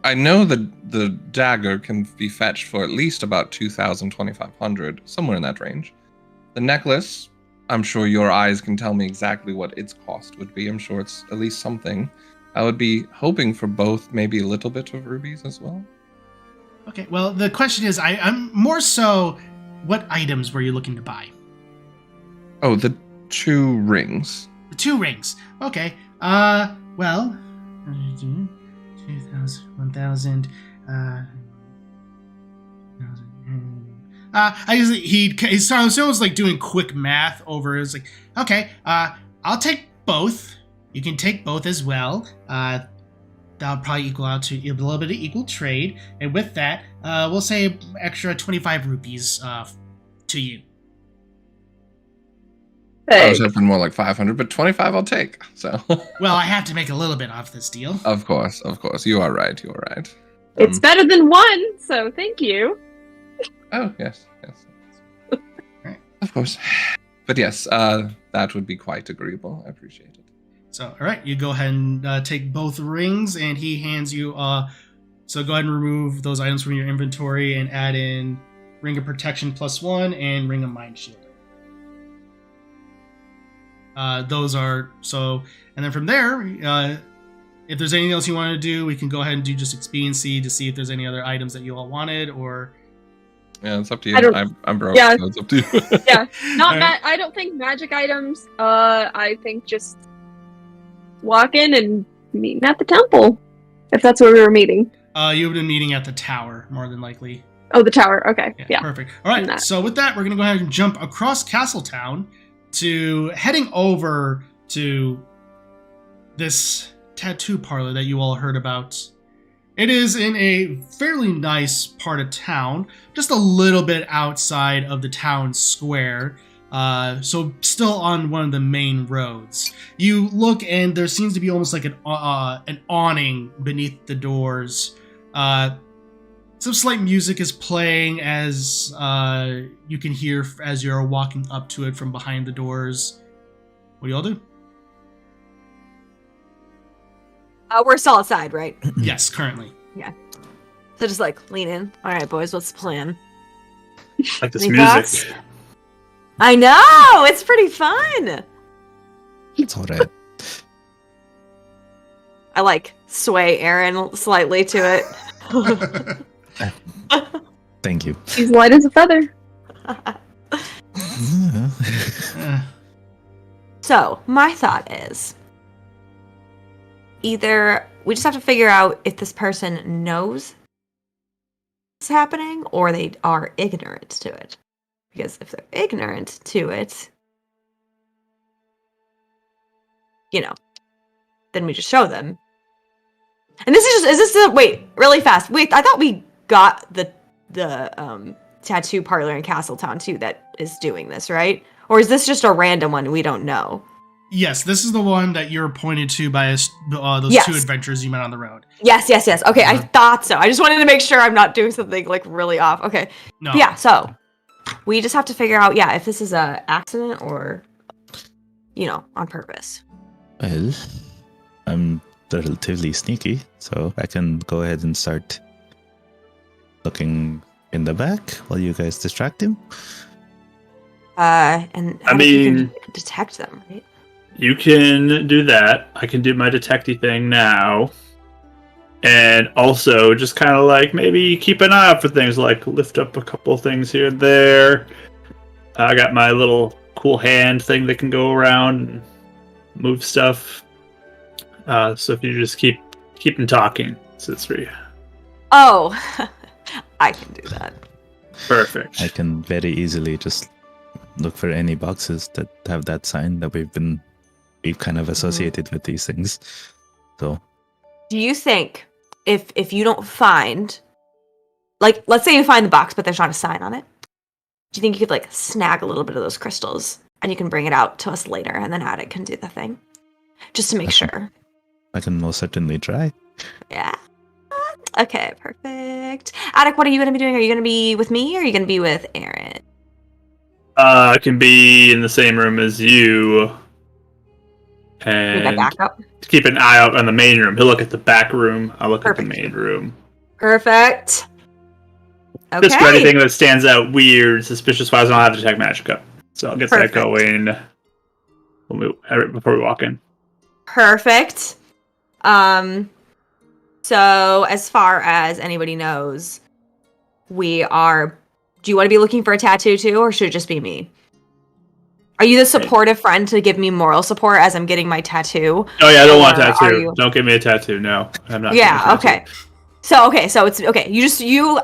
I know that the dagger can be fetched for at least about 2,000, 2,500, somewhere in that range. The necklace, I'm sure your eyes can tell me exactly what its cost would be. I'm sure it's at least something. I would be hoping for both, maybe a little bit of rubies as well. Okay, well, the question is, I'm more so, what items were you looking to buy? Oh, the 2 rings. The 2 rings. Okay, well, 2,000, 1,000, I usually, he started almost like doing quick math over. It was like, okay, I'll take both. You can take both as well. That'll probably equal out to a little bit of equal trade. And with that, we'll say extra 25 rupees to you. I was hoping more like 500, but 25 I'll take. So. Well, I have to make a little bit off this deal. Of course. You are right. It's better than 1, so thank you. Oh, yes. Right. Of course. But yes, that would be quite agreeable. I appreciate it. So, all right, you go ahead and take both rings, and he hands you, so go ahead and remove those items from your inventory and add in Ring of Protection +1 and Ring of Mind Shield. Those are, so, and then from there, if there's anything else you want to do, we can go ahead and do just expediency to see if there's any other items that you all wanted, or... Yeah, it's up to you. I'm broke, yeah. So it's up to you. Yeah, I don't think magic items. I think just walk in and meeting at the temple, if that's where we were meeting. You would have been meeting at the tower, more than likely. Oh, the tower. Okay, yeah. Perfect. All right, so with that, we're going to go ahead and jump across Castletown to heading over to this tattoo parlor that you all heard about. It is in a fairly nice part of town, just a little bit outside of the town square, so still on one of the main roads. You look and there seems to be almost like an awning beneath the doors. Some slight music is playing as you can hear as you're walking up to it from behind the doors. What do y'all do? We're still outside, right? Yes, currently. Yeah. So just like lean in. All right, boys, what's the plan? Like this Any music. thoughts? I know! It's pretty fun! It's all right. I like sway Aaron slightly to it. Thank you. He's light as a feather. So, my thought is either we just have to figure out if this person knows what's happening or they are ignorant to it. Because if they're ignorant to it, then we just show them. And wait, really fast. Wait, I thought we got the tattoo parlor in Castletown too that is doing this, right? Or is this just a random one we don't know? Yes, this is the one that you're pointed to by those two adventures you met on the road. Yes. Okay, I thought so. I just wanted to make sure I'm not doing something like really off. Okay. No. Yeah, so we just have to figure out, if this is a accident or, on purpose. Well, I'm relatively sneaky, so I can go ahead and start looking in the back while you guys distract him. And I you mean, can detect them, right? You can do that. I can do my detective thing now. And also, just kind of like maybe keep an eye out for things like lift up a couple things here and there. I got my little cool hand thing that can go around and move stuff. So if you just keep them talking, Cizri. Oh, I can do that. Perfect. I can very easily just look for any boxes that have that sign that we've kind of associated with these things. So, Do you think if you don't find, like, let's say you find the box, but there's not a sign on it, do you think you could like snag a little bit of those crystals and you can bring it out to us later, and then Attic can do the thing, just to make sure? I can most certainly try. Yeah. Okay, perfect. Attic, what are you going to be doing? Are you going to be with me, or are you going to be with Aaron? I can be in the same room as you. With that And backup? keep an eye out on the main room. He'll look at the back room. I'll look Perfect. at the main room. Perfect. Okay. Just for anything that stands out weird, suspicious-wise, I don't have to detect magic up. So I'll get Perfect. that going before we walk in. Perfect. So as far as anybody knows, we are... Do you want to be looking for a tattoo too, or should it just be me? Are you the supportive friend to give me moral support as I'm getting my tattoo? Oh yeah, I don't want a Or are tattoo. you- Don't give me a tattoo. No, I'm not. Yeah, getting a tattoo. okay. So it's okay. You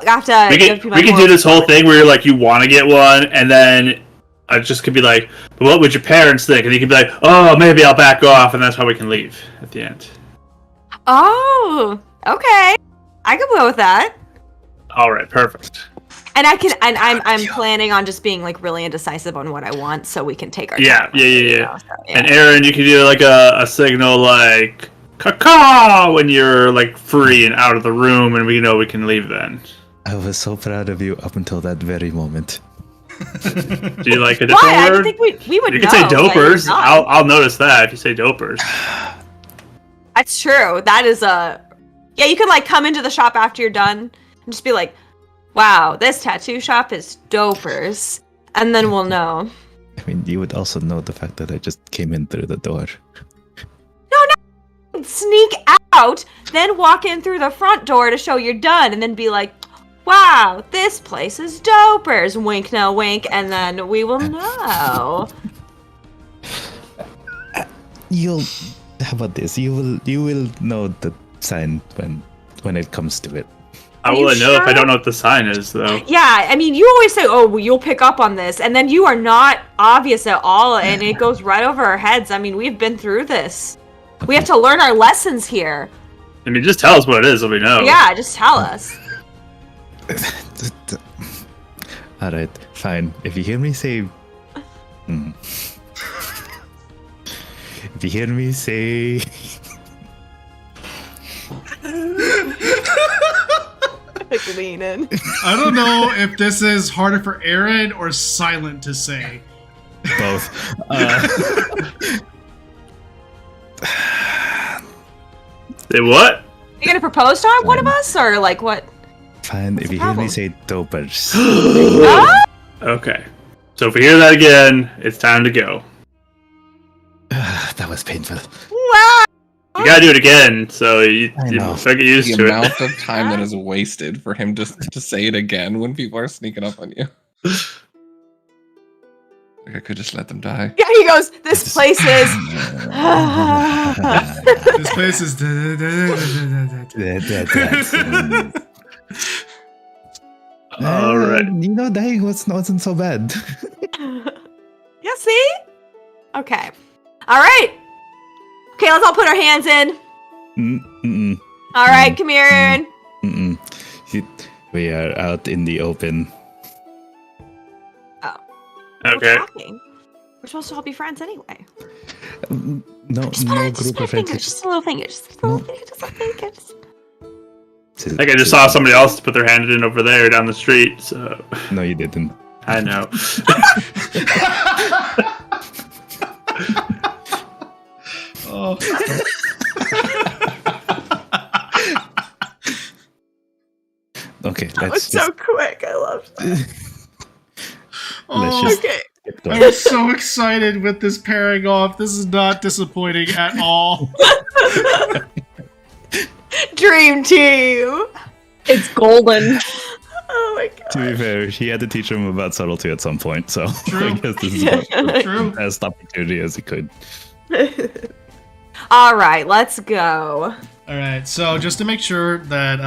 have to. We give can my do moral this whole support. thing where you're like you want to get one, and then I just could be like, "But what would your parents think?" And you can be like, "Oh, maybe I'll back off," and that's how we can leave at the end. Oh, okay. I could go with that. All right, perfect. And I'm planning on just being like really indecisive on what I want, so we can take our Yeah, time. yeah. You know, so, yeah. And Aaron, you can do like a signal like "caw" when you're like free and out of the room, and we know we can leave then. I was so proud of you up until that very moment. Do you like a different Why? I word? didn't think we would You know. can say that you're dopers. not. I'll notice that if you say dopers. That's true. That is a... Yeah, you could like come into the shop after you're done and just be like, wow, this tattoo shop is dopers. And then we'll know. I mean, you would also know the fact that I just came in through the door. Sneak out, then walk in through the front door to show you're done, and then be like, wow, this place is dopers. Wink, no wink, and then we will know. How about this? You will know the sign when it comes to it. How Are will I you know if I sure? don't know what the sign is, though? Yeah, I mean, you always say, oh, well, you'll pick up on this, and then you are not obvious at all, and it goes right over our heads. I mean, we've been through this. We have to learn our lessons here. I mean, just tell us what it is, so we know. Yeah, just tell us. All right, fine. If you hear me say, if you hear me say, Lean in. I don't know if this is harder for Aaron or Silent to say. both. Say what? You gonna propose to one of us, or like what? Fine. What's If the you hear problem? me say dopers, Huh? Okay. So if we hear that again, it's time to go. that was painful. Wow. You gotta do it again, so you I know. better get used The to amount it. of time that is wasted for him just to say it again when people are sneaking up on you. Like I could just let them die. Yeah, he goes, this place is... This place is. All right. You know, dying wasn't so bad. Yeah, see? Okay. All right. Okay, let's all put our hands in. Mm-mm. All right, come here, Aaron. Mm-mm. We are out in the open. We're Okay. talking. We're supposed to all be friends anyway. No, Just no put group a of finger, friends. just a little finger, just a little finger, just a finger. I think I just saw somebody else put their hand in over there down the street, so No, you didn't. I know. Oh. Okay, That was let's so quick. I love that. let's Oh, just Okay. I'm so excited with this pairing off. This is not disappointing at all. Dream team. It's golden. Oh my god. To be fair, he had to teach him about subtlety at some point, so True. I guess this is the True. best opportunity as he could. All right, let's go. All right, so just to make sure that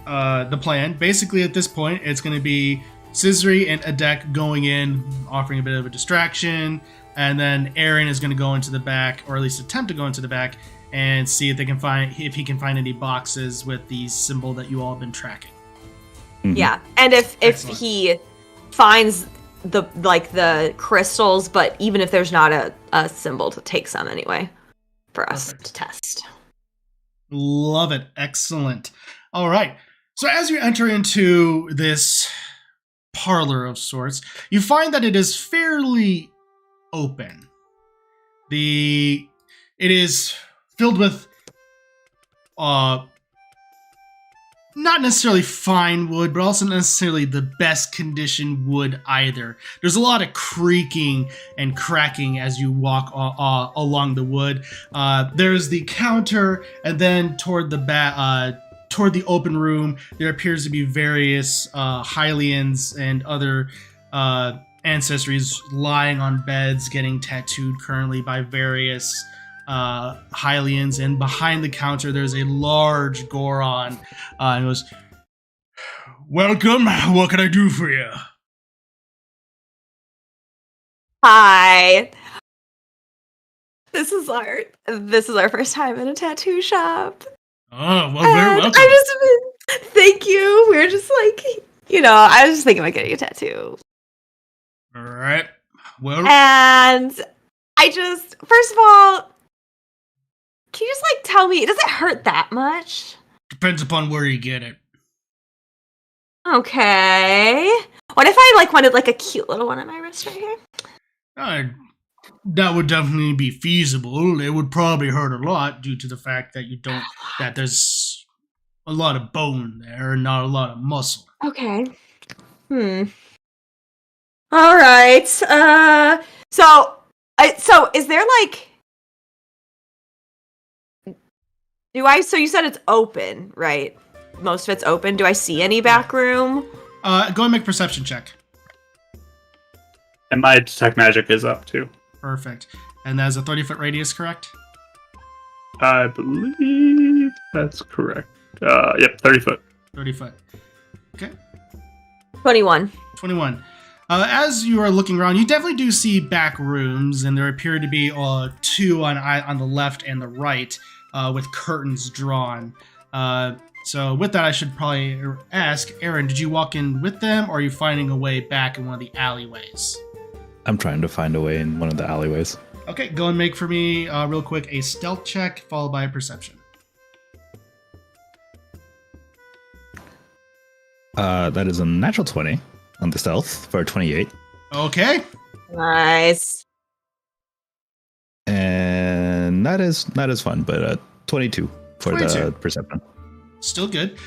the plan, basically at this point, it's going to be Cizri and Adek going in, offering a bit of a distraction, and then Aaron is going to go into the back, or at least attempt to go into the back, and see if he can find any boxes with the symbol that you all have been tracking. Mhm. Yeah, and if Excellent. he finds the crystals, but even if there's not a symbol, to take some anyway for us Perfect. to test. Love it. Excellent. All right. So as you enter into this parlor of sorts, you find that it is fairly open. It is filled with not necessarily fine wood, but also not necessarily the best condition wood either. There's a lot of creaking and cracking as you walk along the wood. There's the counter, and then toward the open room, there appears to be various Hylians and other ancestries lying on beds, getting tattooed currently by various Hylians, and behind the counter there's a large Goron, and goes, "Welcome, what can I do for you?" Hi. This is our first time in a tattoo shop. Oh, well, very And welcome. thank you. We were just like, I was just thinking about getting a tattoo. All right. Well, And first of all, can you just tell me, does it hurt that much? depends upon where you get it. Okay. What if I wanted a cute little one on my wrist right here? That would definitely be feasible. It would probably hurt a lot due to the fact that there's a lot of bone there and not a lot of muscle. Okay. All right. So is there so you said it's open, right? Most of it's open. Do I see any back room? Go and make a perception check. And my detect magic is up too. Perfect. And that's a 30-foot radius, correct? I believe that's correct. Yep, 30 foot. 30 foot. Okay. 21. 21. As you are looking around, you definitely do see back rooms, and there appear to be two on the left and the right, with curtains drawn. So with that, I should probably ask, Aaron, did you walk in with them, or are you finding a way back in one of the alleyways? I'm trying to find a way in one of the alleyways. Okay, go and make for me, real quick, a stealth check, followed by a perception. That is a natural 20 on the stealth for 28. Okay. Nice. And not as fun, but 22 for 22. the perception. Still good.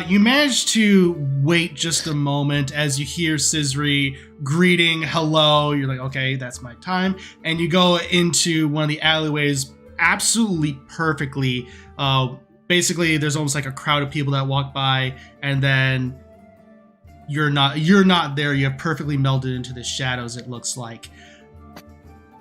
You manage to wait just a moment as you hear Cizri greeting, hello. You're like, okay, that's my time. And you go into one of the alleyways absolutely perfectly. Basically, there's almost like a crowd of people that walk by, and then you're not there. You have perfectly melded into the shadows, it looks like.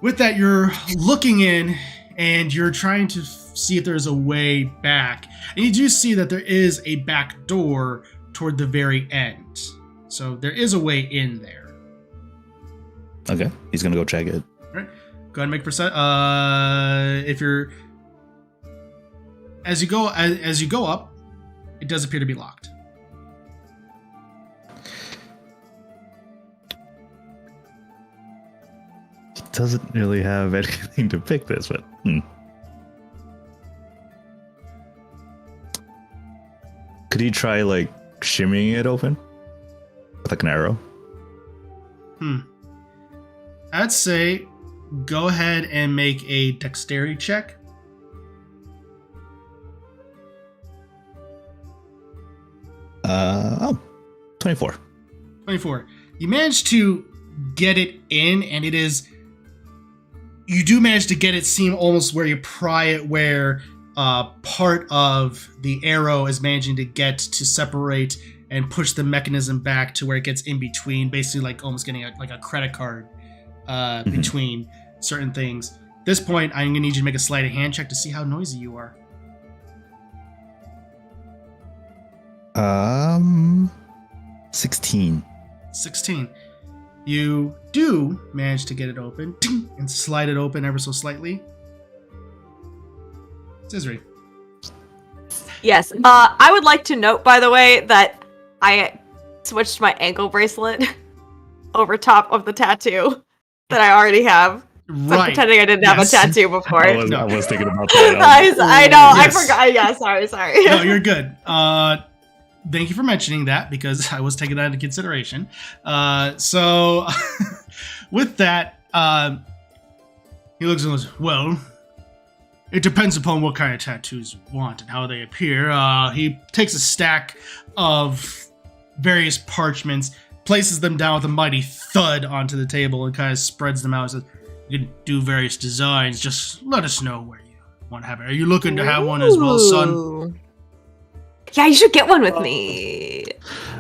With that, you're looking in, and you're trying to see if there's a way back. And you do see that there is a back door toward the very end. So there is a way in there. Okay, he's gonna go check it. All right. Go ahead and make percent. If you're as you go up, it does appear to be locked. He doesn't really have anything to pick this, but Could you try shimmying it open with an arrow? I'd say go ahead and make a dexterity check. Oh, 24. 24. You manage to get it in, and it is. You do manage to get it seem almost where you pry it, where part of the arrow is managing to get to separate and push the mechanism back to where it gets in between, basically like almost getting like a credit card between certain things. At this point, I'm going to need you to make a sleight of hand check to see how noisy you are. 16. 16. You do manage to get it open and slide it open ever so slightly. Cizri. Yes. I would like to note, by the way, that I switched my ankle bracelet over top of the tattoo that I already have. So I'm Right. pretending I didn't have a tattoo before. I was thinking about that. I know. I Yes. forgot. Yeah. Sorry. No, you're good. Thank you for mentioning that because I was taking that into consideration. So with that, he looks and goes, well, it depends upon what kind of tattoos you want and how they appear. He takes a stack of various parchments, places them down with a mighty thud onto the table, and kind of spreads them out and says, you can do various designs. Just let us know where you want to have it. Are you looking to have one as well, son? Ooh. Yeah, you should get one with me.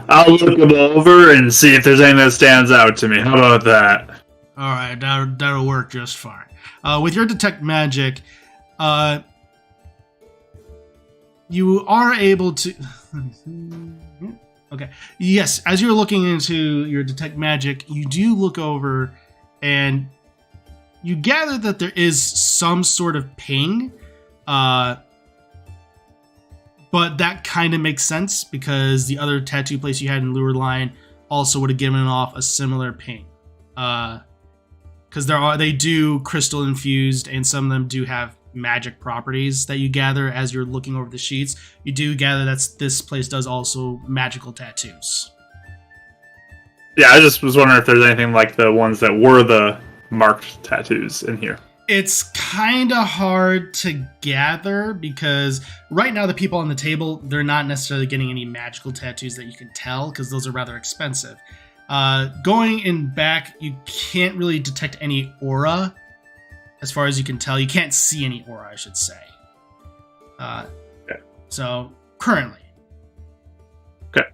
I'll look them over and see if there's anything that stands out to me. How about that? All right, that'll work just fine. With your detect magic, you are able to. Okay. Yes, as you're looking into your detect magic, you do look over, and you gather that there is some sort of ping. But that kind of makes sense because the other tattoo place you had in Lure Line also would have given off a similar ping. Because they do crystal infused, and some of them do have magic properties that you gather as you're looking over the sheets. You do gather that this place does also magical tattoos. Yeah, I just was wondering if there's anything like the ones that were the marked tattoos in here. It's kind of hard to gather because right now the people on the table, they're not necessarily getting any magical tattoos that you can tell because those are rather expensive. Going in back, you can't really detect any aura as far as you can tell. You can't see any aura, I should say. Okay. So, currently. Okay.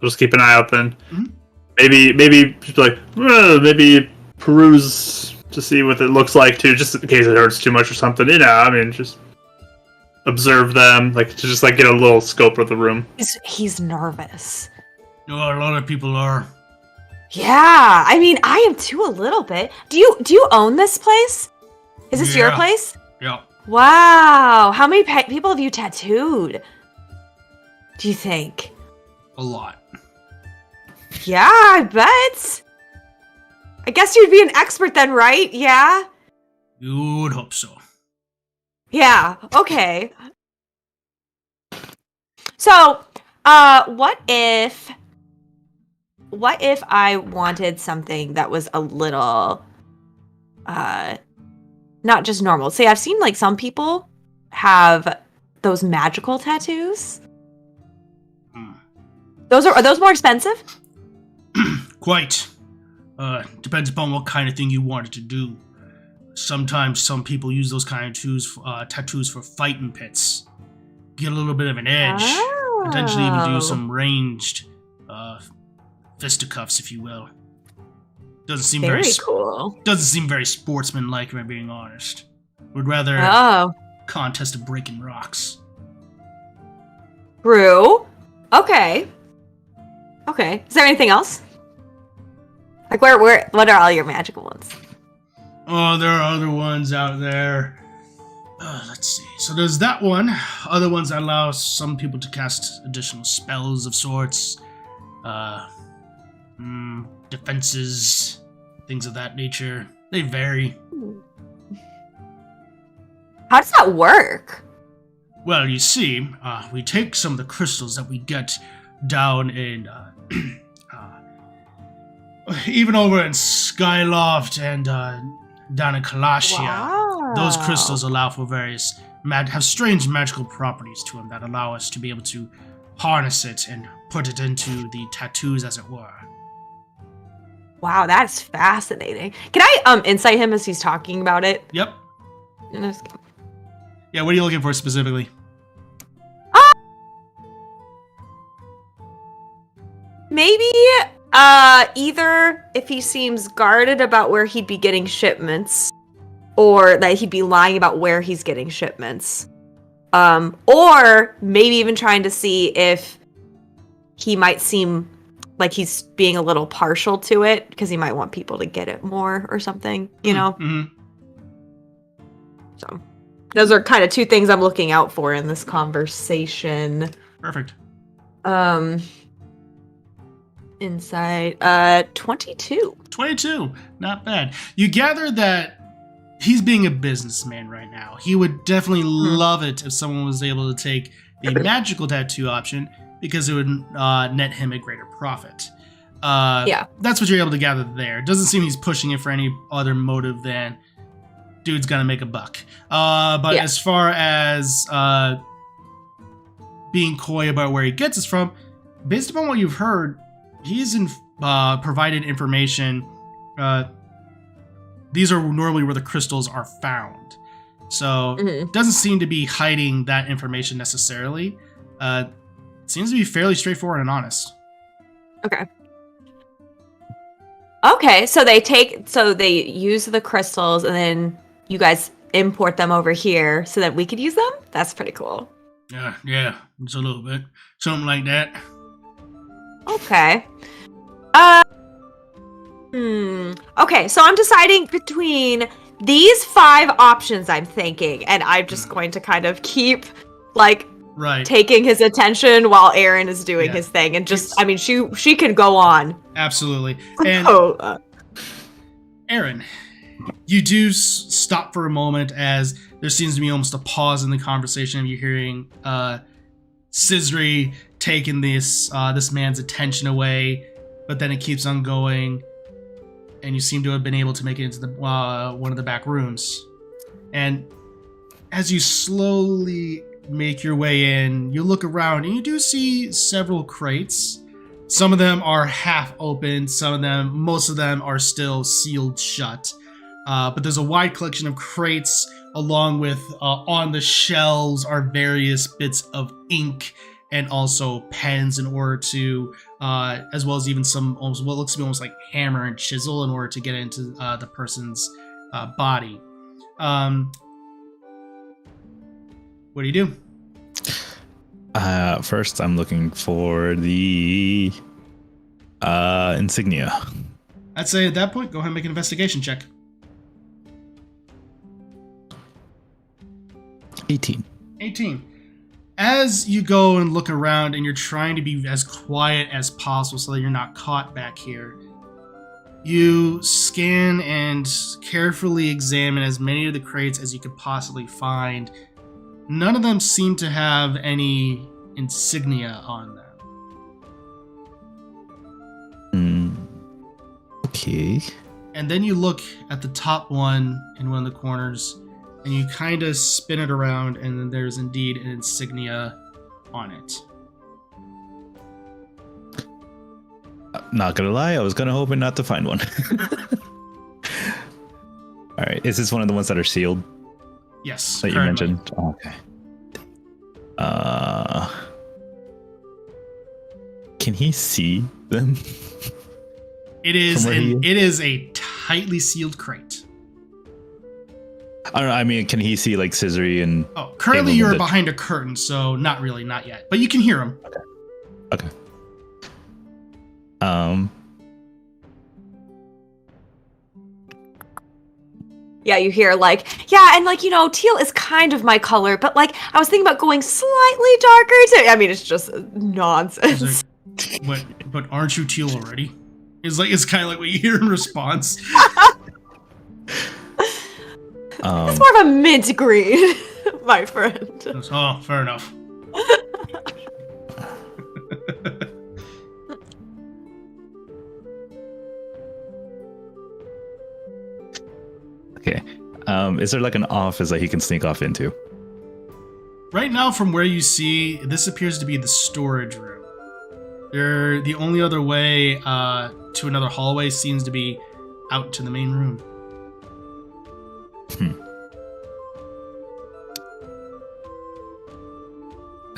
Just keep an eye out then. Mhm. Maybe just like, maybe peruse to see what it looks like too, just in case it hurts too much or something. You know, I mean, just observe them, like to just like get a little scope of the room. He's nervous. Oh, a lot of people are. Yeah, I mean, I am too a little bit. Do you own this place? Is this your Yeah. place? Yeah. Wow. How many people have you tattooed? Do you think? A lot. Yeah, I bet. I guess you'd be an expert then, right? Yeah? You would hope so. Yeah, okay. So, what if I wanted something that was a little, not just normal? Say, I've seen, like, some people have those magical tattoos. Are those more expensive? Quite. Depends upon what kind of thing you wanted to do. Sometimes some people use those kind of tattoos for fighting pits. Get a little bit of an edge. Potentially even do some ranged fisticuffs, if you will. Doesn't seem very cool. Doesn't seem very sportsmanlike, if I'm being honest. Would rather contest of breaking rocks. True. Okay. Is there anything else? Like, what are all your magical ones? Oh, there are other ones out there. Let's see. So there's that one. Other ones that allow some people to cast additional spells of sorts. Defenses, things of that nature. They vary. How does that work? Well, you see, we take some of the crystals that we get down in, even over in Skyloft and down in Kalashia. Wow. Those crystals allow for various, have strange magical properties to them that allow us to be able to harness it and put it into the tattoos, as it were. Wow, that's fascinating. Can I insight him as he's talking about it? Yep. In this- Yeah, what are you looking for specifically? Maybe either if he seems guarded about where he'd be getting shipments, or that he'd be lying about where he's getting shipments. Or maybe even trying to see if he might seem like he's being a little partial to it because he might want people to get it more or something, you know? Mm-hmm. So those are kind of two things I'm looking out for in this conversation. Perfect. Insight 22. 22. Not bad. You gather that he's being a businessman right now. He would definitely love it if someone was able to take the magical tattoo option because it would net him a greater profit. Yeah. That's what you're able to gather there. It doesn't seem he's pushing it for any other motive than dude's gonna make a buck. But Yeah. as far as being coy about where he gets it from, based upon what you've heard, he's provided information. These are normally where the crystals are found. So it doesn't seem to be hiding that information necessarily. It seems to be fairly straightforward and honest. Okay, so they use the crystals and then you guys import them over here so that we could use them? That's pretty cool. Yeah, it's a little bit. Something like that. Okay. Okay, so I'm deciding between these 5 options I'm thinking, and I'm just going to kind of keep, like, Right. taking his attention while Aaron is doing his thing, and just, I mean, she can go on. Absolutely. And Aaron, you do stop for a moment as there seems to be almost a pause in the conversation. You're hearing Cizri taking this man's attention away, but then it keeps on going, and you seem to have been able to make it into the one of the back rooms. And as you slowly make your way in, you look around and you do see several crates. Some of them are half open, most of them are still sealed shut. But there's a wide collection of crates, along with on the shelves are various bits of ink and also pens in order to, as well as even some almost what looks to be almost like hammer and chisel in order to get into the person's body. What do you do? First, I'm looking for the insignia. I'd say at that point, go ahead and make an investigation check. 18. As you go and look around and you're trying to be as quiet as possible so that you're not caught back here, you scan and carefully examine as many of the crates as you could possibly find. None of them seem to have any insignia on them. Okay. And then you look at the top one in one of the corners, and you kind of spin it around, and then there's indeed an insignia on it. Not gonna lie, I was kind of hoping not to find one. All right, is this one of the ones that are sealed? Yes, that currently. You mentioned. Oh, okay. Can he see them? It is a tightly sealed crate. I don't know. I mean, can he see like Cizri and? Oh, currently you're behind a curtain, so not really, not yet. But you can hear him. Okay. Yeah, you hear like, yeah, and like, you know, teal is kind of my color, but like, I was thinking about going slightly darker too. I mean, it's just nonsense. But aren't you teal already? It's kind of like what you hear in response. It's more of a mint green, my friend. Oh, fair enough. Okay. Is there like an office that he can sneak off into? Right now, from where you see, this appears to be the storage room. The only other way to another hallway seems to be out to the main room.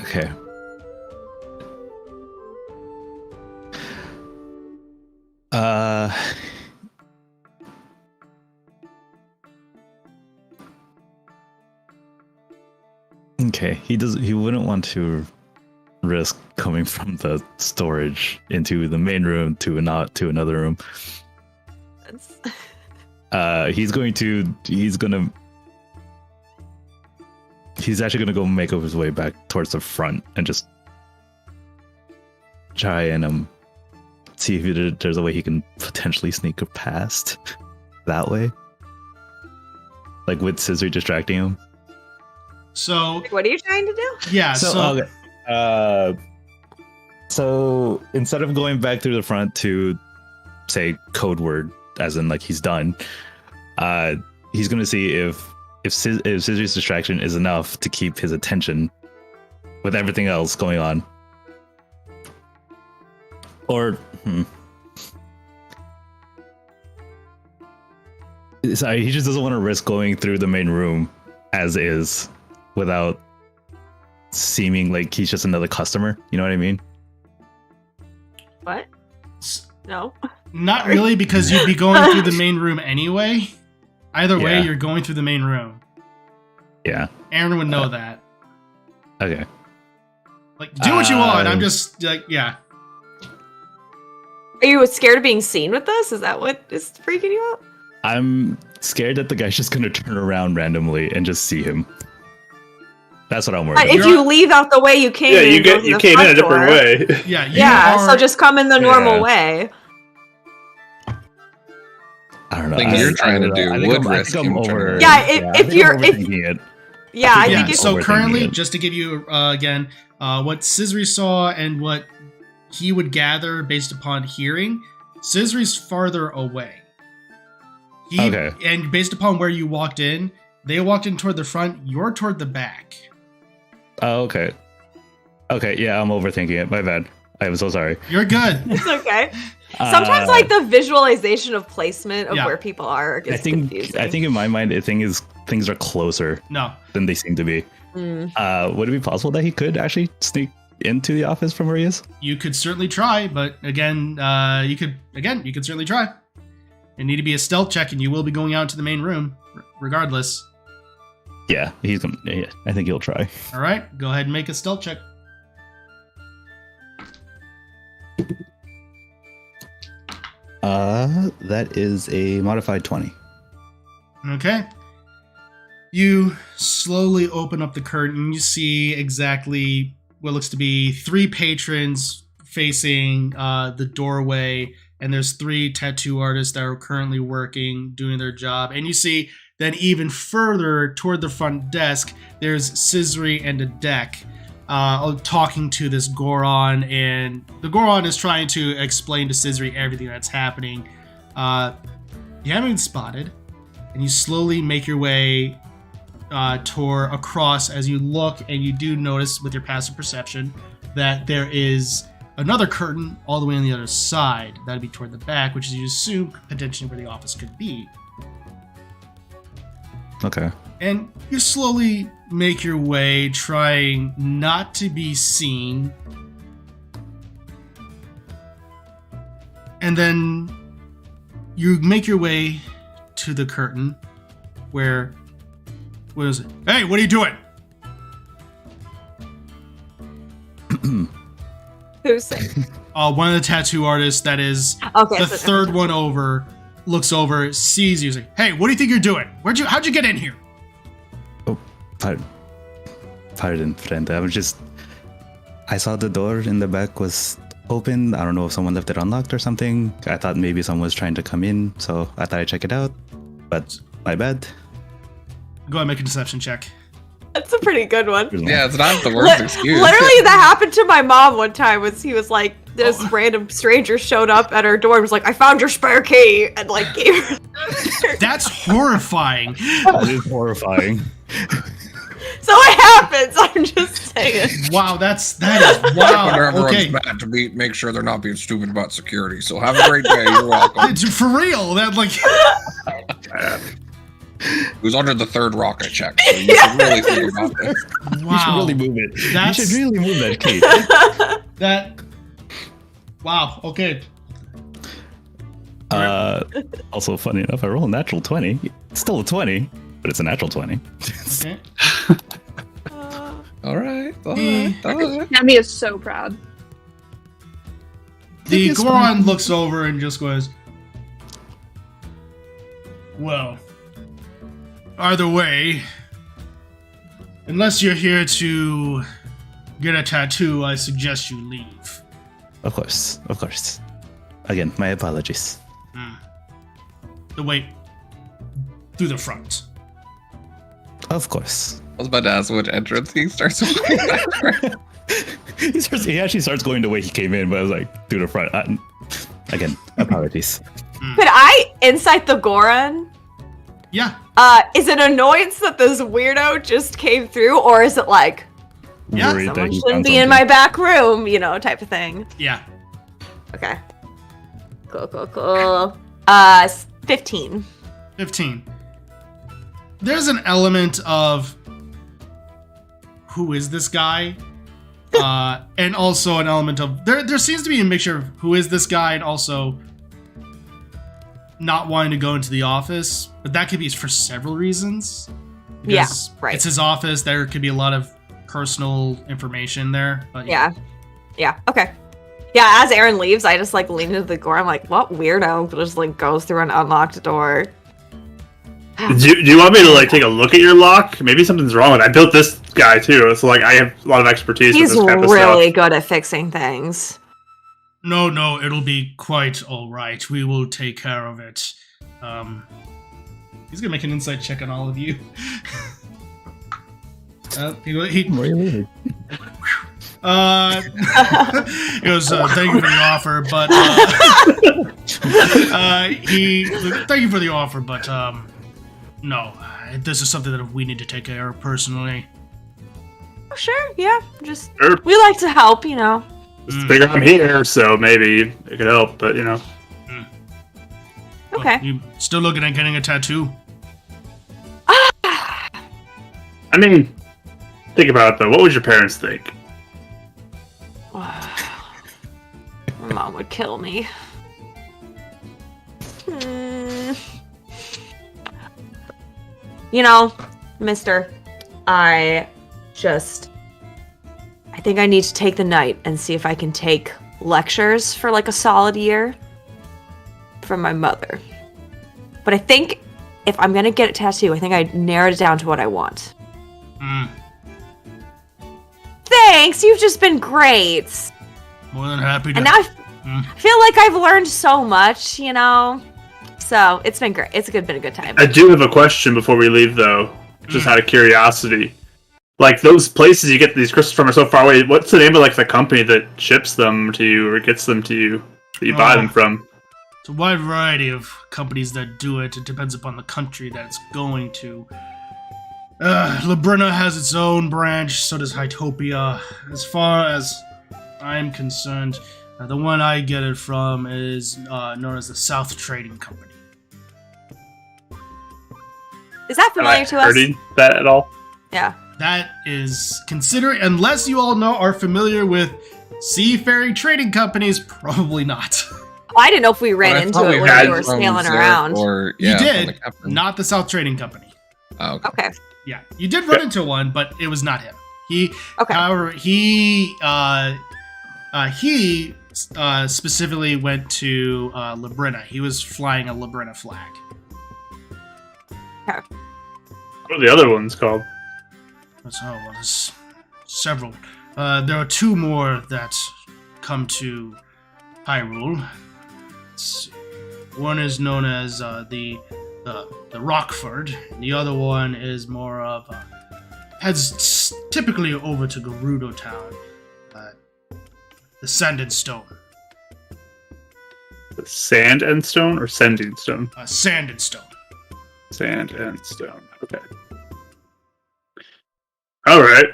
Okay. Okay, he wouldn't want to risk coming from the storage into the main room to another room. He's actually gonna go make his way back towards the front and just try and see if there's a way he can potentially sneak past that way, like with Cizri distracting him. So what are you trying to do? Yeah. So instead of going back through the front to say code word, as in like he's done, he's gonna see if Cizri's distraction is enough to keep his attention with everything else going on. Or sorry, he just doesn't want to risk going through the main room as is without seeming like he's just another customer. You know what I mean? What? No. Not really, because you'd be going through the main room anyway. Either way, Yeah. you're going through the main room. Yeah. Aaron would know that. Okay. Like, do what you want. I'm just like, yeah. Are you scared of being seen with this? Is that what is freaking you out? I'm scared that the guy's just gonna turn around randomly and just see him. That's what I'm worried about. If you leave out the way you came, Yeah, in, you go through the came in a front different door. way. Yeah, you Yeah, are, so just come in the normal Yeah. way. I don't know. I think you're trying to do would risk him turning Yeah, around. if you're overthinking it. yeah, I yeah, think it's so overthinking currently, it. just to give you again, what Cizri saw and what he would gather based upon hearing, Cizri's farther away. Okay. And based upon where you walked in, they walked in toward the front, you're toward the back. Oh, okay. Okay, yeah, I'm overthinking it. My bad. I'm so sorry. You're good. it's okay. Sometimes like the visualization of placement of Yeah. where people are gets confusing. I think in my mind, the thing is things are closer No. than they seem to be. Mm. Would it be possible that he could actually sneak into the office from where he is? You could certainly try, but again, you could certainly try. It need to be a stealth check, and you will be going out to the main room, regardless. Yeah, he's gonna. Yeah, I think he'll try. All right, go ahead and make a stealth check. That is a modified 20. Okay. You slowly open up the curtain. You see exactly what looks to be 3 patrons facing the doorway, and there's 3 tattoo artists that are currently working, doing their job. And you see that even further toward the front desk, there's Cizri and a deck talking to this Goron, and the Goron is trying to explain to Cizri everything that's happening. You haven't been spotted, and you slowly make your way toward across as you look, and you do notice with your passive perception that there is another curtain all the way on the other side. That'd be toward the back, which is you assume potentially where the office could be. Okay. And you slowly make your way, trying not to be seen. And then you make your way to the curtain where... What is it? Hey, what are you doing? Who's saying? One of the tattoo artists that is Okay, the so- third one over, looks over, sees you, is like, hey, what do you think you're doing? How'd you get in here? Pardon, friend. I saw the door in the back was open. I don't know if someone left it unlocked or something. I thought maybe someone was trying to come in, so I thought I'd check it out. But my bad. Go ahead and make a deception check. That's a pretty good one. Yeah, it's not the worst excuse. Literally, that happened to my mom one time. He was like, this random stranger showed up at her door and was like, I found your spare key, and like gave her. That's horrifying. That is horrifying. So it happens. I'm just saying. Wow, that is Wonder wow. everyone's Okay, mad to make sure they're not being stupid about security. So have a great day. You're welcome. for real. That like It was under the third rock I checked. So you should really think about this. You should wow. really move it. That's- You should really move that cape. That wow. Okay. Also, funny enough, I roll a natural 20. It's still a 20, but it's a natural 20. Okay. All right. All The- right. All right. Nami is so proud. The It's Goron fine. looks over and just goes, well, either way, unless you're here to get a tattoo, I suggest you leave. Of course, of course. Again, my apologies. The way through the front. Of course. I was about to ask which entrance he starts with. He actually starts going the way he came in, but I was like, through the front. Again, apologies. Could I insight the Goron? Yeah. Is it annoyance that this weirdo just came through, or is it like Yeah, Worried that someone he shouldn't found be in something. my back room, type of thing? Yeah. Okay. Cool. 15. 15. There's an element of who is this guy? And also an element of there seems to be a mixture of who is this guy and also not wanting to go into the office, but that could be for several reasons. Yeah, Because right. It's his office. There could be a lot of personal information there. But Yeah. Okay. Yeah, as Aaron leaves, I just lean into the door. I'm like, what weirdo just goes through an unlocked door? Do you want me to take a look at your lock? Maybe something's wrong with it. I built this guy too, so I have a lot of expertise He's with this type of really stuff. good at fixing things. No, it'll be quite all right. We will take care of it. He's gonna make an insight check on all of you. He Really? he goes, thank you for the offer, but thank you for the offer, but no, this is something that we need to take care of personally. Oh, sure, yeah. Just Sure. we like to help, Just figure I'm here, so maybe it could help, but Okay. You still looking at getting a tattoo? I mean, think about it though. What would your parents think? Mom would kill me. Mister, I think I need to take the night and see if I can take lectures for a solid year from my mother. But I think if I'm gonna get a tattoo, I think I narrowed it down to what I want. Thanks, you've just been great. More than happy to. And now I feel like I've learned so much, So it's been great. Been a good time. I do have a question before we leave, though. Just out of curiosity. Those places you get these crystals from are so far away. What's the name of the company that ships them to you or gets them to you that you buy them from? It's a wide variety of companies that do it. It depends upon the country that it's going to. Labrina has its own branch, so does Hytopia. As far as I'm concerned, the one I get it from is known as the South Trading Company. Is that Am I familiar to us? hurting that at all? Yeah. That is considered, unless you all are familiar with seafaring trading companies, probably not. I didn't know if we ran But I into thought it when had we were from sailing Zurich around. Or, You yeah, from did, the captain. not the South Trading Company. Oh, okay. Okay. Yeah, you did run into one, but it was not him. Okay. However, he specifically went to Labrina. He was flying a Labrina flag. What are the other ones called? There's several. There are two more that come to Hyrule. Let's see. One is known as the Rockford. The other one is more of heads typically over to Gerudo Town. The Sand and Stone. Sand and stone or sending stone? Sand and Stone. Sand and stone. Okay. All right.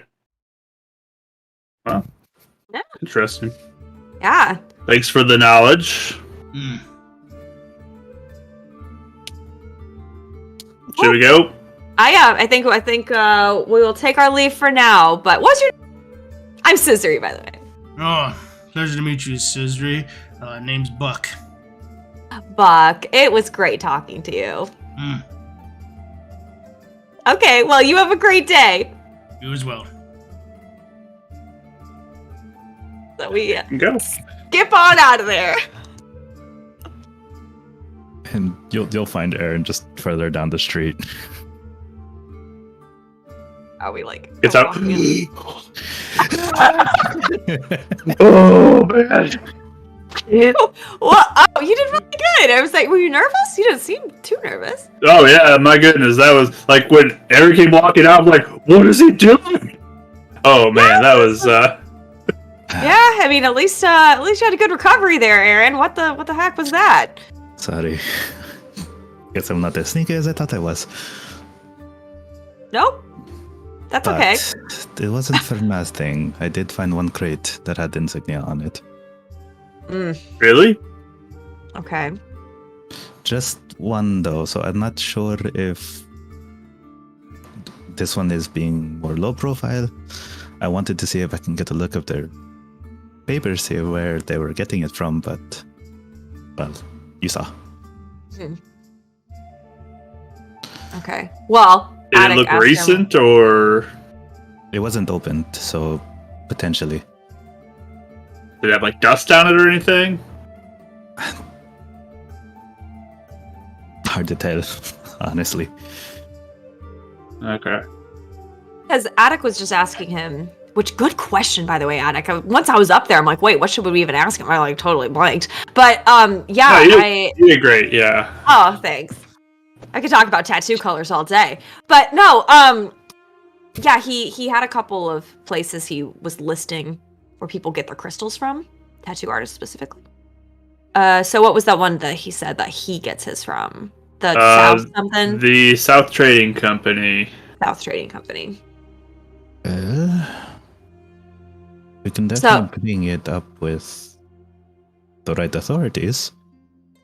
Wow. Yeah. Interesting. Yeah. Thanks for the knowledge. Mm. Should we go? I think we will take our leave for now. But what's your? I'm Cizri, by the way. Oh, pleasure to meet you, Cizri. Name's Buck. Buck, it was great talking to you. Mm. Okay, well, you have a great day. You as well. So we Go. skip on out of there. And you'll find Aaron just further down the street. Are we like? It's go out. walking in? Oh man. Well, oh, you did really good. I was like, were you nervous? You didn't seem too nervous. Oh yeah, my goodness, that was like when Aaron came walking out. I'm like, what is he doing? Oh man, that was. Yeah, I mean, at least you had a good recovery there, Aaron. What the heck was that? Sorry. Guess I'm not as sneaky as I thought I was. Nope. That's But okay. it wasn't for nothing. I did find one crate that had insignia on it. Really? Okay. Just one though, so I'm not sure if this one is being more low profile. I wanted to see if I can get a look of their papers here where they were getting it from, but well, you saw. Okay. Well, Did it Attic look asked him- recent or It wasn't opened, so potentially. did it have like dust on it or anything? Hard to tell, honestly. Okay. Because Attic was just asking him, which good question, by the way, Attic. Once I was up there, I'm like, wait, what should we even ask him? I like totally blanked. But yeah, No, you did great. Yeah. Oh, thanks. I could talk about tattoo colors all day. But no, yeah, he had a couple of places he was listing where people get their crystals from, tattoo artists specifically. So what was that one that he said that he gets his from? The South something? The South Trading Company. South Trading Company. We can definitely bring it up with the right authorities.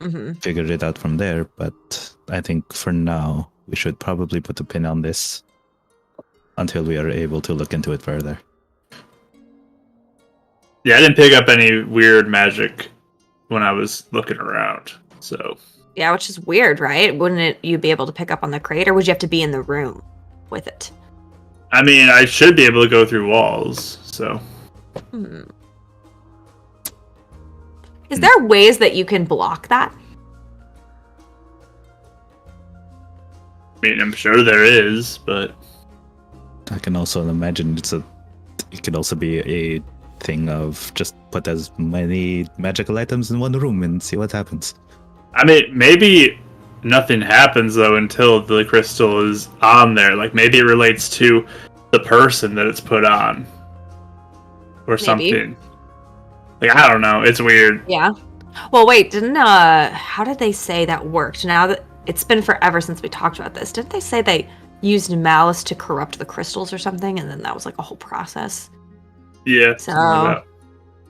Mm-hmm. Figure it out from there, but I think for now we should probably put a pin on this until we are able to look into it further. Yeah, I didn't pick up any weird magic when I was looking around. So Yeah, which is weird, right? Wouldn't you be able to pick up on the crate, or would you have to be in the room with it? I mean, I should be able to go through walls. So Is there ways that you can block that? I mean, I'm sure there is, but I can also imagine it could also be a thing of just put as many magical items in one room and see what happens. I mean, maybe nothing happens though until the crystal is on there. Like maybe it relates to the person that it's put on, or something. Like I don't know. It's weird. Yeah. Well, wait, didn't how did they say that worked? Now that it's been forever since we talked about this, didn't they say they used malice to corrupt the crystals or something, and then that was like a whole process? Yeah. So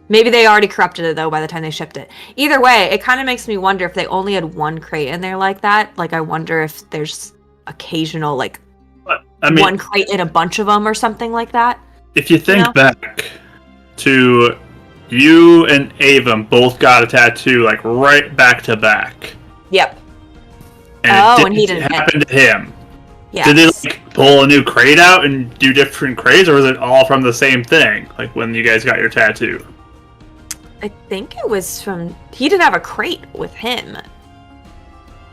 maybe they already corrupted it though by the time they shipped it. Either way, it kind of makes me wonder if they only had one crate in there like that. Like I wonder if there's occasional like I mean, one crate in a bunch of them or something like that. if you think know? back to you and Avon both got a tattoo like right back to back. Yep. And and he didn't happen to him. Yeah. Did they like pull a new crate out and do different crates, or was it all from the same thing? Like when you guys got your tattoo? I think it was from. He didn't have a crate with him.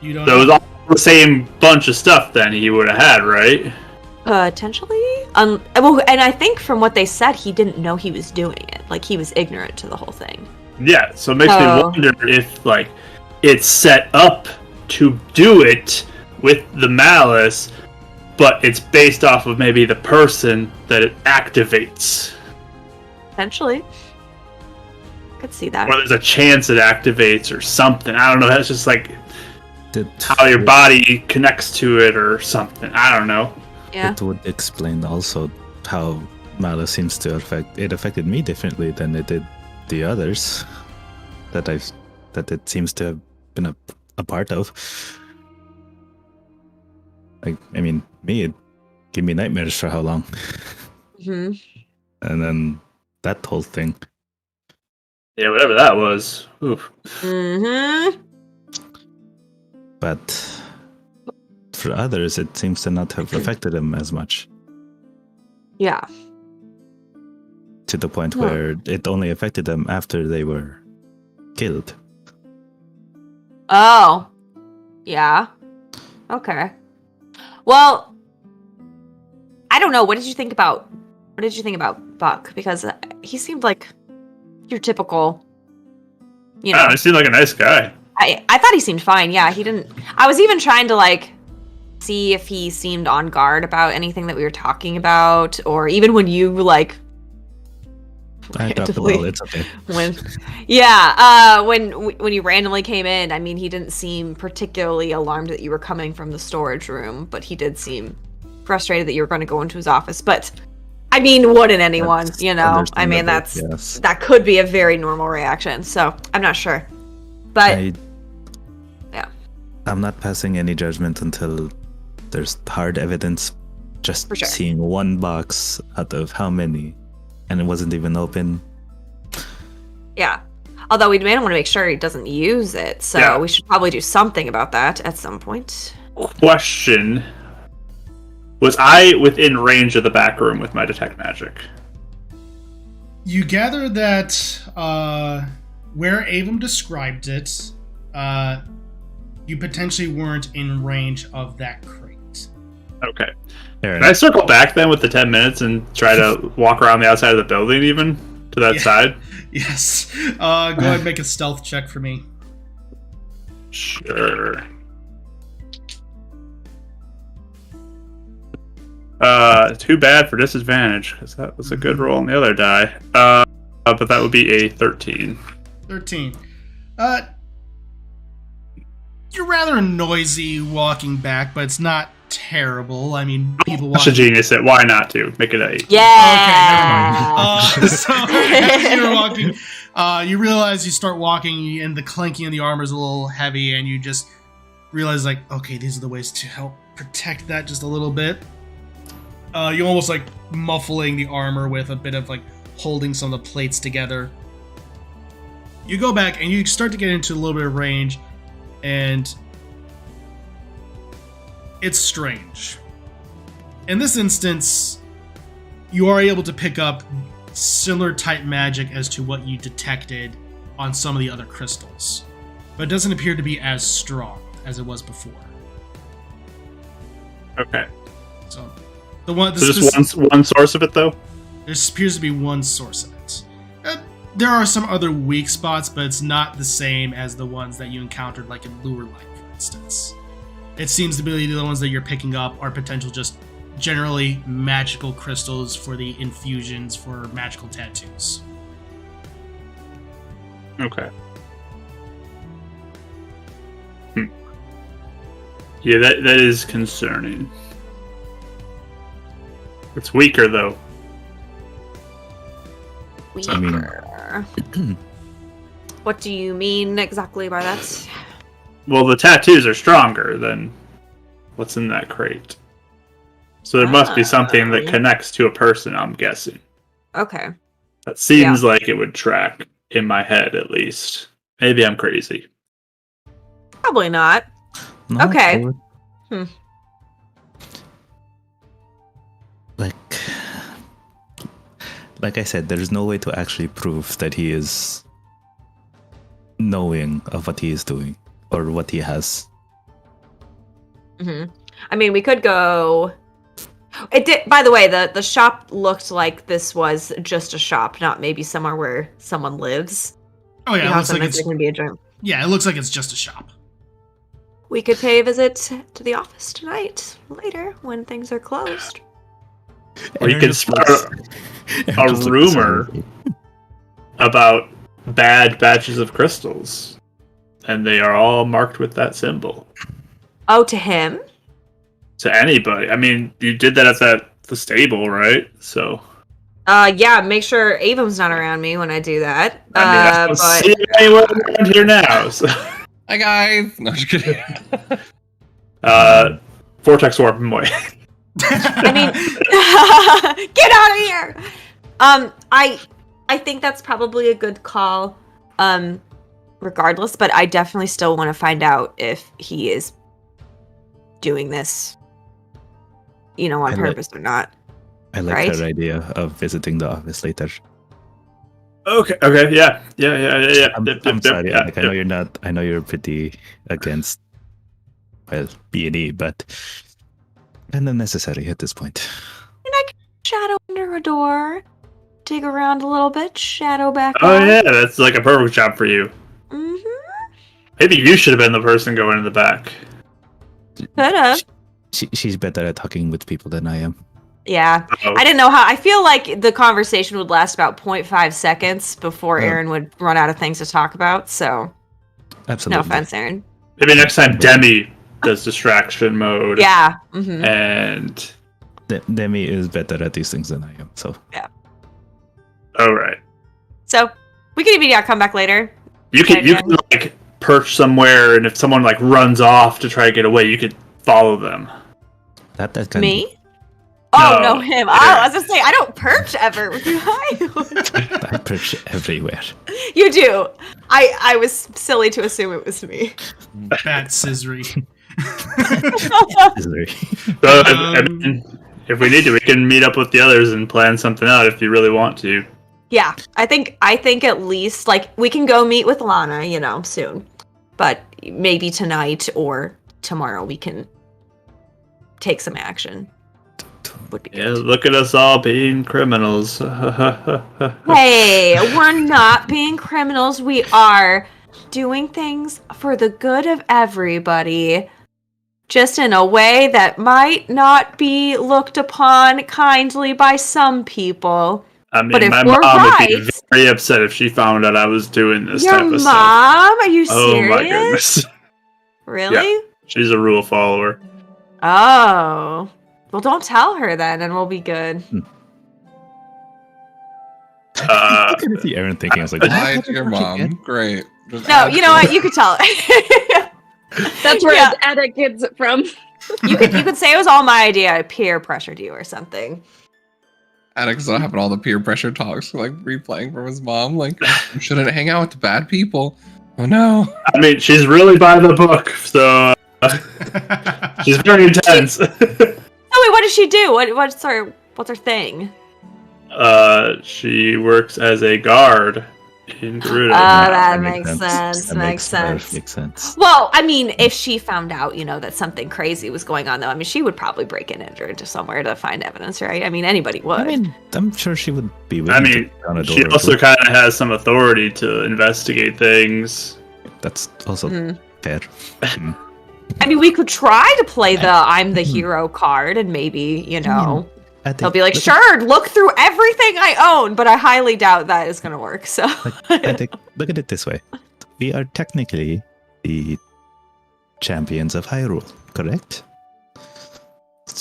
You don't So it was all the same bunch of stuff then he would have had, right? Potentially. Well, and I think from what they said, he didn't know he was doing it. Like he was ignorant to the whole thing. Yeah, so it makes me Oh. wonder if like it's set up to do it with the malice, but it's based off of maybe the person that it activates. Potentially. Could see that. Or there's a chance it activates or something. I don't know, that's just like That how your body connects to it or something. I don't know. Yeah. It would explain also how Malice seems to affected me differently than it did the others that it seems to have been a part of. Like, I mean, me, it gave me nightmares for how long? Mm-hmm. And then that whole thing. Yeah, whatever that was. Oof. Mm-hmm. But for others, it seems to not have affected them as much. Yeah. To the point where it only affected them after they were killed. Oh. Yeah. Okay. Well, I don't know. What did you think about Buck? Because he seemed like your typical, you know. He seemed like a nice guy. I thought he seemed fine. Yeah, he didn't. I was even trying to like see if he seemed on guard about anything that we were talking about, or even when you like. I dropped the ball. It's okay. When you randomly came in, I mean, he didn't seem particularly alarmed that you were coming from the storage room, but he did seem frustrated that you were going to go into his office. But I mean, wouldn't anyone? That's you know, I mean, that could be a very normal reaction. So I'm not sure, but yeah, I'm not passing any judgment until there's hard evidence. Just For sure. seeing one box out of how many. And it wasn't even open. Yeah. Although we may want to make sure he doesn't use it, so we should probably do something about that at some point. Question. Was I within range of the back room with my detect magic? You gather that where Avum described it, you potentially weren't in range of that crate. Okay. Can I circle back then with the 10 minutes and try to walk around the outside of the building even to that side? Yes. Go ahead and make a stealth check for me. Sure. Too bad for disadvantage, because that was a good roll on the other die. But that would be a 13. 13. You're rather noisy walking back, but it's not terrible. I mean, people That's a genius hit. Why not to? Make it 8. Yeah. Okay, never mind. So as you're walking, you realize you start walking, and the clanking of the armor is a little heavy, and you just realize, like, okay, these are the ways to help protect that just a little bit. You almost like muffling the armor with a bit of like holding some of the plates together. You go back and you start to get into a little bit of range, and it's strange. In this instance, you are able to pick up similar type magic as to what you detected on some of the other crystals, but it doesn't appear to be as strong as it was before. Okay. So just one source of it, though? There appears to be one source of it. There are some other weak spots, but it's not the same as the ones that you encountered, like in Lure Light, for instance. It seems to be the ones that you're picking up are potential just generally magical crystals for the infusions for magical tattoos. Okay. Yeah, that is concerning. It's weaker, though. Weaker. What do you mean exactly by that? Well, the tattoos are stronger than what's in that crate. So there must be something that connects to a person, I'm guessing. Okay. That seems like it would track, in my head at least. Maybe I'm crazy. Probably not. No, Okay. Like I said, there's no way to actually prove that he is knowing of what he is doing or what he has. I mean, we could go. It did. By the way, the shop looked like this was just a shop, not maybe somewhere where someone lives. Oh yeah, it looks like it's going to be a gym. Yeah, it looks like it's just a shop. We could pay a visit to the office tonight, later, when things are closed. Or you could start a rumor about bad batches of crystals. And they are all marked with that symbol. Oh, to him? To anybody. I mean, you did that at that the stable, right? So. Yeah, make sure Avon's not around me when I do that. I don't see him anywhere around here now. So. Hi guys. No, just kidding. Vortex warp him away. I mean, get out of here. I think that's probably a good call. Regardless, but I definitely still want to find out if he is doing this, on purpose or not. I like her idea of visiting the office later. Okay, yeah. I'm sorry, Alec, I know you're pretty against, B&E, but kind of necessary at this point. And I can shadow under a door, dig around a little bit, shadow back Oh out. yeah, that's like a perfect job for you. Mm-hmm. Maybe you should have been the person going in the back. Could have. She's better at talking with people than I am. Yeah. Uh-oh. I didn't know how. I feel like the conversation would last about 0.5 seconds before Aaron would run out of things to talk about, so. Absolutely. No offense, Aaron. Maybe next time Demi does distraction mode. Yeah. Mm-hmm. And. Demi is better at these things than I am, so. Yeah. Alright. So, we can even come back later. You can like perch somewhere, and if someone like runs off to try to get away, you could follow them. That can Me? Oh, no, him. Yeah. I was going to say, I don't perch ever. I perch everywhere. You do. I was silly to assume it was me. That's Cizri. So, I mean, if we need to, we can meet up with the others and plan something out if you really want to. Yeah, I think at least, like, we can go meet with Lana, soon. But maybe tonight or tomorrow we can take some action. Would be Yeah, good. look at us all being criminals. Hey, we're not being criminals. We are doing things for the good of everybody. Just in a way that might not be looked upon kindly by some people. I mean, But if my we're mom would be right- very upset if she found out I was doing this Your type of mom? stuff. Are you Oh serious? my goodness. Really? She's a rule follower. Oh. Well, don't tell her then, and we'll be good. I can see Aaron thinking, I was like, Lie to your mom. Great. Just No, add you know what? You could tell her. That's where Yeah. Addict gets it from. you could say it was all my idea. I peer pressured you or something. Addict's not having all the peer pressure talks, like replaying from his mom. Like, you shouldn't hang out with the bad people. Oh no. I mean, she's really by the book, so she's very intense. Oh wait, what does she do? What's her thing? She works as a guard in Gerudo. That makes sense. That Makes sense. perfect sense. Well, I mean, if she found out, that something crazy was going on, though, I mean, she would probably break in and enter into somewhere to find evidence, right? I mean, anybody would. I mean, I'm sure she would be I willing mean, to kick down a door she or also two. kind of has some authority to investigate things. That's also Mhm. fair. I mean, we could try to play the "I'm the hero" card, and maybe, I think, they'll be like, "Sure, look through everything I own," but I highly doubt that is going to work. So, I think, look at it this way. We are technically the champions of Hyrule, correct? I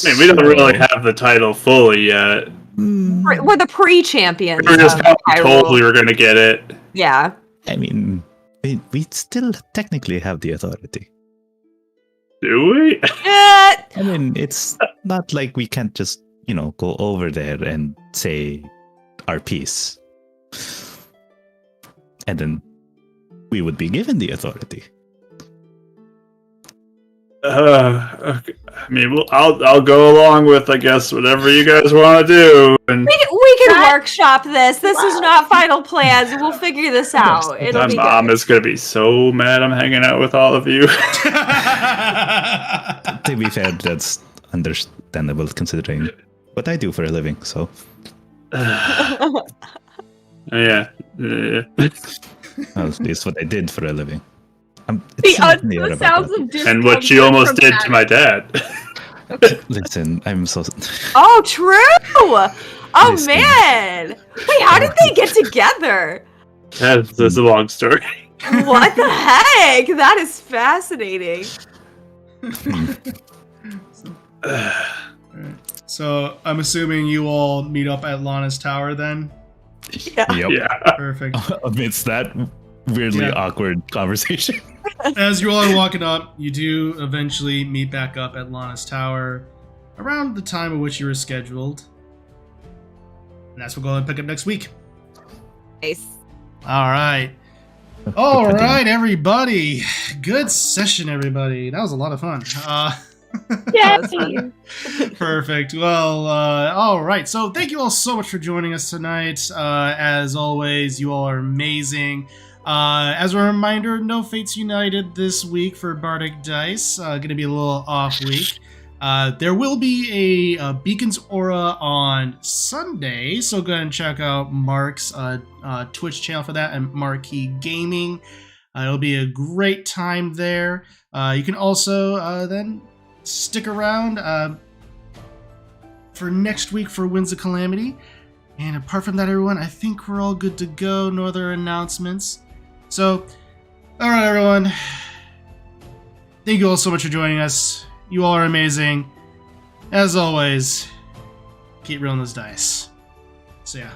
mean, we don't really have the title fully yet. we're the pre-champions. We were just of kind of told Hyrule. we were going to get it. Yeah. I mean, we still technically have the authority. Do we? Eh, I mean, it's not like we can't just, go over there and say our piece. And then we would be given the authority. Okay. I mean, I'll go along with, I guess, whatever you guys want to do. And we can That- workshop this. This is not final plans. We'll figure this out. It'll my be mom good. is going to be so mad I'm hanging out with all of you. To be fair, that's understandable considering what I do for a living, so. Yeah. Well, at least what I did for a living. The sounds of And what you almost did to my dad. Listen, I'm so. Oh, true. Oh, Listen. man. Wait, how did they get together? That's a long story. What the heck? That is fascinating. So I'm assuming you all meet up at Lana's tower then? Yeah. Yep. Yeah. Perfect. Amidst that weirdly Yeah. awkward conversation. As you all are walking up, you do eventually meet back up at Lana's tower around the time at which you were scheduled. And that's what we'll go and pick up next week. Nice. All right. All right, everybody. Good session, everybody. That was a lot of fun. That was fun. Perfect. Well, all right. So thank you all so much for joining us tonight. As always, you all are amazing. As a reminder, no Fates United this week for Bardic Dice. Going to be a little off week. There will be a Beacon's Aura on Sunday, so go ahead and check out Mark's Twitch channel for that and Marquee Gaming. It'll be a great time there. You can also then stick around for next week for Winds of Calamity. And apart from that, everyone, I think we're all good to go. No other announcements. So, all right, everyone. Thank you all so much for joining us. You all are amazing. As always, keep rolling those dice. So yeah.